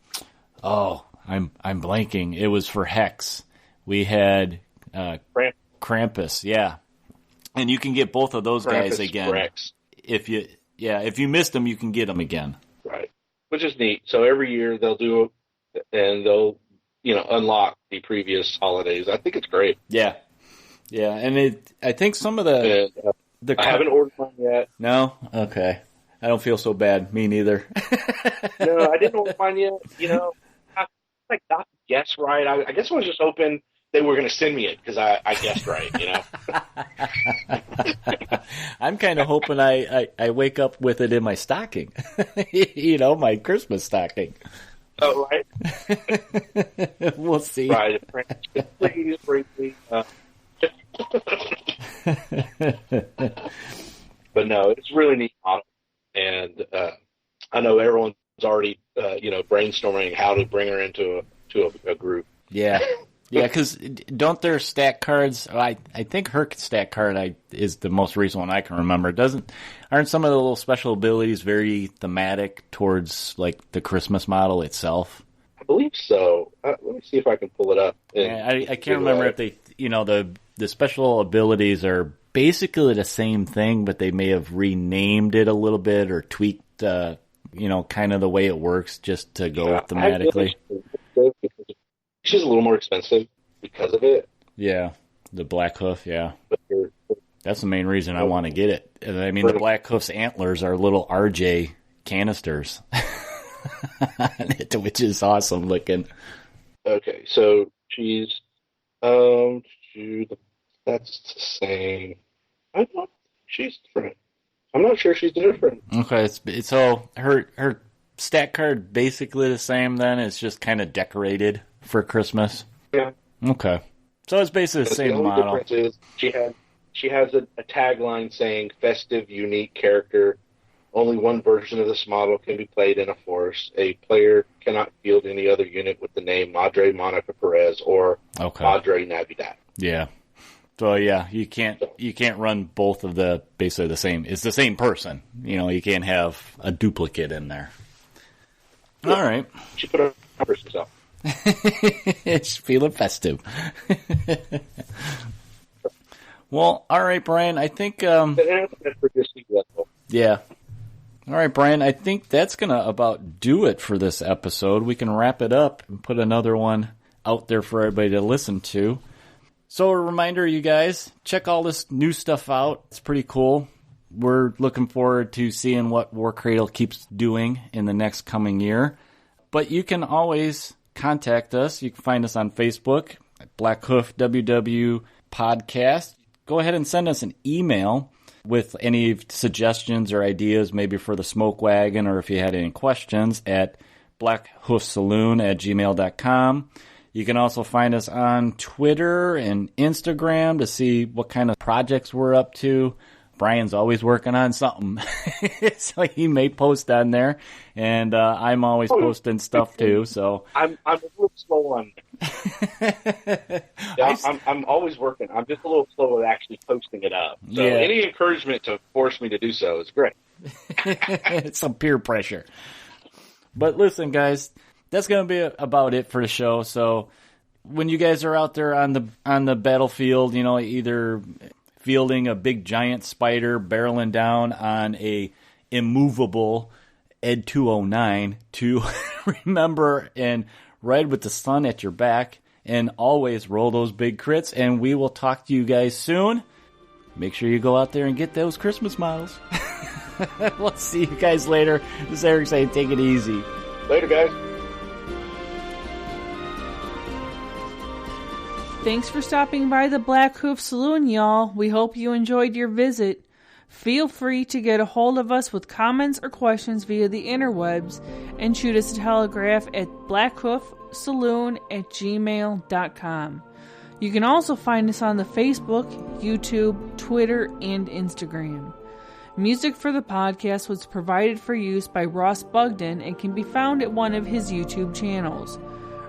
blanking. It was for Hex. We had Krampus, yeah. And you can get both of those guys again. Rex. If you missed them, you can get them again. Right, which is neat. So every year they'll do, and they'll unlock the previous holidays. I think it's great. Yeah, and I think some of the I haven't ordered one yet. No, okay. I don't feel so bad. Me neither. No, I didn't order mine yet. I got to guess right. I guess I was just hoping they were going to send me it because I guessed right. I'm kind of hoping I wake up with it in my stocking. My Christmas stocking. Oh, right. We'll see. Right. Please bring me. But no, it's really neat model, and I know everyone's already brainstorming how to bring her into a group. Yeah, because don't their stack cards? I think her stack card is the most recent one I can remember. Aren't some of the little special abilities very thematic towards like the Christmas model itself? I believe so. Let me see if I can pull it up. I can't remember if they, the special abilities are basically the same thing, but they may have renamed it a little bit or tweaked kind of the way it works just to go thematically? She's a little more expensive because of it. Yeah, the Blackhoof, yeah. That's the main reason I want to get it. I mean, the Blackhoof's antlers are little RJ canisters, which is awesome looking. Okay, so she's that's the same. I thought she's different. I'm not sure she's different. Okay, so her stat card basically the same. Then it's just kind of decorated for Christmas. Yeah. Okay, so it's basically the same the only model. Difference is she has a tagline saying "festive, unique character." Only one version of this model can be played in a force. A player cannot field any other unit with the name Madre Monica Perez or Madre Navidad. Yeah. So yeah, you can't run both of the basically the same. It's the same person. You can't have a duplicate in there. Yeah. All right. She put her person's up. It's feeling festive. Well, all right, Brian. I think. Yeah. All right, Brian, I think that's going to about do it for this episode. We can wrap it up and put another one out there for everybody to listen to. So a reminder, you guys, check all this new stuff out. It's pretty cool. We're looking forward to seeing what Warcradle keeps doing in the next coming year. But you can always contact us. You can find us on Facebook at Blackhoof WW Podcast. Go ahead and send us an email with any suggestions or ideas maybe for the Smoke Wagon, or if you had any questions, at blackhoofsaloon@gmail.com. You can also find us on Twitter and Instagram to see what kind of projects we're up to. Brian's always working on something, so he may post on there, and I'm always posting stuff too. So I'm a little slow on. Yeah, I'm always working. I'm just a little slow at actually posting it up. So any encouragement to force me to do so is great. It's some peer pressure. But listen, guys, that's going to be about it for the show. So when you guys are out there on the battlefield, either fielding a big giant spider barreling down on a immovable Ed 209, to remember and ride with the sun at your back and always roll those big crits. And we will talk to you guys soon. Make sure you go out there and get those Christmas models. We'll see you guys later. This is Eric saying take it easy. Later, guys. Thanks for stopping by the Blackhoof Saloon, y'all. We hope you enjoyed your visit. Feel free to get a hold of us with comments or questions via the interwebs and shoot us a telegraph at blackhoofsaloon@gmail.com. You can also find us on the Facebook, YouTube, Twitter, and Instagram. Music for the podcast was provided for use by Ross Bugden and can be found at one of his YouTube channels,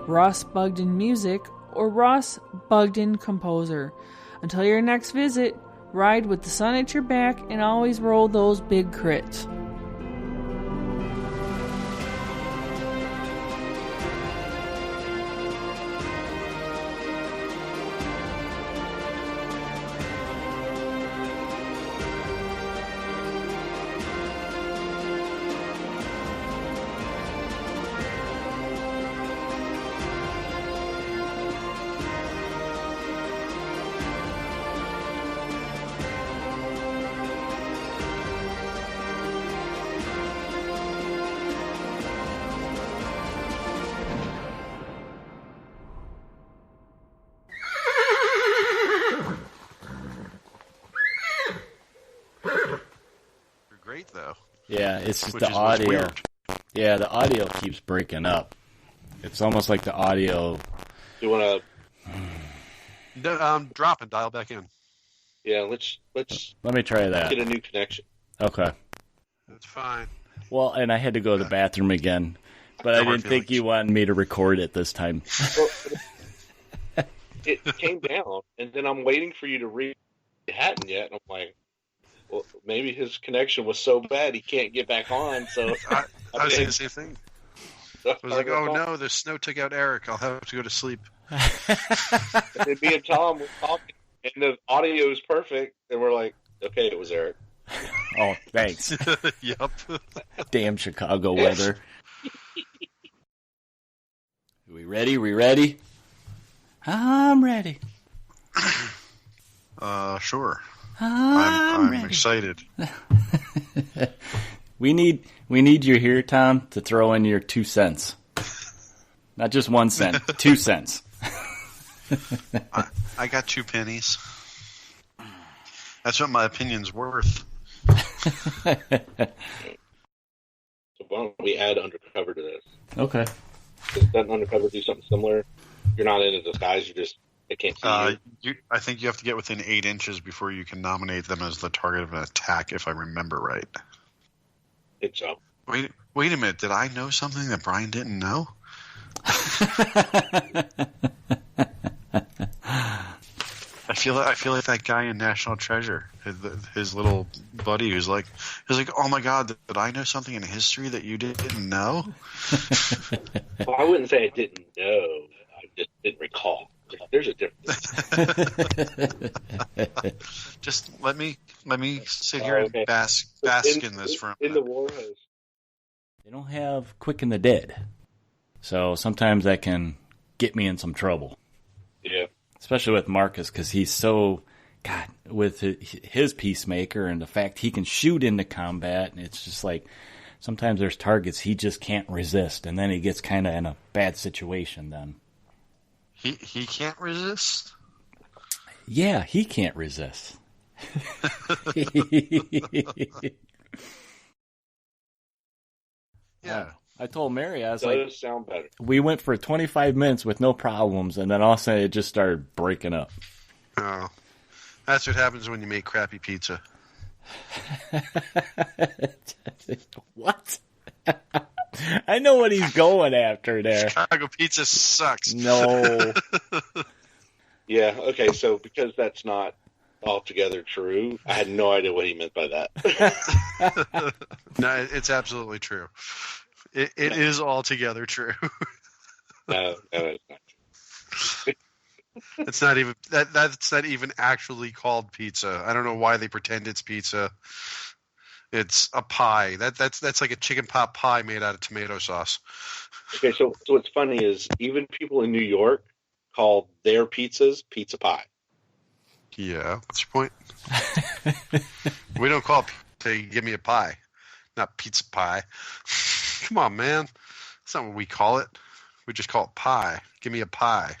Ross Bugden Music or Ross Bugden Composer. Until your next visit, ride with the sun at your back and always roll those big crits. Yeah, it's just the audio. Yeah, the audio keeps breaking up. It's almost like the audio. You want to drop and dial back in? Yeah, let's. Let me try that. Get a new connection. Okay. That's fine. Well, and I had to go to the bathroom again, but I didn't think you wanted me to record it this time. Well, it came down, and then I'm waiting for you to read. It hadn't yet, and I'm like, well, maybe his connection was so bad he can't get back on. So I was saying the same thing. I was like, oh no, the snow took out Eric. I'll have to go to sleep. And then me and Tom were talking, and the audio is perfect, and we're like, okay, it was Eric. Oh, thanks. Yep. Damn Chicago weather. Are we ready? I'm ready. Sure. I'm I'm excited. We need you here, Tom, to throw in your 2 cents. Not just 1 cent, 2 cents. I got 2 pennies. That's what my opinion's worth. So why don't we add undercover to this? Okay. Doesn't undercover do something similar? You're not in a disguise. They can't see you. I think you have to get within 8 inches before you can nominate them as the target of an attack, if I remember right. I think so. Wait a minute. Did I know something that Brian didn't know? I feel like that guy in National Treasure, his little buddy, who's like, oh my God, did I know something in history that you didn't know? Well, I wouldn't say I didn't know. I just didn't recall. There's a difference. Just let me sit here and bask in this for a minute. In the war host. They don't have Quick and the Dead, so sometimes that can get me in some trouble. Yeah. Especially with Marcus, because he's so, God, with his Peacemaker and the fact he can shoot into combat, and it's just like, sometimes there's targets he just can't resist, and then he gets kind of in a bad situation then. He can't resist? Yeah, he can't resist. Yeah. I told Mary, I was Does sound better. We went for 25 minutes with no problems, and then all of a sudden it just started breaking up. Oh. That's what happens when you make crappy pizza. What? I know what he's going after there. Chicago pizza sucks. No. Yeah, okay, so because that's not altogether true, I had no idea what he meant by that. No, it's absolutely true. It is altogether true. No, it's not true. It's not even that's not even actually called pizza. I don't know why they pretend it's pizza. It's a pie. That's like a chicken pot pie made out of tomato sauce. Okay, so what's funny is even people in New York call their pizzas pizza pie. Yeah, what's your point? We don't call pizza, give me a pie, not pizza pie. Come on, man. That's not what we call it. We just call it pie. Give me a pie.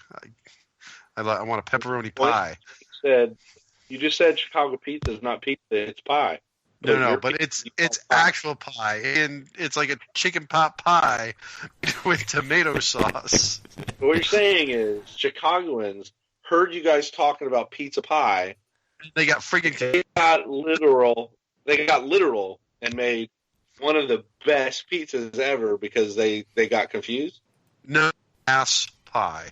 I want a pepperoni pie. You just said Chicago pizza is not pizza, it's pie. No, but it's actual pie, and it's like a chicken pot pie with tomato sauce. What you're saying is Chicagoans heard you guys talking about pizza pie. They got freaking. They got literal and made one of the best pizzas ever because they got confused. No ass pie.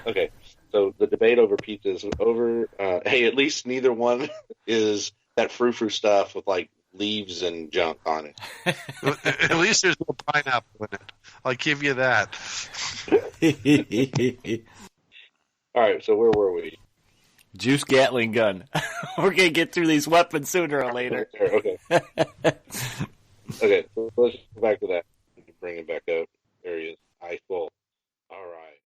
Okay. So the debate over pizza is over. Hey, at least neither one is that frou-frou stuff with like leaves and junk on it. At least there's no pineapple in it. I'll give you that. All right, so where were we? Juice Gatling gun. We're going to get through these weapons sooner or later. Okay. Okay, so let's go back to that. Bring it back up. There he is. All right.